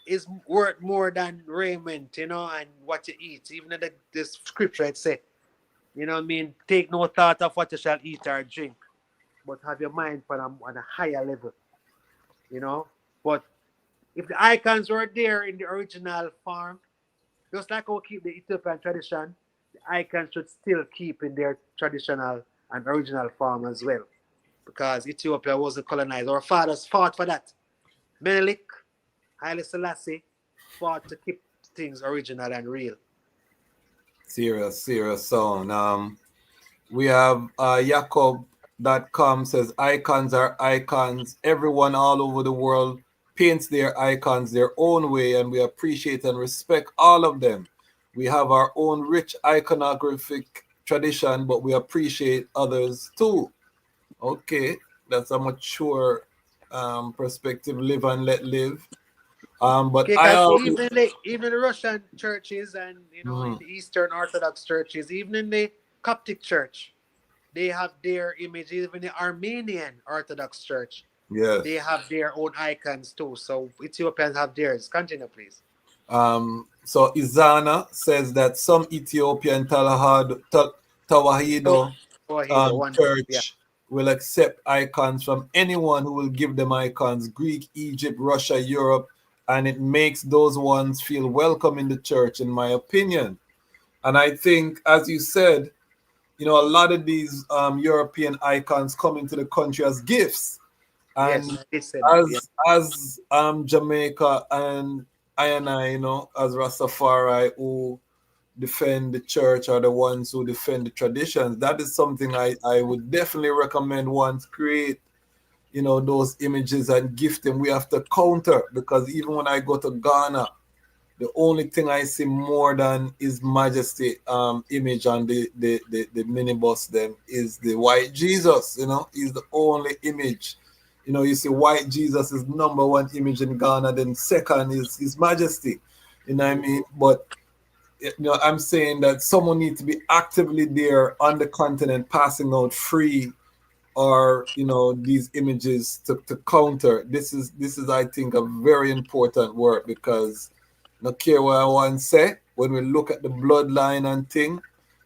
is worth more than raiment, you know, and what you eat. Even in the scripture it say, you know what I mean? Take no thought of what you shall eat or drink, but have your mind on a higher level, you know? But if the icons were there in the original form, just like how we keep the Ethiopian tradition, the icons should still keep in their traditional and original form as well. Because Ethiopia wasn't colonized. Our fathers fought for that. Menelik, Haile Selassie fought to keep things original and real. Serious sound. We have Jacob.com says icons are icons. Everyone all over the world paints their icons their own way, and we appreciate and respect all of them. We have our own rich iconographic tradition, but we appreciate others too. Okay, that's a mature perspective. Live and let live. But Okay, I because always, even the Russian churches and you know in Mhm. the Eastern Orthodox churches, even in the Coptic church, they have their image. Even the Armenian Orthodox church, they Yes. have their own icons too. So Ethiopians have theirs. Continue, please. So Izana says that some Ethiopian Oh, Tewahedo Tewahedo, wonderful. Yeah. church will accept icons from anyone who will give them icons, Greek, Egypt, Russia, Europe, and it makes those ones feel welcome in the church, in my opinion. And I think, as you said, you know, a lot of these European icons come into the country as gifts. Yes, And they said that. Yeah. as Jamaica and I, you know, as Rastafari who defend the church are the ones who defend the traditions, that is something I would definitely recommend once create, you know, those images and gift them. We have to counter because even when I go to Ghana, the only thing I see more than His Majesty image on the minibus them is the white Jesus. You know, he's the only image. You know, you see white Jesus is number one image in Ghana, then second is His Majesty. You know what I mean? But you know, I'm saying that someone needs to be actively there on the continent passing out free or you know these images to counter. This is I think a very important work because no care what I want to say, when we look at the bloodline and thing,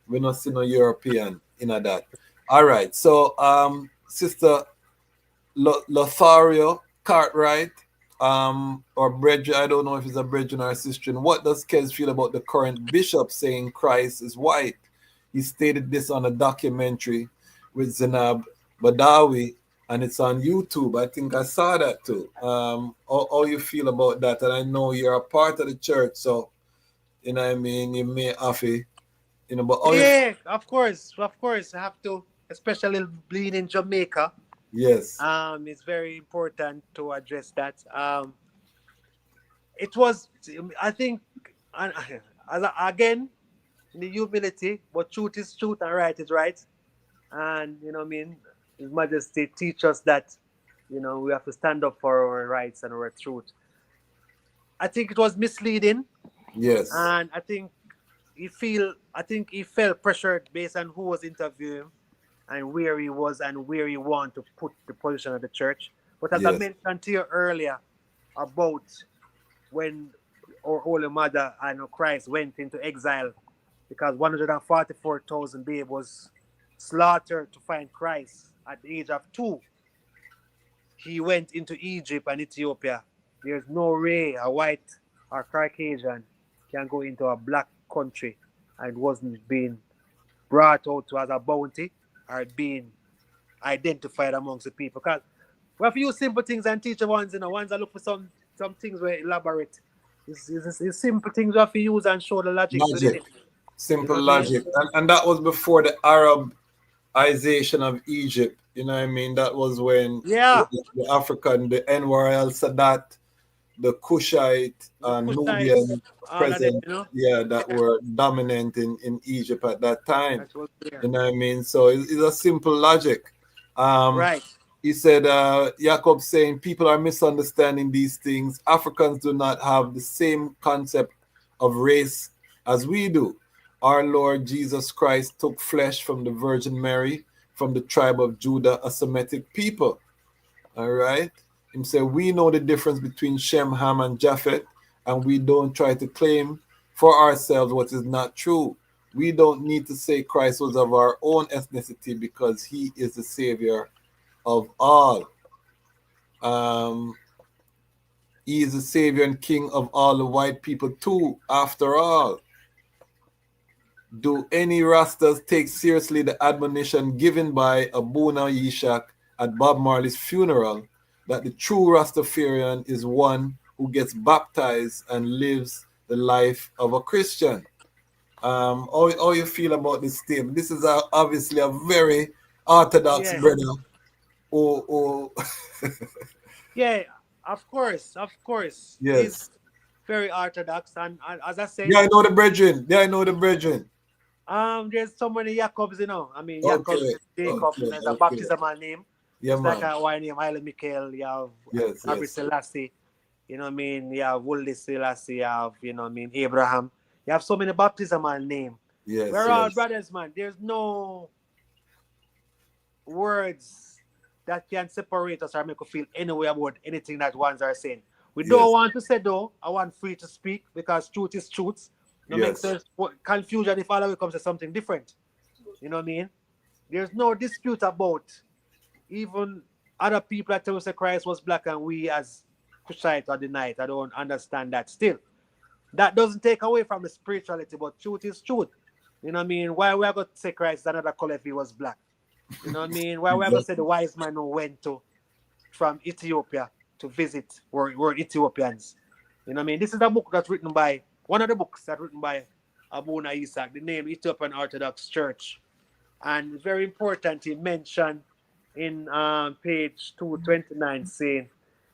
we not see no European in that. All right, so Sister Lothario Cartwright, or brethren, I don't know if it's a brethren or a sister. What does Kes feel about the current bishop saying Christ is white? He stated this on a documentary with Zainab Badawi, and it's on YouTube. I think I saw that too. How you feel about that? And I know you're a part of the church, so you know what I mean. You may have to, you know, but how you? Yeah, of course, of course. I have to, especially being in Jamaica. Yes, It's very important to address that. it was, I think, and again, in the humility, but truth is truth and right is right. And, you know what I mean? His Majesty teach us that, you know, we have to stand up for our rights and our truth. I think it was misleading, Yes. and I think he felt pressured based on who was interviewing and where he was and where he wanted to put the position of the church. But as I Yes. mentioned to you earlier about when our Holy Mother and Christ went into exile because 144,000 babes was slaughtered to find Christ at the age of 2. He went into Egypt and Ethiopia. There's no way a white or Caucasian can go into a black country and wasn't being brought out to as a bounty or being identified amongst the people. Because we have to use simple things and teach the ones, ones that look for some things where elaborate. It's simple things we have to use and show the logics within Logic. it. You know Simple what I mean? logic. And that was before the Arabization of Egypt. You know what I mean? That was when Yeah. the African, the Anwar el Sadat, the Kushite and Kushites, Nubian all of them, present, you know? that were dominant in Egypt at that time. That was there. You know what I mean? So it's a simple logic. Right. He said, Jacob saying people are misunderstanding these things. Africans do not have the same concept of race as we do. Our Lord Jesus Christ took flesh from the Virgin Mary, from the tribe of Judah, a Semitic people. All right? He said, we know the difference between Shem, Ham, and Japheth, and we don't try to claim for ourselves what is not true. We don't need to say Christ was of our own ethnicity because he is the Savior of all. He is the Savior and King of all the white people too, after all. Do any Rastas take seriously the admonition given by Abuna Yishak at Bob Marley's funeral that the true Rastafarian is one who gets baptized and lives the life of a Christian? How you feel about this statement? This is obviously a very orthodox brother. Yeah, of course. Yes. He's very orthodox, and as I said, Yeah, I know the brethren. There's so many Jacobs, I mean, Okay, Jacob, Jacob, there's a baptismal name. Yeah, it's man. like a one name, Haile Mikael, you have Abri Selassie, you know what I mean? You have Wulli Selassie, you have, you know what I mean, Abraham. You have so many baptismal names. Yes, We're all brothers, man. There's no words that can separate us or make us feel any way about anything that ones are saying. We don't want to say though, I want free to speak because truth is truth. No makes sense confusion if all of it comes to something different. You know what I mean? There's no dispute about even other people that tell us that Christ was black and we as Cushite or deny it. I don't understand that still. That doesn't take away from the spirituality, but truth is truth. You know what I mean? Why we are going to say Christ is another color if he was black? You know what I mean? Why we are going to say the wise man who went from Ethiopia to visit were Ethiopians? You know what I mean? This is a book that's written by, one of the books that's written by Abuna Isaac, the name Ethiopian Orthodox Church. And it's very important, he mentioned in page 229 saying,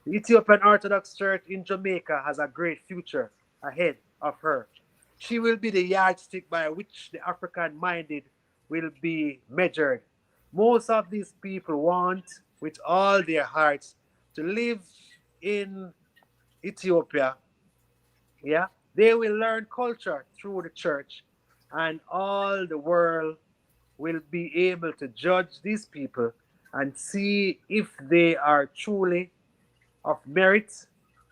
the Ethiopian Orthodox Church in Jamaica has a great future ahead of her. She will be the yardstick by which the African-minded will be measured. Most of these people want, with all their hearts, to live in Ethiopia. Yeah, they will learn culture through the church, and all the world will be able to judge these people and see if they are truly of merit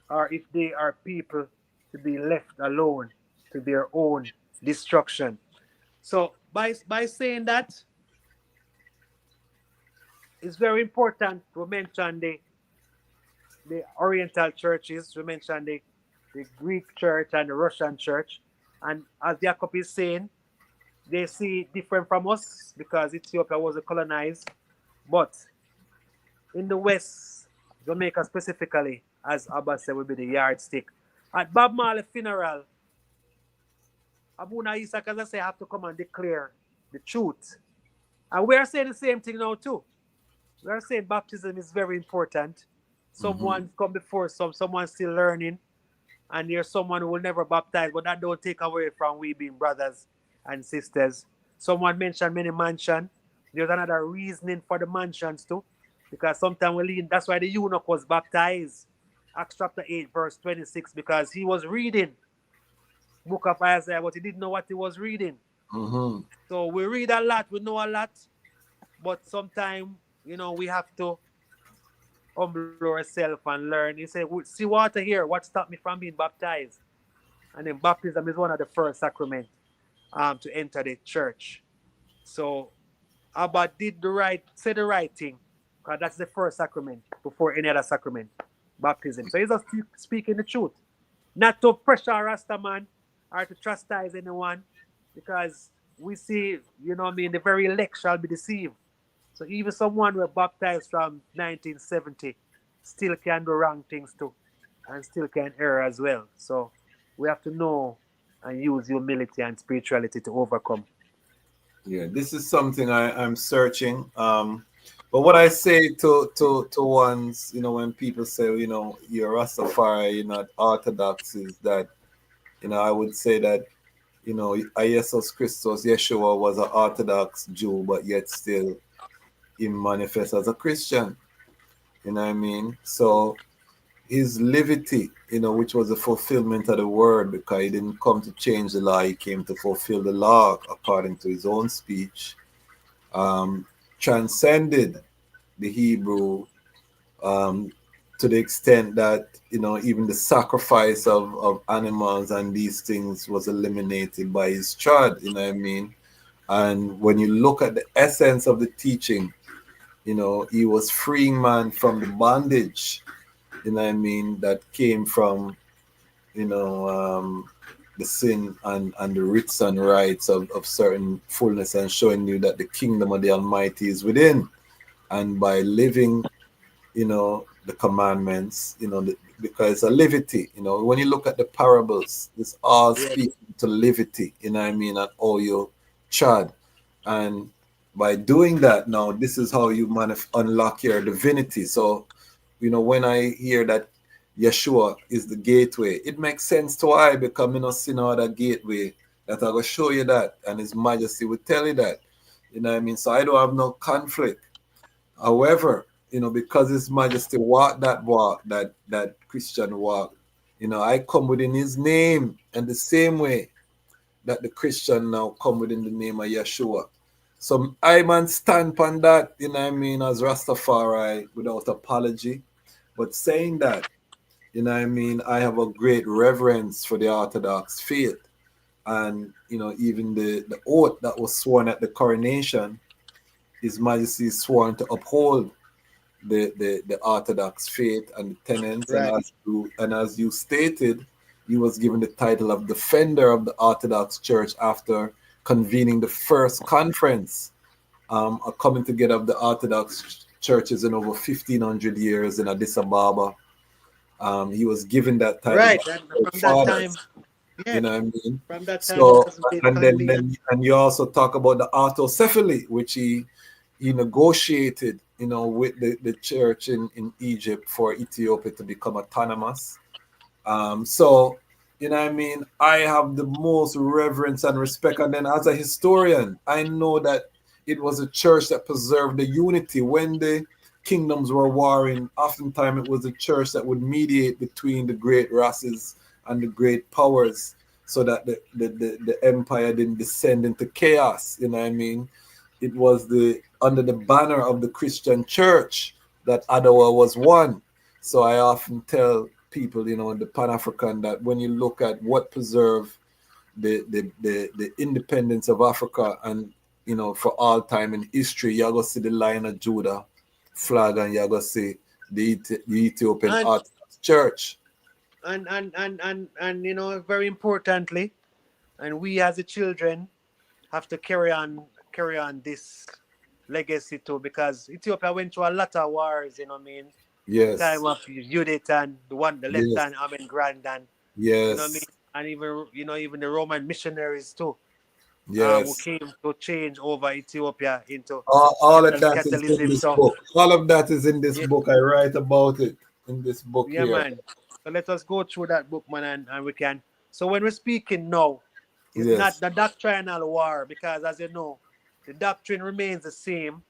or if they are people to be left alone to their own destruction. So by saying that, it's very important to mention the Oriental churches, to mention the Greek church and the Russian church. And as Jacob is saying, they see different from us because Ethiopia was colonized. But in the West, Jamaica specifically, as Abba said, will be the yardstick. At Bob Marley funeral, Abuna Isaac, as I say, have to come and declare the truth. And we are saying the same thing now too. We are saying baptism is very important. Someone come before someone still learning. and there's someone who will never baptize, but that don't take away from we being brothers and sisters. Someone mentioned many mansion. There's another reasoning for the mansions too, because sometimes we lean. That's why the eunuch was baptized. Acts chapter 8, verse 26, because he was reading book of Isaiah, but he didn't know what he was reading. Mm-hmm. So we read a lot, we know a lot, but sometimes, we have to humble ourselves and learn. He said, see water here, what stopped me from being baptized? And then baptism is one of the first sacrament to enter the church. So Abba say the right thing, because that's the first sacrament before any other sacrament, baptism. So he's just speaking the truth. Not to pressure Rasta man or to chastise anyone, because we see, the very elect shall be deceived. So even someone who was baptized from 1970 still can do wrong things too, and still can err as well. So we have to know and use humility and spirituality to overcome. Yeah, this is something I'm searching. But what I say to ones, when people say, you're Rastafari, you're not Orthodox, is that, I would say that, Jesus Christos, Yeshua was an Orthodox Jew, but yet still he manifests as a Christian. You know what I mean? So his levity, which was the fulfillment of the word, because he didn't come to change the law, he came to fulfill the law according to his own speech, transcended the Hebrew to the extent that, even the sacrifice of animals and these things was eliminated by his trad, you know what I mean? And when you look at the essence of the teaching, he was freeing man from the bondage, that came from, the sin and the rights and rights of certain fullness, and showing you that the kingdom of the Almighty is within. And by living, the commandments, because it's a levity, when you look at the parables, it's all speaking to levity, and all your chad. And by doing that, now this is how you unlock your divinity. So, when I hear that Yeshua is the gateway, it makes sense to I, because I not see no other gateway that I will show you that, and His Majesty will tell you that. So I don't have no conflict. However, because His Majesty walked that walk, that Christian walk, I come within His name, and the same way that the Christian now come within the name of Yeshua. So I man stand on that, as Rastafari without apology. But saying that, I have a great reverence for the Orthodox faith. And, even the oath that was sworn at the coronation, His Majesty is sworn to uphold the Orthodox faith and the tenets. Right. And as you stated, he was given the title of Defender of the Orthodox Church after convening the first conference, a coming together of the Orthodox churches in over 1,500 years in Addis Ababa. He was given that title. Right, and from that time, yeah, you know what I mean? from that time, So, it was made and then convenient. and you also talk about the autocephaly, which he negotiated, with the church in Egypt for Ethiopia to become autonomous. So, I have the most reverence and respect. And then as a historian, I know that it was a church that preserved the unity when the kingdoms were warring. Oftentimes it was a church that would mediate between the great races and the great powers, so that the empire didn't descend into chaos. It was under the banner of the Christian church that Adawa was one. So I often tell people, the Pan-African, that when you look at what preserved the independence of Africa, and for all time in history, you're going to see the Lion of Judah flag, and you're going to see the Ethiopian Orthodox Church. And very importantly, and we as the children have to carry on this legacy too, because Ethiopia went through a lot of wars, Yes. Time of Judith and the left Yes. hand Amen Grand, and Yes. and even the Roman missionaries too, Yes. who came to change over Ethiopia into all of that is in Catholicism. this So book. All of that is in this book. I write about it in this book yeah, here. man. So let us go through that book, man, and we can. So when we're speaking now, it's not Yes. the doctrinal war, because as you know, the doctrine remains the same.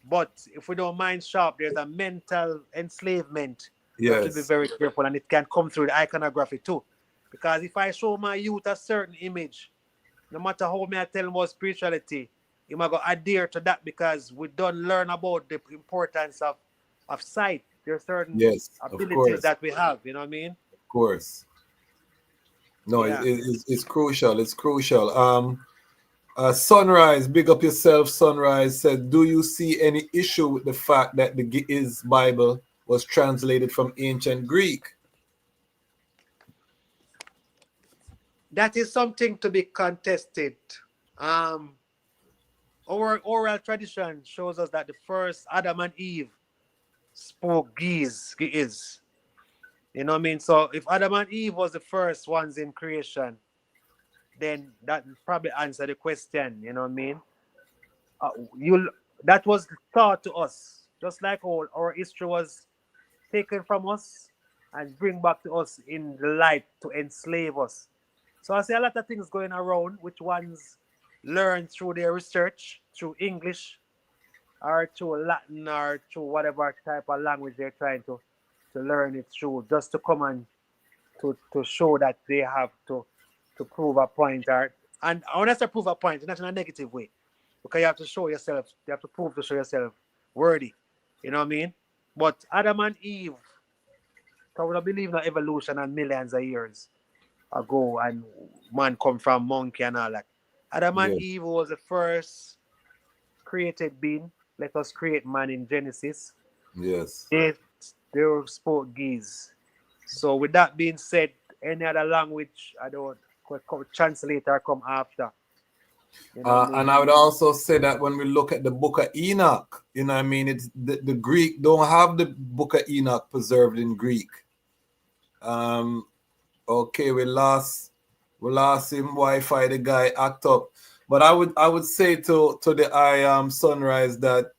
But if we don't mind sharp, there's a mental enslavement. We have to be Yes. very careful, and it can come through the iconography too. Because if I show my youth a certain image, no matter how me I tell him about spirituality, you might go adhere to that, because we don't learn about the importance of sight. There are certain Yes. Of abilities course. that we have, you know what I mean? Of course. No, Yeah. it's crucial. It's crucial. Sunrise, big up yourself. Sunrise said, "Do you see any issue with the fact that the Giz Bible was translated from ancient Greek?" That is something to be contested. Um, our oral tradition shows us that the first Adam and Eve spoke Giz. You know what I mean? So if Adam and Eve was the first ones in creation, then that probably answer the question. You know what I mean? You that was taught to us, just like our history was taken from us and bring back to us in the light to enslave us. So I see a lot of things going around, which ones learn through their research, through English, or through Latin, or through whatever type of language they're trying to learn it through, just to come and to show that they have to prove a point. Or, and when I say prove a point, not in a negative way, because you have to show yourself, you have to prove to show yourself worthy. You know what I mean? But Adam and Eve, because we don't believe in evolution and millions of years ago, and man come from monkey and all that. Adam and Yes. Eve was the first created being. Let us create man in Genesis. Yes. They spoke Giz. So with that being said, any other language, I don't translator come after. You know what I And mean? I would also say that when we look at the Book of Enoch, you know what I mean, it's the Greek don't have the Book of Enoch preserved in Greek. Okay, we lost him Wi-Fi, the guy act up. But I would say to the I am Sunrise that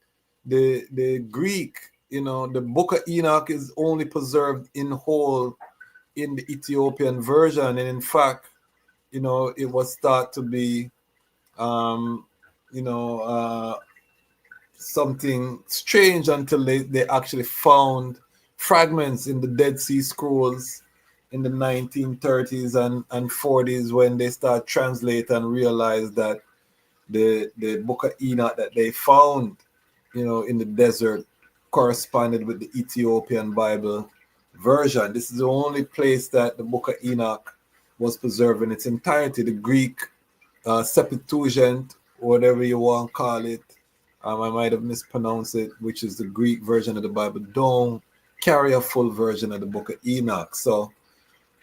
the Greek, you know, the Book of Enoch is only preserved in whole in the Ethiopian version, and in fact, you know, it was thought to be you know, something strange until they actually found fragments in the Dead Sea Scrolls in the 1930s and 40s, when they start translate and realize that the Book of Enoch that they found, you know, in the desert corresponded with the Ethiopian Bible version. This is the only place that the Book of Enoch was preserved in its entirety. The Greek Septuagint, whatever you want to call it, I might have mispronounced it, which is the Greek version of the Bible, don't carry a full version of the Book of Enoch. So,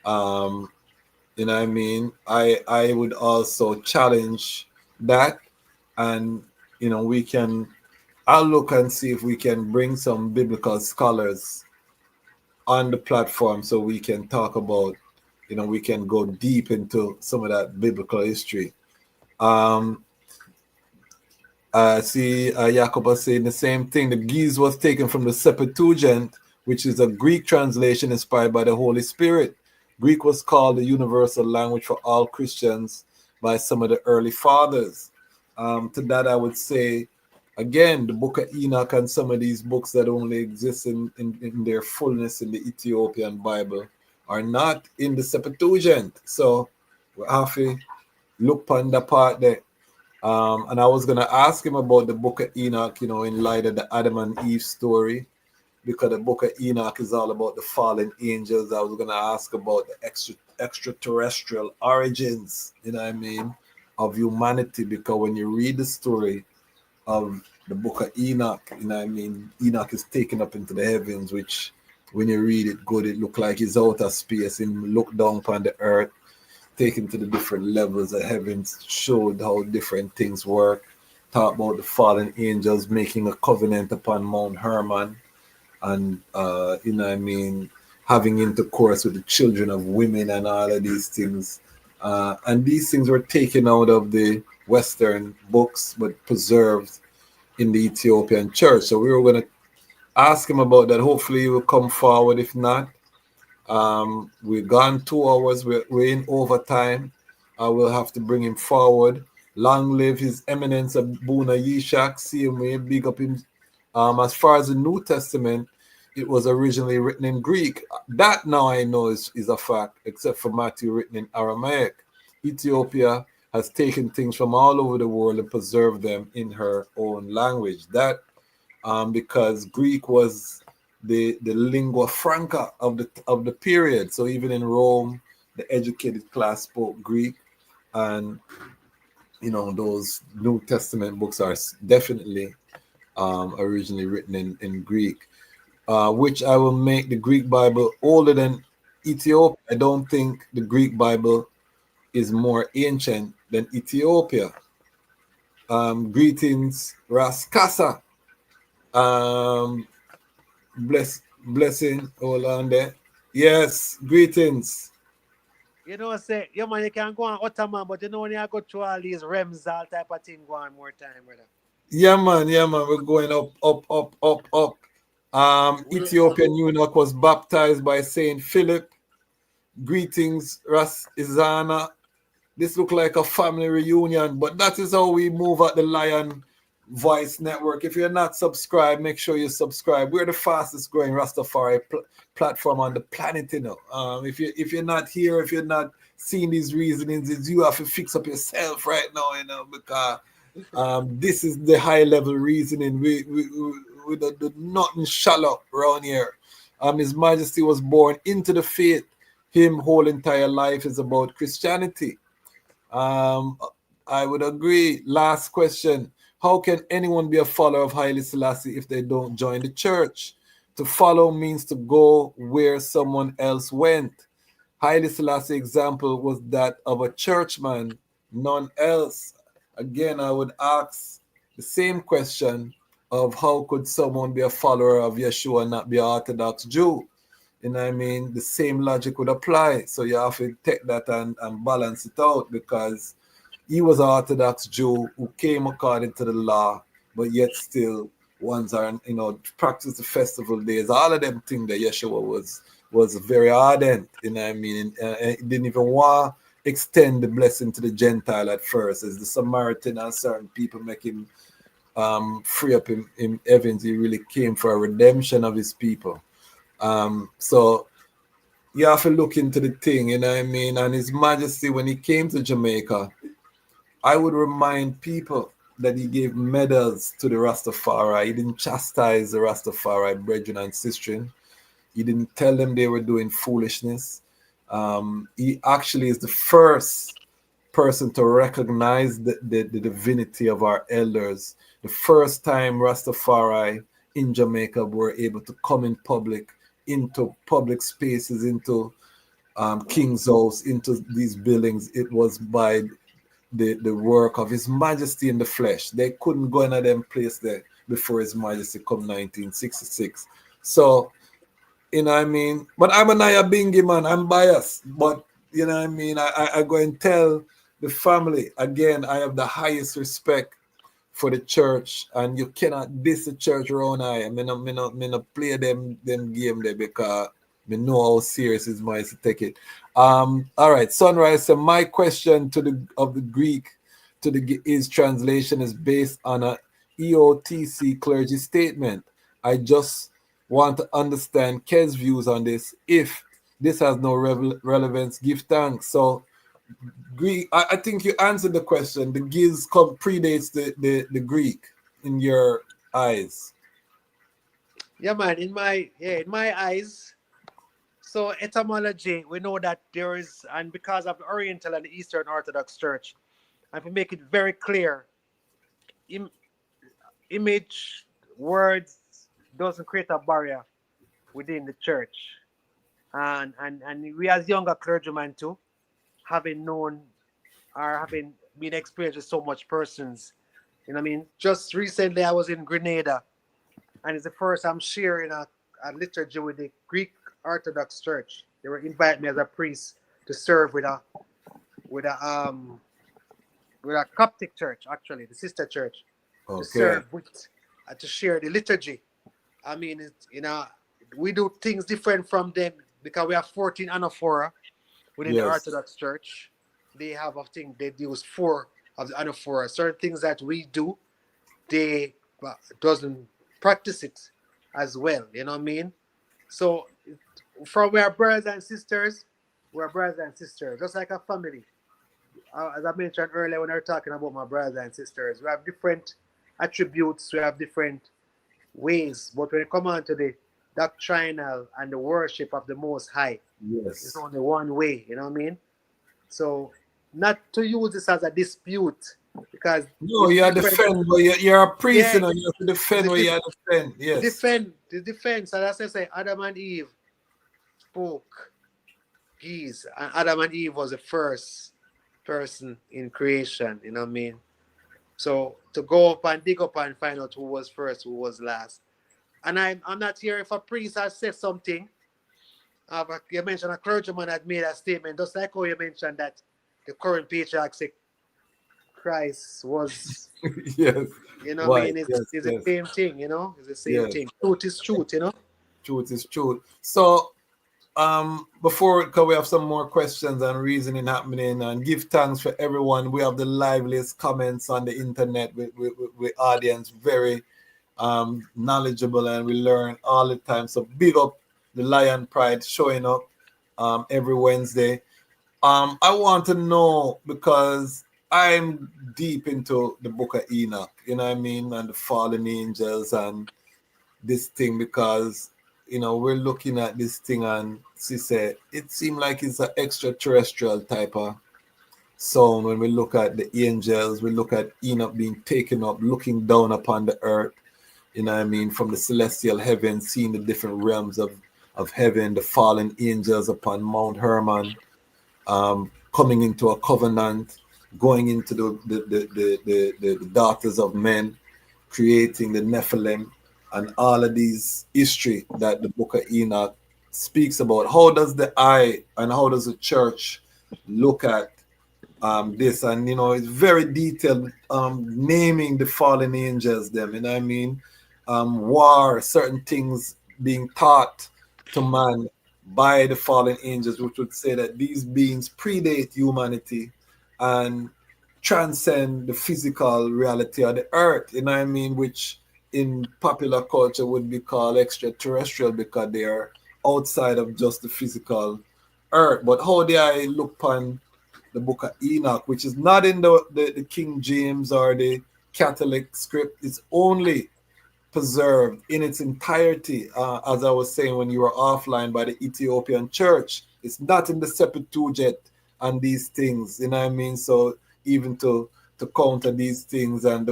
you know what I mean? I would also challenge that, and you know, I'll look and see if we can bring some biblical scholars on the platform so we can talk about, you know, we can go deep into some of that biblical history. See, Jacob saying the same thing. The Giz was taken from the Septuagint, which is a Greek translation inspired by the Holy Spirit. Greek was called the universal language for all Christians by some of the early fathers. To that, I would say, again, the Book of Enoch and some of these books that only exist in their fullness in the Ethiopian Bible are not in the Septuagint. So we have to look on the part there. And I was going to ask him about the Book of Enoch, you know, in light of the Adam and Eve story, because the Book of Enoch is all about the fallen angels. I was going to ask about the extraterrestrial origins, you know what I mean, of humanity, because when you read the story of the Book of Enoch, you know what I mean, Enoch is taken up into the heavens, which when you read it good, it look like he's out of space and look down upon the earth, taken to the different levels of heaven, showed how different things work, talk about the fallen angels making a covenant upon Mount Hermon, and you know what I mean, having intercourse with the children of women and all of these things. And these things were taken out of the Western books but preserved in the Ethiopian church. So we were going to ask him about that. Hopefully he will come forward. If not, We've gone 2 hours. We're in overtime. I will have to bring him forward. Long live His Eminence Abuna Yishak. See him, we big up him. As far as the New Testament, it was originally written in Greek. That now I know is a fact, except for Matthew written in Aramaic. Ethiopia has taken things from all over the world and preserved them in her own language. That because Greek was the lingua franca of the period. So even in Rome, the educated class spoke Greek, and those New Testament books are definitely originally written in Greek, which I will make the Greek Bible older than Ethiopia. I don't think the Greek Bible is more ancient than Ethiopia. Greetings, Raskasa. Blessing, hold on there. Yes, greetings. Say, yeah, man, you can go on Ottoman, but when you go through all these rems, all type of thing, go on more time, brother. Yeah, man, we're going up. Ethiopian eunuch was baptized by Saint Philip. Greetings, Ras Izana. This look like a family reunion, but that is how we move at the Lion Voice Network. If you're not subscribed, make sure you subscribe. We're the fastest growing Rastafari platform on the planet, If you're not here, if you're not seeing these reasonings, you have to fix up yourself right now, because this is the high level reasoning. We do nothing shallow around here. His Majesty was born into the faith. Him whole entire life is about Christianity. I would agree. Last question. How can anyone be a follower of Haile Selassie if they don't join the church? To follow means to go where someone else went. Haile Selassie example was that of a churchman, none else. Again, I would ask the same question of how could someone be a follower of Yeshua and not be an Orthodox Jew? The same logic would apply. So you have to take that and balance it out, because he was an Orthodox Jew who came according to the law, but yet still ones are, practice the festival days. All of them things that Yeshua was very ardent, he didn't even want to extend the blessing to the Gentile at first. As the Samaritan and certain people make him free up in heavens, he really came for a redemption of his people. So you have to look into the thing, And His Majesty, when he came to Jamaica, I would remind people that he gave medals to the Rastafari. He didn't chastise the Rastafari brethren and sistren. He didn't tell them they were doing foolishness. He actually is the first person to recognize the divinity of our elders. The first time Rastafari in Jamaica were able to come in public, into public spaces, into King's House, into these buildings. It was by the work of His Majesty in the flesh. They couldn't go into them place there before His Majesty come 1966. So, but I'm a Naya Bingi man, I'm biased. But, I go and tell the family, again, I have the highest respect for the church, and you cannot diss the church around I not play them game there, because me know how serious His Majesty take it. All right, Sunrise. So my question to the Greek to his translation is based on a EOTC clergy statement. I just want to understand Kes' views on this. If this has no relevance, give thanks. So Greek, I think you answered the question. The Giz predates the Greek in your eyes. Yeah, man. In my eyes. So etymology, we know that there is, and because of the Oriental and the Eastern Orthodox Church, and to make it very clear, image, words doesn't create a barrier within the church. And we as younger clergymen too, having known or having been experienced with so much persons. Just recently I was in Grenada, and it's the first I'm sharing a liturgy with the Greek Orthodox Church. They were inviting me as a priest to serve with a Coptic church, actually, the sister church, to serve with to share the liturgy. We do things different from them. because we have 14 anaphora within the Yes. Orthodox Church. They have, I think, they use 4 of the anaphora. Certain things that we do, they doesn't practice it as well. You know what I mean? So, from we are brothers and sisters, we're brothers and sisters, just like a family. As I mentioned earlier when I was talking about my brothers and sisters, we have different attributes, we have different ways, but when it comes on to the doctrinal and the worship of the Most High, Yes. it's only one way, you know what I mean? So, not to use this as a dispute, because No, it's you are different. defend, but you're a priest, Yeah, you know, you have to defend what you are defend. the Yes. defense, as I say, Adam and Eve spoke geese, and Adam and Eve was the first person in creation, you know what I mean? So to go up and dig up and find out who was first, who was last. And I'm not here if a priest has said something. You mentioned a clergyman had made a statement, just like how you mentioned that the current patriarch said Christ was, Yes. you know what I Right. mean? Yes. It's Yes. the same thing, you know? It's the same Yes. thing. Truth is truth, you know? Truth is truth. So before, because we have some more questions and reasoning happening, and give thanks for everyone. We have the liveliest comments on the internet with audience, very knowledgeable, and we learn all the time. So big up the Lion Pride showing up every Wednesday. I want to know, because I'm deep into the book of Enoch, you know what I mean, and the fallen angels and this thing, because you know we're looking at this thing and she said it seemed like it's an extraterrestrial type of sound. When we look at the angels, we look at Enoch being taken up, looking down upon the earth, you know what I mean, from the celestial heaven, seeing the different realms of heaven, the fallen angels upon Mount Hermon, coming into a covenant, going into the daughters of men, creating the Nephilim, and all of these history that the book of Enoch speaks about. How does the eye and how does the church look at this? And you know, it's very detailed, naming the fallen angels, them, you know what I mean? War, certain things being taught to man by the fallen angels, which would say that these beings predate humanity and transcend the physical reality of the earth, you know what I mean? Which in popular culture would be called extraterrestrial, because they are outside of just the physical earth. But how do I look upon the book of Enoch, which is not in the King James or the Catholic script? It's only preserved in its entirety, as I was saying when you were offline, by the Ethiopian church. It's not in the Septuagint and these things, you know what I mean? So even to counter these things, and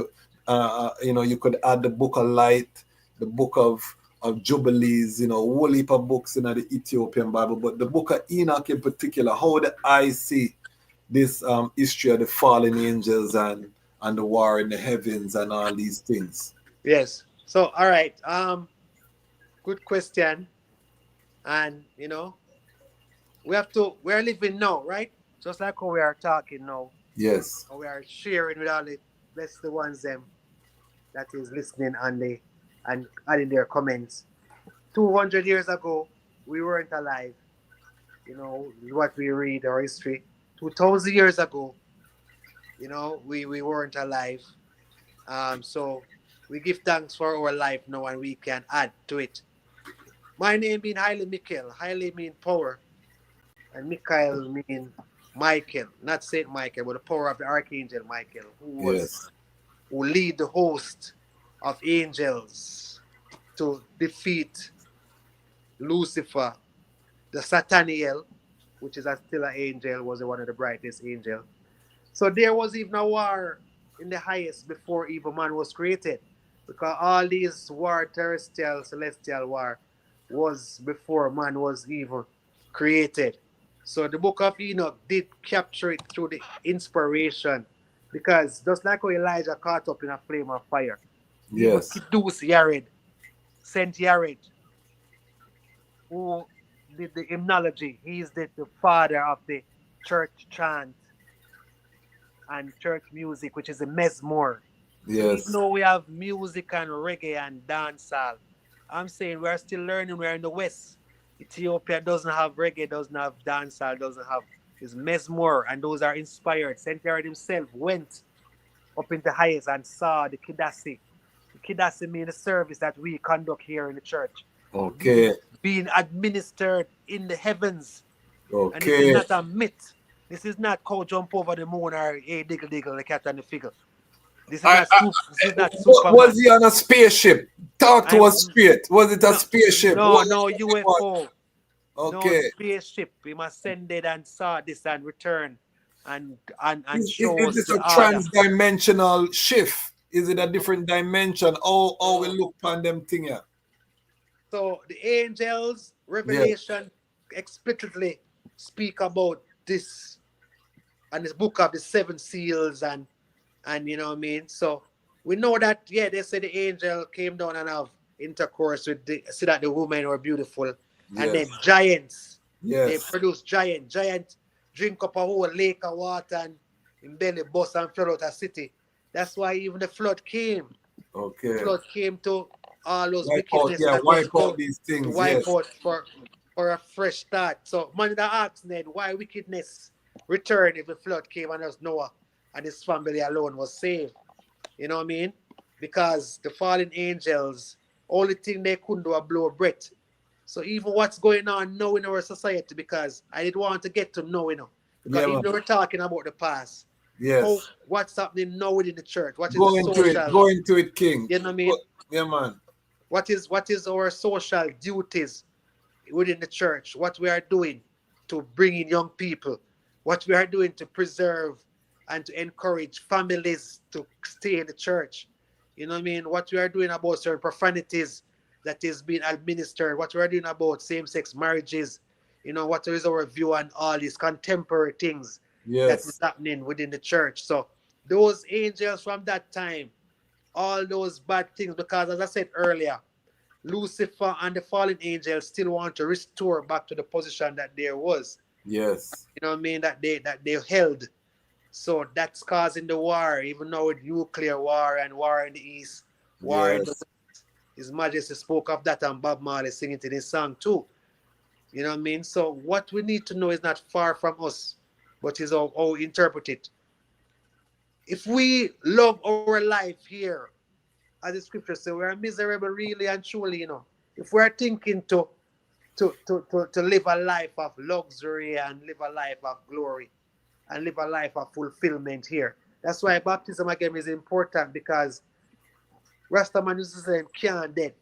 you know, you could add the book of light, the book of Jubilees, you know, whole heap of books in the Ethiopian Bible. But the book of Enoch in particular, how do I see this history of the fallen angels and the war in the heavens and all these things? Yes. So, all right. Good question. And, you know, we're living now, right? Just like how we are talking now. Yes. How we are sharing with all the bless the ones them that is listening and adding their comments. 200 years ago, we weren't alive. You know, what we read our history. 2,000 years ago, you know, we weren't alive. So we give thanks for our life now, and we can add to it. My name being Haile Mikael. Haile mean power, and Mikael mean Michael, not Saint Michael, but the power of the Archangel Michael, who lead the host of angels to defeat Lucifer, the Sataniel, which is still an angel, was one of the brightest angel. So there was even a war in the highest before even man was created, because all these war, terrestrial, celestial war, was before man was even created. So the book of Enoch did capture it through the inspiration, because just like how Elijah caught up in a flame of fire, even Yes. Kidus Yared, Saint Yared, who did the hymnology, he's the father of the church chant and church music, which is a mezmor. So even Yes. though we have music and reggae and dancehall, I'm saying we're still learning. We're in the West. Ethiopia doesn't have reggae, doesn't have dancehall, doesn't have is mesmer, and those are inspired. Saint Herod himself went up in the highest and saw the Kidasi. The Kidasi means the service that we conduct here in the church. Okay. Being administered in the heavens. And this is Okay. not a myth. This is not cow jump over the moon or a diggle diggle, the cat and the figure. This is I, not I, this is not was Superman. he on a spaceship? Talk to us straight. Was it a No, spaceship? no UFO. No Okay. spaceship. We must send it and saw this and return and show Is us this the a order. trans-dimensional shift? Is it a different dimension? How we look on them thing here? So the angels, Revelation explicitly speak about this and this book of the seven seals and you know what I mean. So we know that they say the angel came down and have intercourse with see that the women were beautiful, and then giants. They produce giant drink up a whole lake of water and in belly bust and flood out a city. That's why even the flood came. Okay. The flood came to all those Wipe out, wickedness that wipe was out these things. to wipe out for a fresh start. So man that asks Ned why wickedness returned if the flood came and there's Noah and his family alone was saved. You know what I mean? Because the fallen angels, only thing they couldn't do was blow breath. So even what's going on now in our society, because I didn't want to get to know, because even though we're talking about the past, what's happening now within the church? What is Go the into social? Go into it, King. You know what I mean? Yeah, man. What is our social duties within the church? What we are doing to bring in young people? What we are doing to preserve and to encourage families to stay in the church? You know what I mean? What we are doing about certain profanities that is being administered, what we are doing about same-sex marriages, what is our view on all these contemporary things that is happening within the church. So those angels from that time, all those bad things, because as I said earlier, Lucifer and the fallen angels still want to restore back to the position that there was. Yes. You know what I mean? That they held. So that's causing the war, even though with nuclear war and war in the east, war in the west. His Majesty spoke of that and Bob Marley singing it in his song too. You know what I mean? So what we need to know is not far from us, but is how we interpret it. If we love our life here, as the scripture says, we are miserable really and truly, If we are thinking to live a life of luxury and live a life of glory and live a life of fulfillment here. That's why baptism again is important, because Rastaman used to say him can't dead.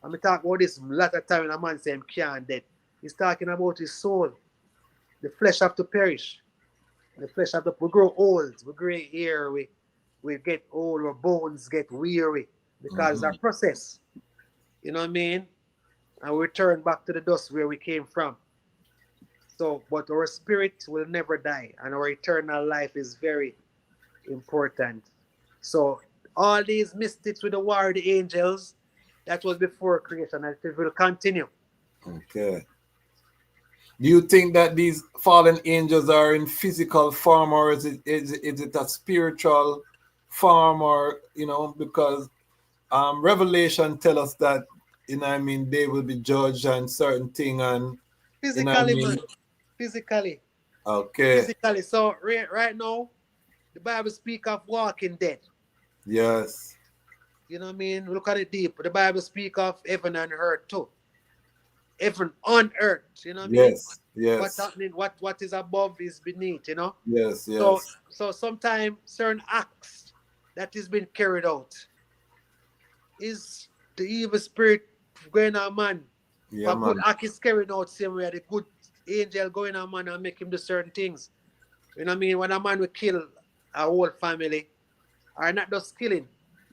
And we talk about this a lot of time when a man say him can't dead. He's talking about his soul. The flesh have to perish. The flesh have to, we grow old, we gray hair, we get old, our bones get weary because it's a process. You know what I mean? And we return back to the dust where we came from. So, but our spirit will never die, and our eternal life is very important. So, all these mystics with the war of the angels, that was before creation, and it will continue. Okay. Do you think that these fallen angels are in physical form, or is it a spiritual form, or because Revelation tell us that they will be judged and certain thing and physically, man. Physically. Okay. Physically. So right now, the Bible speak of walking dead. Yes. You know what I mean? Look at it deep. The Bible speak of heaven and earth too. Heaven on earth. You know what I mean? Yes. What's happening? What is above is beneath. Yes. So sometimes certain acts that is being carried out is the evil spirit going on man. Yeah, good act is carried out same way the good angel going on man and make him do certain things. You know what I mean? When a man will kill a whole family, or not just killing,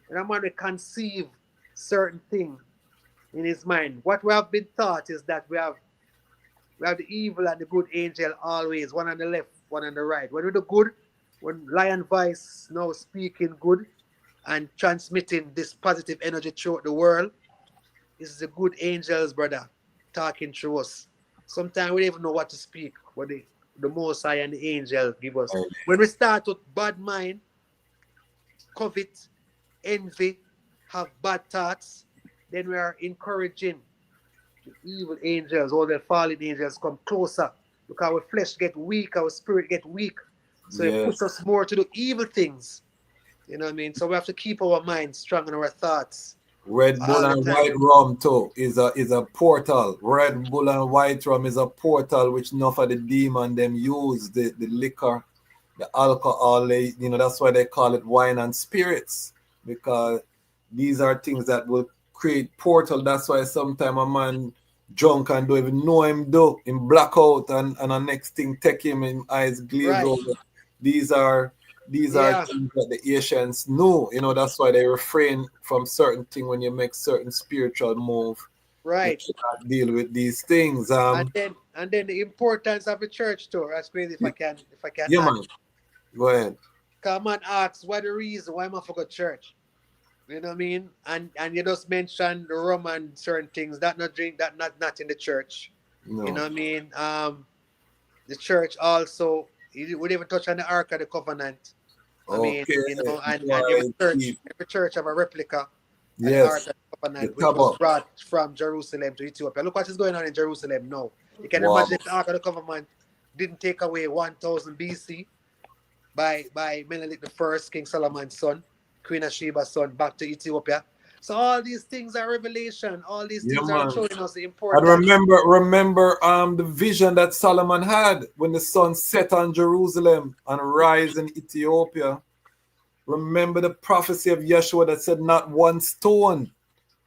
when a man will conceive certain thing in his mind. What we have been taught is that we have the evil and the good angel always, one on the left, one on the right. When we do good, when Lion Voice now speaking good and transmitting this positive energy throughout the world, this is the good angels, brother, talking through us. Sometimes we don't even know what to speak, what the Most High and the angel give us. When we start with bad mind, covet, envy, have bad thoughts, then we are encouraging the evil angels, all the fallen angels come closer because our flesh get weak, our spirit get weak. So it puts Yes. us more to do evil things. You know what I mean? So we have to keep our minds strong and our thoughts Red Bull all the and time. white rum too is a portal. Red Bull and white rum is a portal which enough of the demon them use the liquor, the alcohol. That's why they call it wine and spirits, because these are things that will create portal. That's why sometimes a man drunk and don't even know him do him black out and the next thing take him in eyes glaze Right. over. These are Yeah. things that the Asians knew. That's why they refrain from certain things when you make certain spiritual move. You Right. cannot deal with these things. And then the importance of the church too. That's crazy if I can Yeah, add. man. Go ahead. Come on, asks what the reason why am I for go church? You know what I mean? And you just mentioned the rum and certain things that not drink that not in the church. You know No. what I mean? The church also he would even touch on the Ark of the Covenant. I mean, Okay. and Why keep? every church have a replica of the Ark Yes. of the The Covenant, which was tabak. brought from Jerusalem to Ethiopia. Look what is going on in Jerusalem now. You can Wow. imagine if the Ark of the Covenant didn't take away 1000 BC by Menelik the First, King Solomon's son, Queen of Sheba's son, back to Ethiopia. So all these things are revelation. All these Yeah, things are man. showing us the And importance. remember the vision that Solomon had when the sun set on Jerusalem and rise in Ethiopia. Remember the prophecy of Yeshua that said not one stone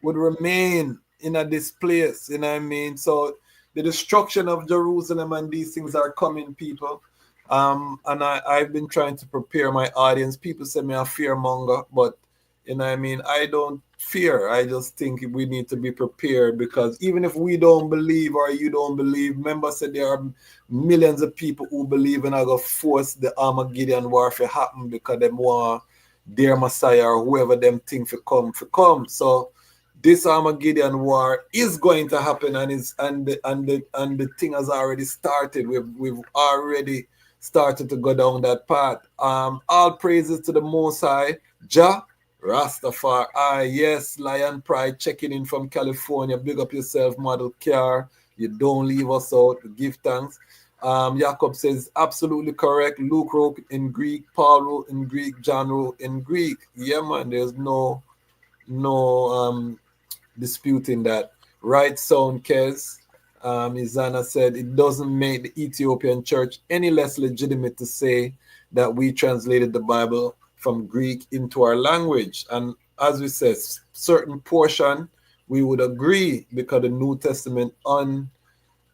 would remain in this place. You know what I mean? So the destruction of Jerusalem and these things are coming, people. And I've been trying to prepare my audience. People say me a fear monger, but you know what I mean? I don't fear. I just think we need to be prepared, because even if we don't believe or you don't believe, remember said there are millions of people who believe, and I go force the Armageddon warfare happen because them want their Messiah or whoever them think for come. So this Armageddon war is going to happen, and the thing has already started. We've already started to go down that path. All praises to the Most High, Jah Rastafari. Yes, Lion Pride checking in from California. Big up yourself, Model Car. You don't leave us out. We give thanks. Jacob says absolutely correct. Luke wrote in Greek, Paul wrote in Greek, John wrote in Greek. Yeah, man. There's no disputing that. Right sound, Kes. Izana said it doesn't make the Ethiopian church any less legitimate to say that we translated the Bible from Greek into our language. And as we said, certain portion we would agree, because the New Testament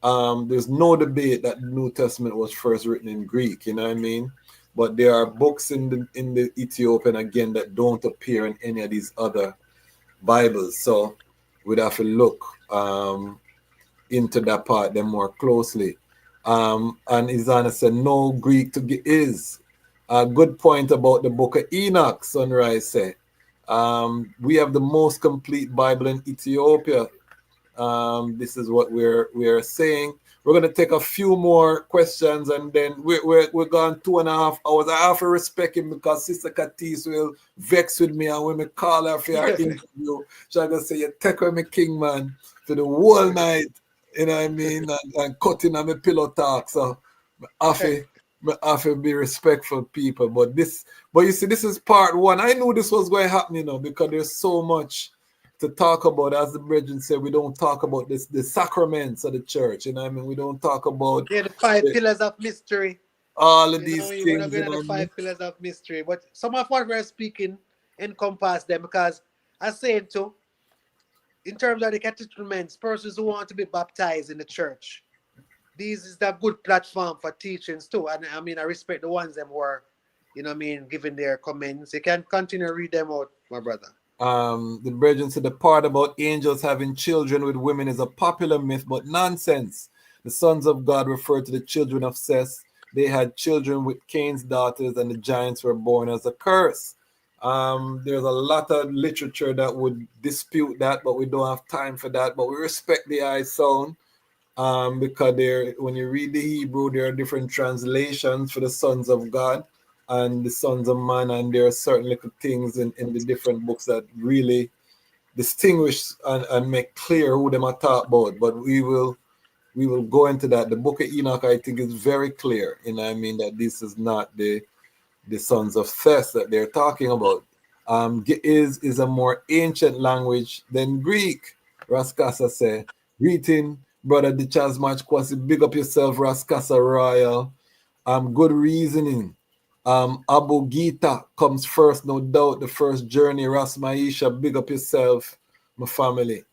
there's no debate that the New Testament was first written in Greek. You know what I mean? But there are books in the Ethiopian again that don't appear in any of these other Bibles. So we'd have to look into that part then more closely. And Izana said, no Greek to is. A good point about the book of Enoch, Sunrise said. We have the most complete Bible in Ethiopia. This is what we're saying. We're gonna take a few more questions, and then we're gone 2.5 hours. I have to respect him, because Sister Katis will vex with me, and when we call her for our interview, she's gonna say, you take her, me king man, for the whole night, you know what I mean, and cutting on my pillow talk. So I have to be respectful, people. But you see, this is part one. I knew this was going to happen, because there's so much to talk about. As the brethren said, we don't talk about the sacraments of the church. You know what I mean? We don't talk about Yeah, the five pillars of mystery. all of You these know, we're not things. going You to know the what I mean? five pillars of mystery, but some of what we're speaking encompass them, because I say too, in terms of the catechumenes, persons who want to be baptized in the church, this is a good platform for teachings too. And I mean, I respect the ones them who are, you know what I mean, giving their comments. You can continue to read them out, my brother. The brethren said the part about angels having children with women is a popular myth, but nonsense. The sons of God refer to the children of Seth. They had children with Cain's daughters, and the giants were born as a curse. There's a lot of literature that would dispute that, but we don't have time for that. But we respect the eye sound, because when you read the Hebrew, there are different translations for the sons of God and the sons of man, and there are certain little things in the different books that really distinguish and make clear who them are talk about. But we will go into that. The book of Enoch, I think, is very clear. You know what I mean? That this is not the sons of Seth that they're talking about. Is a more ancient language than Greek. Raskasa say, greeting, brother Dichasmach Kwasi, big up yourself, Raskasa Royal. Good reasoning. Abu Gita comes first, no doubt. The first journey, Ras Maisha, big up yourself, my family.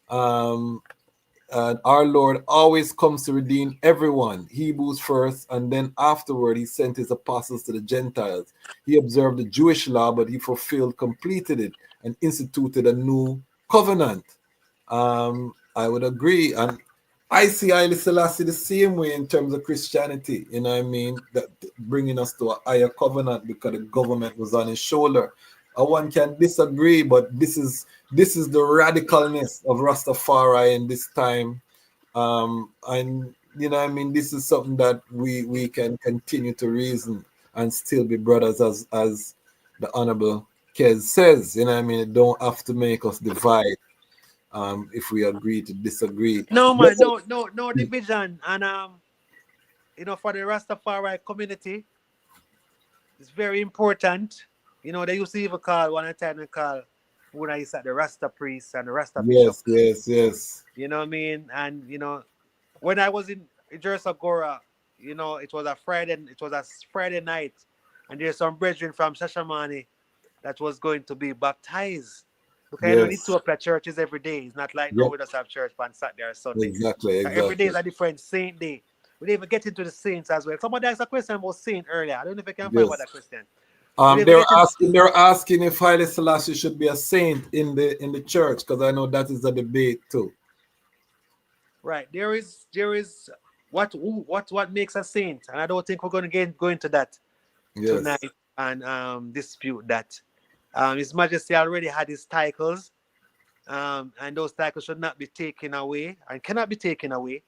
Our Lord always comes to redeem everyone. Hebrews first, and then afterward, he sent his apostles to the Gentiles. He observed the Jewish law, but he fulfilled, completed it, and instituted a new covenant. I would agree. And I see Haile Selassie the same way in terms of Christianity. You know what I mean? That bringing us to a higher covenant because the government was on his shoulder. One can disagree, but this is the radicalness of Rastafari in this time. And you know what I mean, this is something that we can continue to reason and still be brothers, as the Honorable Kes says. You know what I mean? It don't have to make us divide if we agree to disagree. No, man, no division. And for the Rastafari community, it's very important. They used to even call one time they call when I used at the Rasta priest and the Rasta bishop. Yes. You know what I mean? And when I was in Jersagora, it was a Friday night, and there's some brethren from Shashamane that was going to be baptized. Because in Ethiopia churches every day. It's not like now we just have church on Saturday or Sunday. Exactly. Every day is a different saint day. We didn't even get into the saints as well. Somebody asked a question about saint earlier. I don't know if I can find what that question. They're asking if Haile Selassie should be a saint in the church, because I know that is a debate too. Right. There is what makes a saint, and I don't think we're going to go into that tonight and dispute that. His Majesty already had his titles, and those titles should not be taken away and cannot be taken away.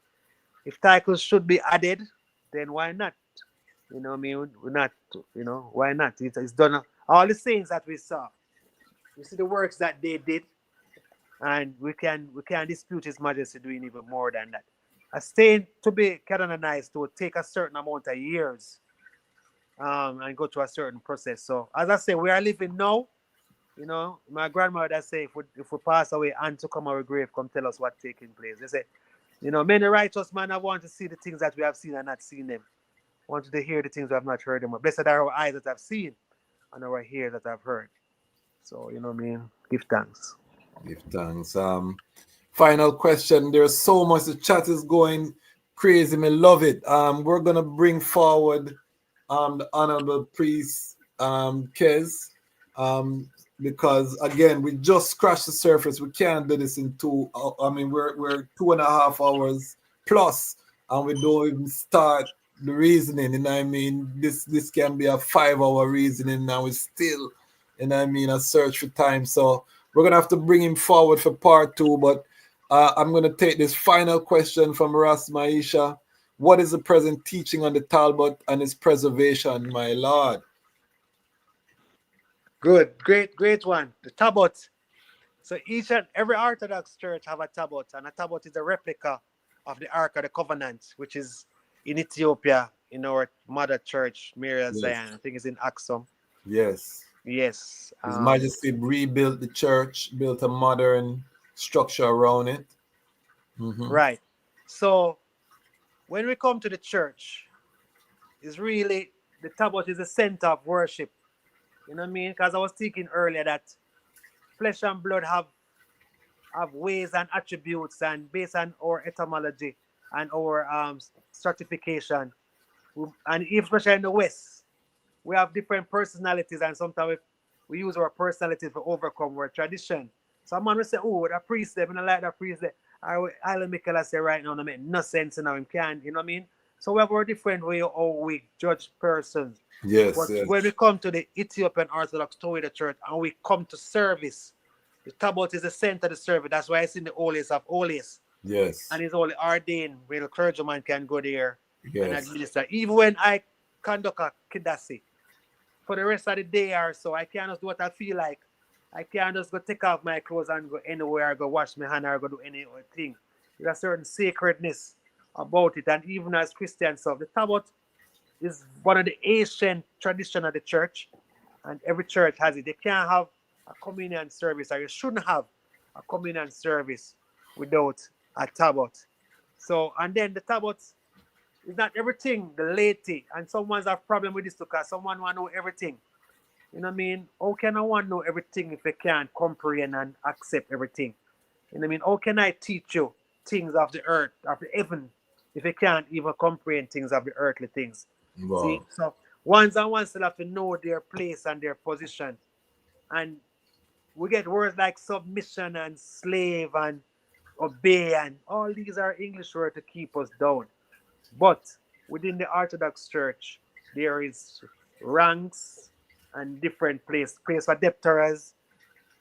If titles should be added, then why not? You know what I mean? We're not, why not? It's done. All the saints that we saw, you see the works that they did, and we can dispute His Majesty doing even more than that. A saint to be canonized to take a certain amount of years, and go through a certain process. So as I say, we are living now. My grandmother say, if we pass away and to come our grave, come tell us what's taking place. They say, many righteous men have want to see the things that we have seen and not seen them. Wanted to hear the things we have not heard them. Blessed are our eyes that have seen and our ears that have heard. So, you know what I mean? Give thanks. Give thanks. Final question. There's so much. The chat is going crazy. Me love it. We're gonna bring forward the Honorable Priest Kes. Because again, we just scratched the surface. We can't do this in two. I mean, we're 2.5 hours plus, and we don't even start the reasoning. And I mean, this can be a 5-hour reasoning. Now it's still, a search for time. So we're gonna have to bring him forward for part 2. But I'm gonna take this final question from Ras Maisha. What is the present teaching on the Talmud and its preservation, my Lord? Good, great one. The tabot. So each and every Orthodox church have a tabot, and a tabot is a replica of the Ark of the Covenant, which is in Ethiopia, in our mother church, Mary Zion. I think it's in Aksum. Yes. His Majesty rebuilt the church, built a modern structure around it. Mm-hmm. Right. So when we come to the church, it's really the tabot is the center of worship. You know what I mean? Because I was thinking earlier that flesh and blood have ways and attributes, and based on our etymology and our certification, and especially in the West, we have different personalities, and sometimes we use our personalities to overcome our tradition. Some man will say, oh, that priest there, I don't like that priest there. Haile Mikael say right now, no make no sense now, him can't, you know what I mean? So we have a different way how we judge persons. Yes. When we come to the Ethiopian Orthodox Tewahedo Church and we come to service, the tabot is the center of the service. That's why it's in the holiest of holiest. Yes. And it's only ordained where the clergyman can go there and Yes. administer. Even when I conduct a kidasi, for the rest of the day or so, I can't just do what I feel like. I can't just go take off my clothes and go anywhere, go wash my hand or go do any other thing. There's a certain sacredness about it. And even as Christians, so the Tabot is one of the ancient tradition of the church, and every church has it. They can't have a communion service, or you shouldn't have a communion service without a Tabot. So, and then the Tabot is not everything, the laity, and someone's have problem with this because someone want to know everything. You know what I mean? How can I want to know everything if I can't comprehend and accept everything? You know what I mean? How can I teach you things of the earth, of the heaven, if I can't even comprehend things of the earthly things? Wow. See? So ones and ones still have to know their place and their position. And we get words like submission and slave and obey, and all these are English words to keep us down. But within the Orthodox Church, there is ranks and different place for debtors,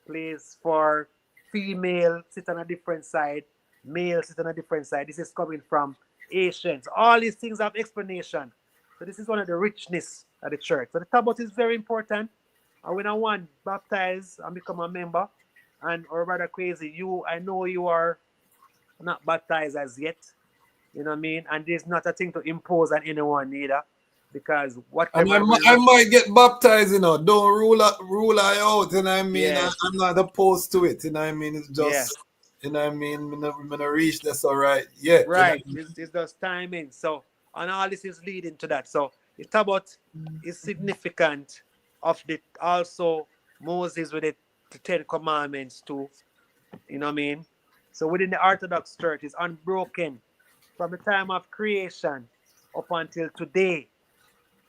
place for female sit on a different side, male sit on a different side. This is coming from Asians. All these things have explanation. So this is one of the richness of the church. So the tablet is very important. And when I want baptize and become a member, and or rather crazy, I know you are not baptized as yet. You know what I mean? And there's not a thing to impose on anyone either. Because And whatever I might get baptized, you know. Don't rule I out, you know what I mean? Yeah. I'm not opposed to it, you know what I mean? It's just, Yeah. you know what I mean? I'm not reach that's all right. Yeah. Right. You know? It's just timing. So, and all this is leading to that. So, the Tabot is significant of the also Moses with the Ten Commandments too. You know what I mean? So, within the Orthodox Church, it's unbroken from the time of creation up until today.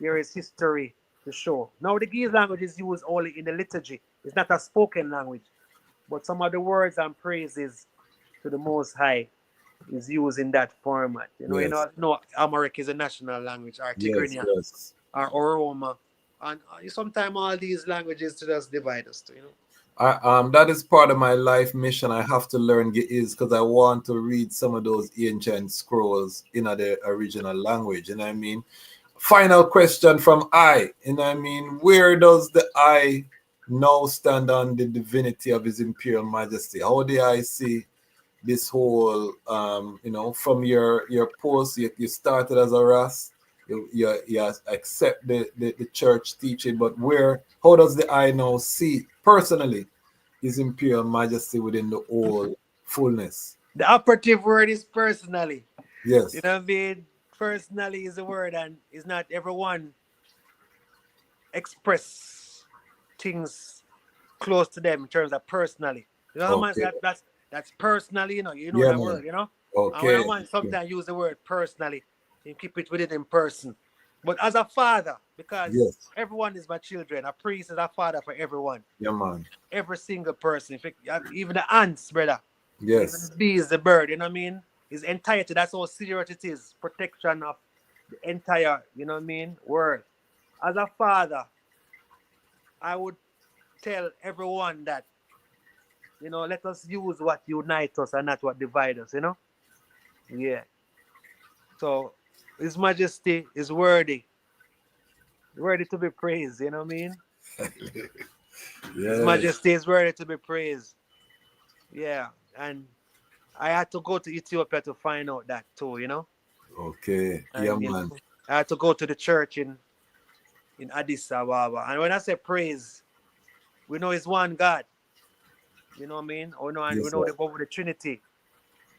There is history to show. Now, the Ge'ez language is used only in the liturgy. It's not a spoken language, but some of the words and praises to the Most High is used in that format. Yes. Amharic is a national language, or Yes, Tigrinya, yes. or Oroma. And sometimes all these languages to just divide us, That is part of my life mission. I have to learn Ge'ez because I want to read some of those ancient scrolls in the original language. You know what I mean? Final question from I. You know what I mean? Where does the I now stand on the divinity of His Imperial Majesty? How do I see this whole, from your post? You started as a Ras. You accept the church teaching, but how does the I now see personally His Imperial Majesty within the whole fullness? The operative word is personally. Yes. You know what I mean? Personally is a word, and is not everyone express things close to them in terms of personally. You know how much that's personally, you know Yeah, that man. word, And Okay. when a man sometimes use the word personally, you keep it within in person. But as a father, because Yes. everyone is my children, a priest is a father for everyone. Yeah, man. Every single person. Even the ants, brother. Yes. Even the bees, the bird, you know what I mean? His entirety. That's how serious it is. Protection of the entire, you know what I mean, world. As a father, I would tell everyone that, let us use what unites us and not what divides us, Yeah. So His Majesty is worthy to be praised, you know what I mean? His Majesty is worthy to be praised. Yeah. And I had to go to Ethiopia to find out that too, Okay. And, Yeah, man. I had to go to the church in Addis Ababa. And when I say praise, we know it's one God. You know what I mean? And we know the Trinity.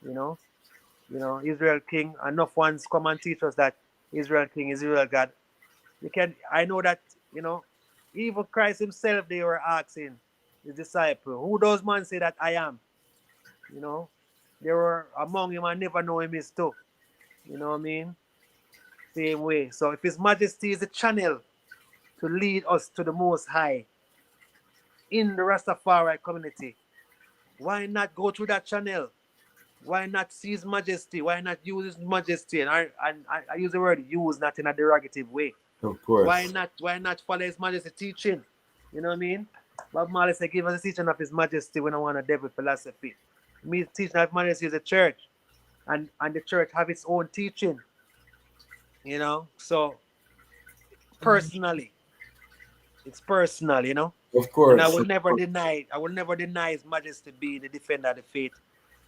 Israel King. Enough ones come and teach us that Israel King, Israel God. I know that, even Christ himself, they were asking his disciple, who does man say that I am? They were among him and never know him is too. You know what I mean? Same way. So if His Majesty is a channel to lead us to the Most High in the Rastafari community, why not go through that channel? Why not see His Majesty? Why not use His Majesty? And I use the word use, not in a derogative way. Of course. Why not follow His Majesty teaching? You know what I mean? Bob Marley said, give us a teaching of His Majesty when I want a devil philosophy. Me teaching of His Majesty is a church. And the church have its own teaching. So personally, it's personal, Of And I course. will never deny His Majesty being the defender of the faith.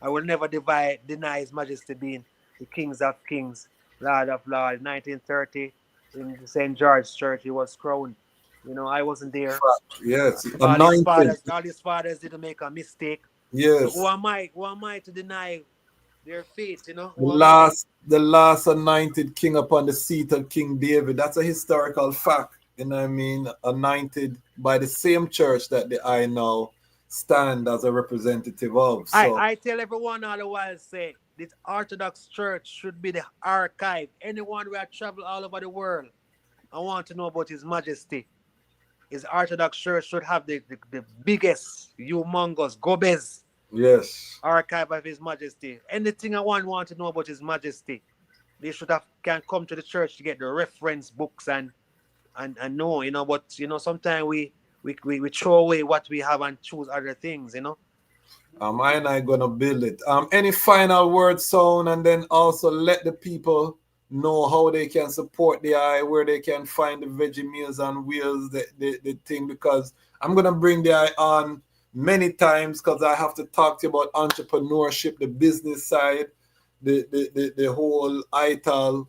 I will never deny His Majesty being the Kings of Kings, Lord of Lords. 1930 in St. George Church, he was crowned. You know, I wasn't there. Yes. All his Anointed. fathers didn't make a mistake. So who Yes. am I? Who am I to deny their faith? You know, The who am I? last anointed king upon the seat of King David. That's a historical fact. You know what I mean? Anointed by the same church that I now stand as a representative of. So I tell everyone all the while, say this Orthodox Church should be the archive. Anyone who has traveled all over the world and want to know about His Majesty, His Orthodox Church should have the biggest, humongous, gobez yes. archive of His Majesty. Anything I want to know about His Majesty, they should have can come to the church to get the reference books and know, you know. But you know, sometimes we throw away what we have and choose other things, you know. I and I gonna build it. Any final words, Sound, and then also let the people know how they can support the eye, where they can find the Veggie Meals and Wheels, the thing, because I'm gonna bring the eye on many times because I have to talk to you about entrepreneurship, the business side, the whole ITAL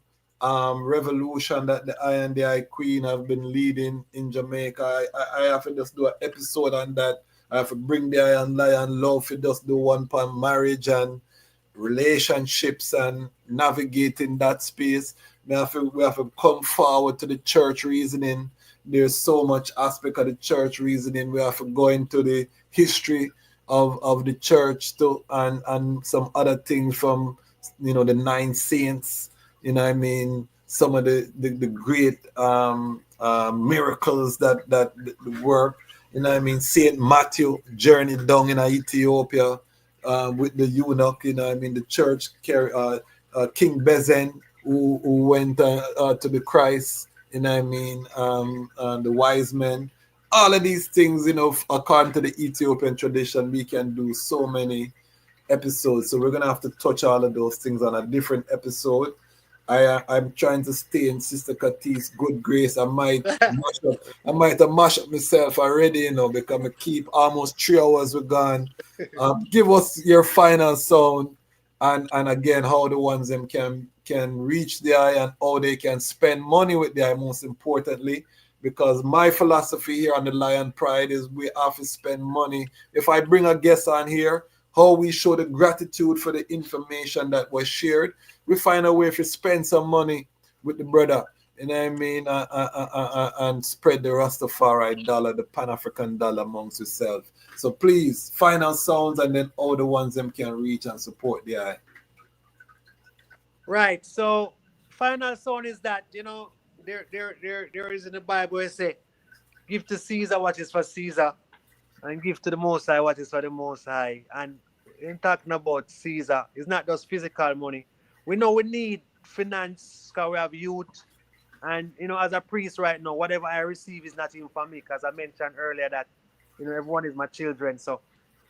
revolution that the I and the I Queen have been leading in Jamaica. I have to just do an episode on that. I have to bring the Iron Lion love for just do one on marriage and relationships and navigating that space. We have to come forward to the church reasoning. There's so much aspect of the church reasoning. We have to go into the history of the church too, and some other things from, you know, the 9 saints. You know what I mean? Some of the great miracles that work. You know what I mean? Saint Matthew journey down in Ethiopia with the eunuch. You know what I mean? The church, King Bezen, who went to the Christ. You know what I mean? The wise men. All of these things, you know, according to the Ethiopian tradition, we can do so many episodes. So we're going to have to touch all of those things on a different episode. I'm trying to stay in Sister Kati's good grace. I might have mashed up myself already, you know, because I keep almost 3 hours we're gone. Give us your final sound and again how the ones them can reach the eye and how they can spend money with the eye, most importantly. Because my philosophy here on the Lion Pride is we have to spend money. If I bring a guest on here, how we show the gratitude for the information that was shared, we find a way to spend some money with the brother, you know what I mean, and spread the Rastafari dollar, the Pan-African dollar amongst yourself. So please, final sounds and then all the ones them can reach and support the eye. Right. So final sound is that, you know, there is in the Bible where it say, give to Caesar what is for Caesar and give to the Most High what is for the Most High. And in talking about Caesar, it's not just physical money. We know we need finance because we have youth. And, you know, as a priest right now, whatever I receive is not even for me, because I mentioned earlier that, you know, everyone is my children. So,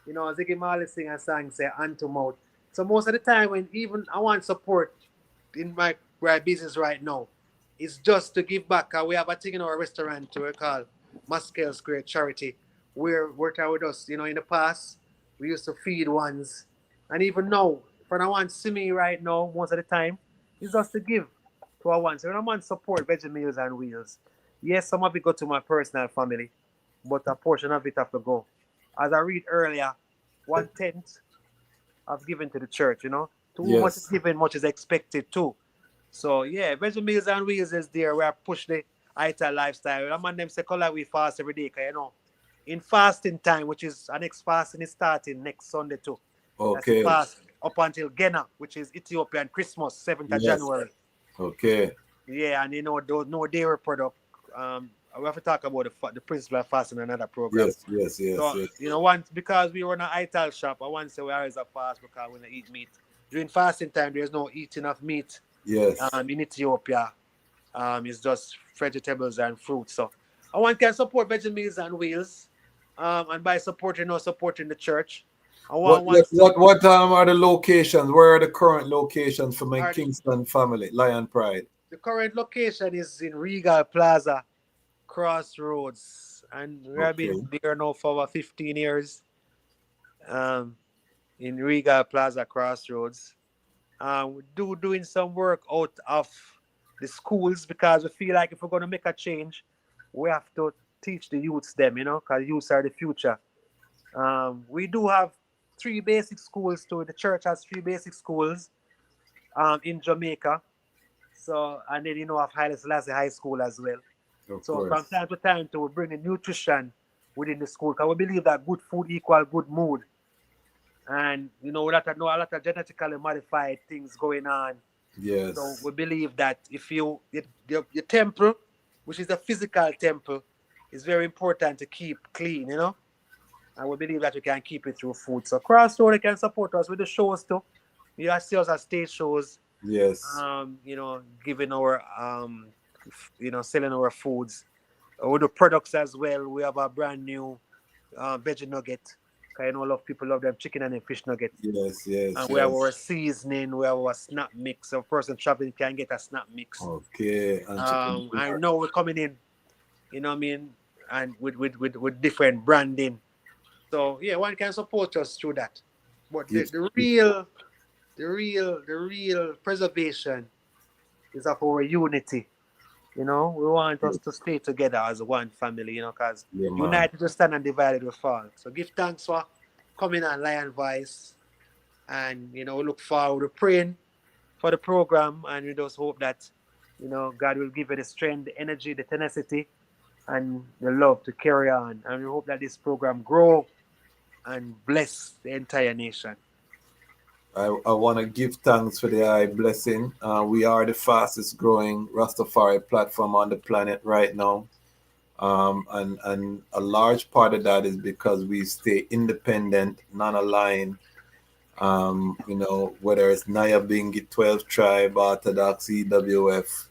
you know, Ziggy Marley sing a song, say, hand to mouth. So most of the time when even I want support in my business right now, it's just to give back. We have a thing in our restaurant we call Muscale Square Charity. We're working with us. You know, in the past, we used to feed ones. And even now, for the one see me right now, most of the time, it's just to give to our ones. So when I want support Veggie Meals and Wheels, yes, some of it go to my personal family, but a portion of it have to go. As I read earlier, 1/10 of given to the church, you know. To whom much is given, much is expected too. So yeah, Veggie Meals and Wheels is there where I push the ITA lifestyle. I'm on them say color we fast every day, cause you know, in fasting time, which is our next fasting is starting next Sunday too. Okay. That's fast up until Gena, which is Ethiopian Christmas, 7th of January. Okay. Yeah, and you know, those no dairy product. We have to talk about the principle of fasting in another program. Yes. So, you know, once because we run an ITAL shop, I want to say we always a fast because we don't eat meat. During fasting time, there's no eating of meat. Yes. In Ethiopia, it's just vegetables and fruits. So, I want to support Veggie Meals and Wheels, and by supporting us, supporting the church. What are the locations? Where are the current locations for my Kingston family, Lion Pride? The current location is in Regal Plaza, Crossroads, and we have Okay. been there now for over 15 years. In Regal Plaza Crossroads. We doing some work out of the schools because we feel like if we're going to make a change, we have to teach the youths them, because youths are the future. We do have three basic schools too. The church has three basic schools in Jamaica. So, and then have Haile Selassie High School as well. Of So from course. time to time, we bring in nutrition within the school because we believe that good food equal good mood. And a lot of genetically modified things going on. Yes. So we believe that if your temple, which is a physical temple, is very important to keep clean, and we believe that we can keep it through food. So Crossroad can support us with the shows too. You see us at stage shows, Yes. giving our selling our foods. With the products as well, we have a brand new veggie nugget. Cause a lot of people love them chicken and fish nugget. Yes. Yes. And we have our Yes. seasoning, we have our snap mix. So a person traveling can get a snap mix. Okay. And chicken. And now we're coming in, and with different branding. So yeah, one can support us through that. But the real preservation is of our unity. We want us to stay together as one family, because Yeah, man. united we stand and divided we fall. So give thanks for coming on Lion Voice. And, we look forward to praying for the program. And we just hope that, God will give it the strength, the energy, the tenacity, and the love to carry on. And we hope that this program grow and bless the entire nation. I want to give thanks for the high blessing. We are the fastest growing Rastafari platform on the planet right now. And a large part of that is because we stay independent, non-aligned. Whether it's Naya Bingi, 12 Tribe, Orthodox, EWF,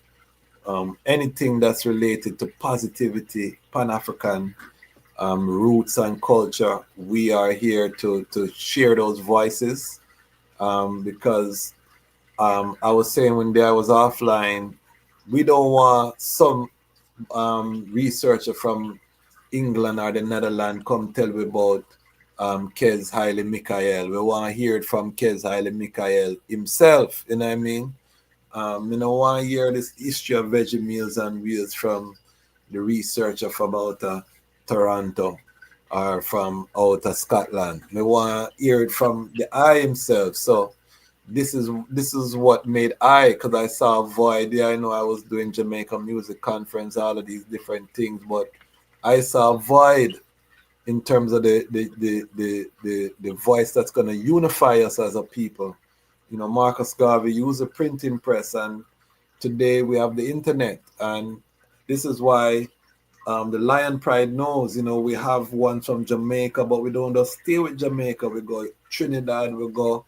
anything that's related to positivity, Pan-African roots and culture, we are here to share those voices. Because I was saying when I was offline, we don't want some researcher from England or the Netherlands come tell me about Kes Haile Mikael. We want to hear it from Kes Haile Mikael himself, you know what I mean? We don't want to hear this history of Veggie Meals and Wheels from the researcher from out of Toronto or from out of Scotland. We want to hear it from the eye himself. So this is what made because I saw a void. Yeah, I know I was doing Jamaica Music Conference, all of these different things, but I saw a void in terms of the voice that's going to unify us as a people. Marcus Garvey used a printing press, and today we have the internet, and this is why the Lion Pride knows, we have one from Jamaica, but we don't just stay with Jamaica. We go Trinidad, we go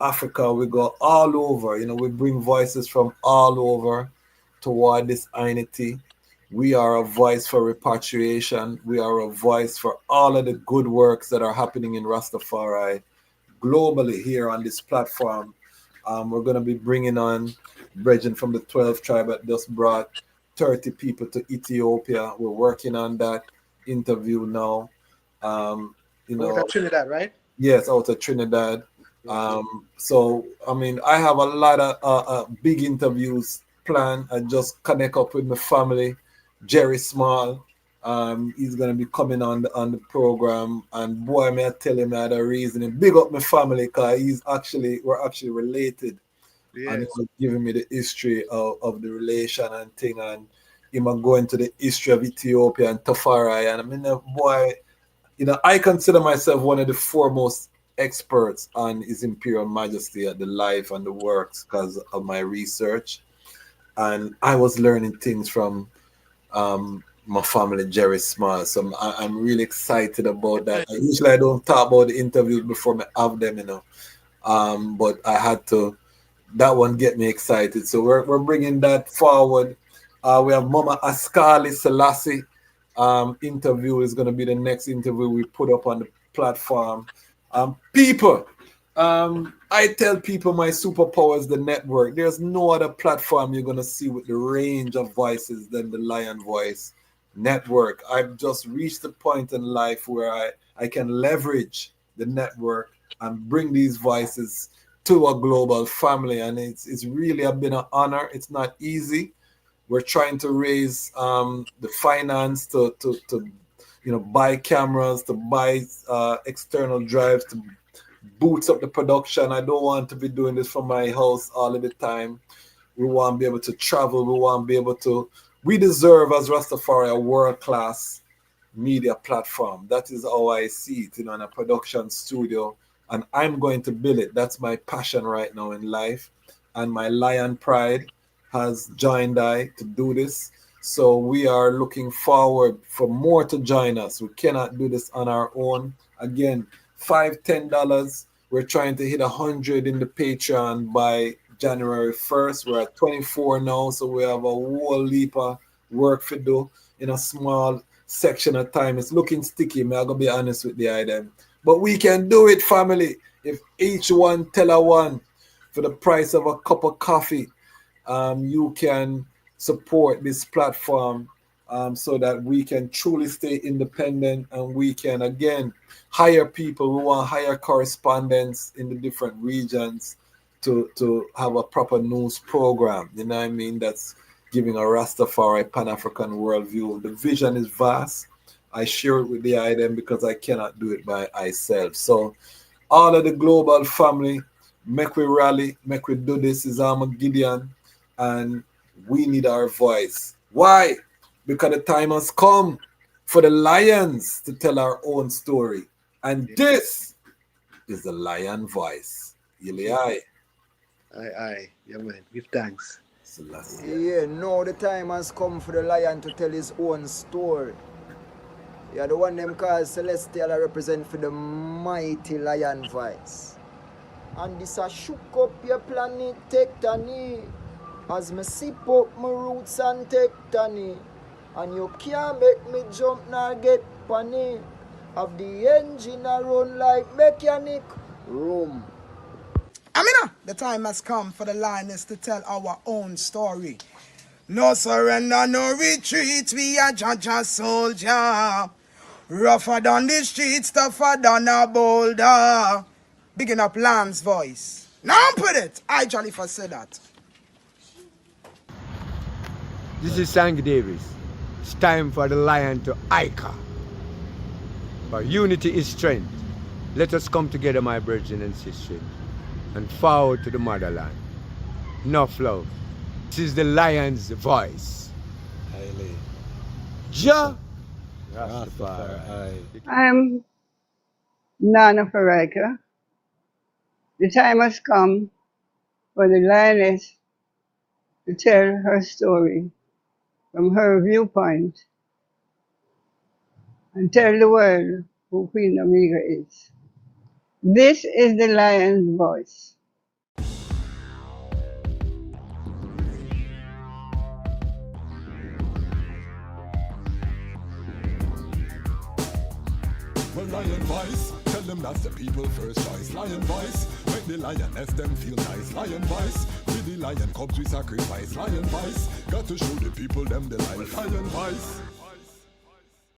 Africa, we go all over. We bring voices from all over toward this unity. We are a voice for repatriation. We are a voice for all of the good works that are happening in Rastafari globally here on this platform. We're going to be bringing on Brethren from the 12 tribe that just brought 30 people to Ethiopia. We're working on that interview now. Out of Trinidad, right? Yes, out of Trinidad. So, I have a lot of big interviews planned. I just connect up with my family. Jerry Small, he's going to be coming on the program. And boy, may I tell him I had a reason. And big up my family because we're actually related. Yes. And he was giving me the history of the relation and thing. And him going to the history of Ethiopia and Tafari. And boy, I consider myself one of the foremost experts on His Imperial Majesty at the life and the works because of my research. And I was learning things from my family, Jerry Small. So I'm really excited about that. Usually I don't talk about the interviews before I have them, but I had to. That one get me excited. So we're bringing that forward. We have Mama Askali Selassie. Interview is going to be the next interview we put up on the platform. People, I tell people my superpower is the network. There's no other platform you're going to see with the range of voices than the Lion Voice network. I've just reached the point in life where I can leverage the network and bring these voices to a global family. And it's really been an honor. It's not easy. We're trying to raise the finance to buy cameras, to buy external drives, to boots up the production. I don't want to be doing this from my house all of the time. We want to be able to travel. We want to be able to. We deserve, as Rastafari, a world-class media platform. That is how I see it, in a production studio. And I'm going to build it. That's my passion right now in life. And my lion pride has joined to do this. So we are looking forward for more to join us. We cannot do this on our own. Again, $5, $10. We're trying to hit 100 in the Patreon by January 1st. We're at 24 now, so we have a whole heap of work to do in a small section of time. It's looking sticky, I'm gonna be honest with the item. But we can do it, family. If each one tell a one for the price of a cup of coffee, you can support this platform so that we can truly stay independent, and we can again hire people. We want to hire correspondents in the different regions to have a proper news program. You know what I mean? That's giving a Rastafari Pan-African worldview. The vision is vast. I share it with the item because I cannot do it by myself. So all of the global family, make we rally, make we do this. Is Gideon, and we need our voice. Why? Because the time has come for the lions to tell our own story. And this is the lion voice. Aye. Aye. Yeah, man. Give thanks. Yeah, now the time has come for the lion to tell his own story. Yeah, the one them called Celestial, I represent for the mighty lion voice. And this a shook up your planet tectonic. As me sip up my roots and tectonic. And you can't make me jump nor get panic. Have the engine a run like mechanic. Room. Amina, the time has come for the lioness to tell our own story. No surrender, no retreat, we are Jaja soldier. Rougher than the streets, tougher than a boulder. Bigging up Lamb's voice. Now put it, I Jalifa said that. This is Sangy Davis. It's time for the lion to Ica. For unity is strength. Let us come together, my brethren and sisters, and forward to the motherland. Enough love. This is the lion's voice. Haile. Ja Rastafari. I'm Nana Farika. The time has come for the lioness to tell her story from her viewpoint and tell the world who Queen Omega is. This is the lion's voice. Well, lion voice, tell them that's the people first choice. Lion voice, make the lioness them feel nice. Lion voice, with the lion cubs we sacrifice. Lion voice, got to show the people them the life. Lion voice.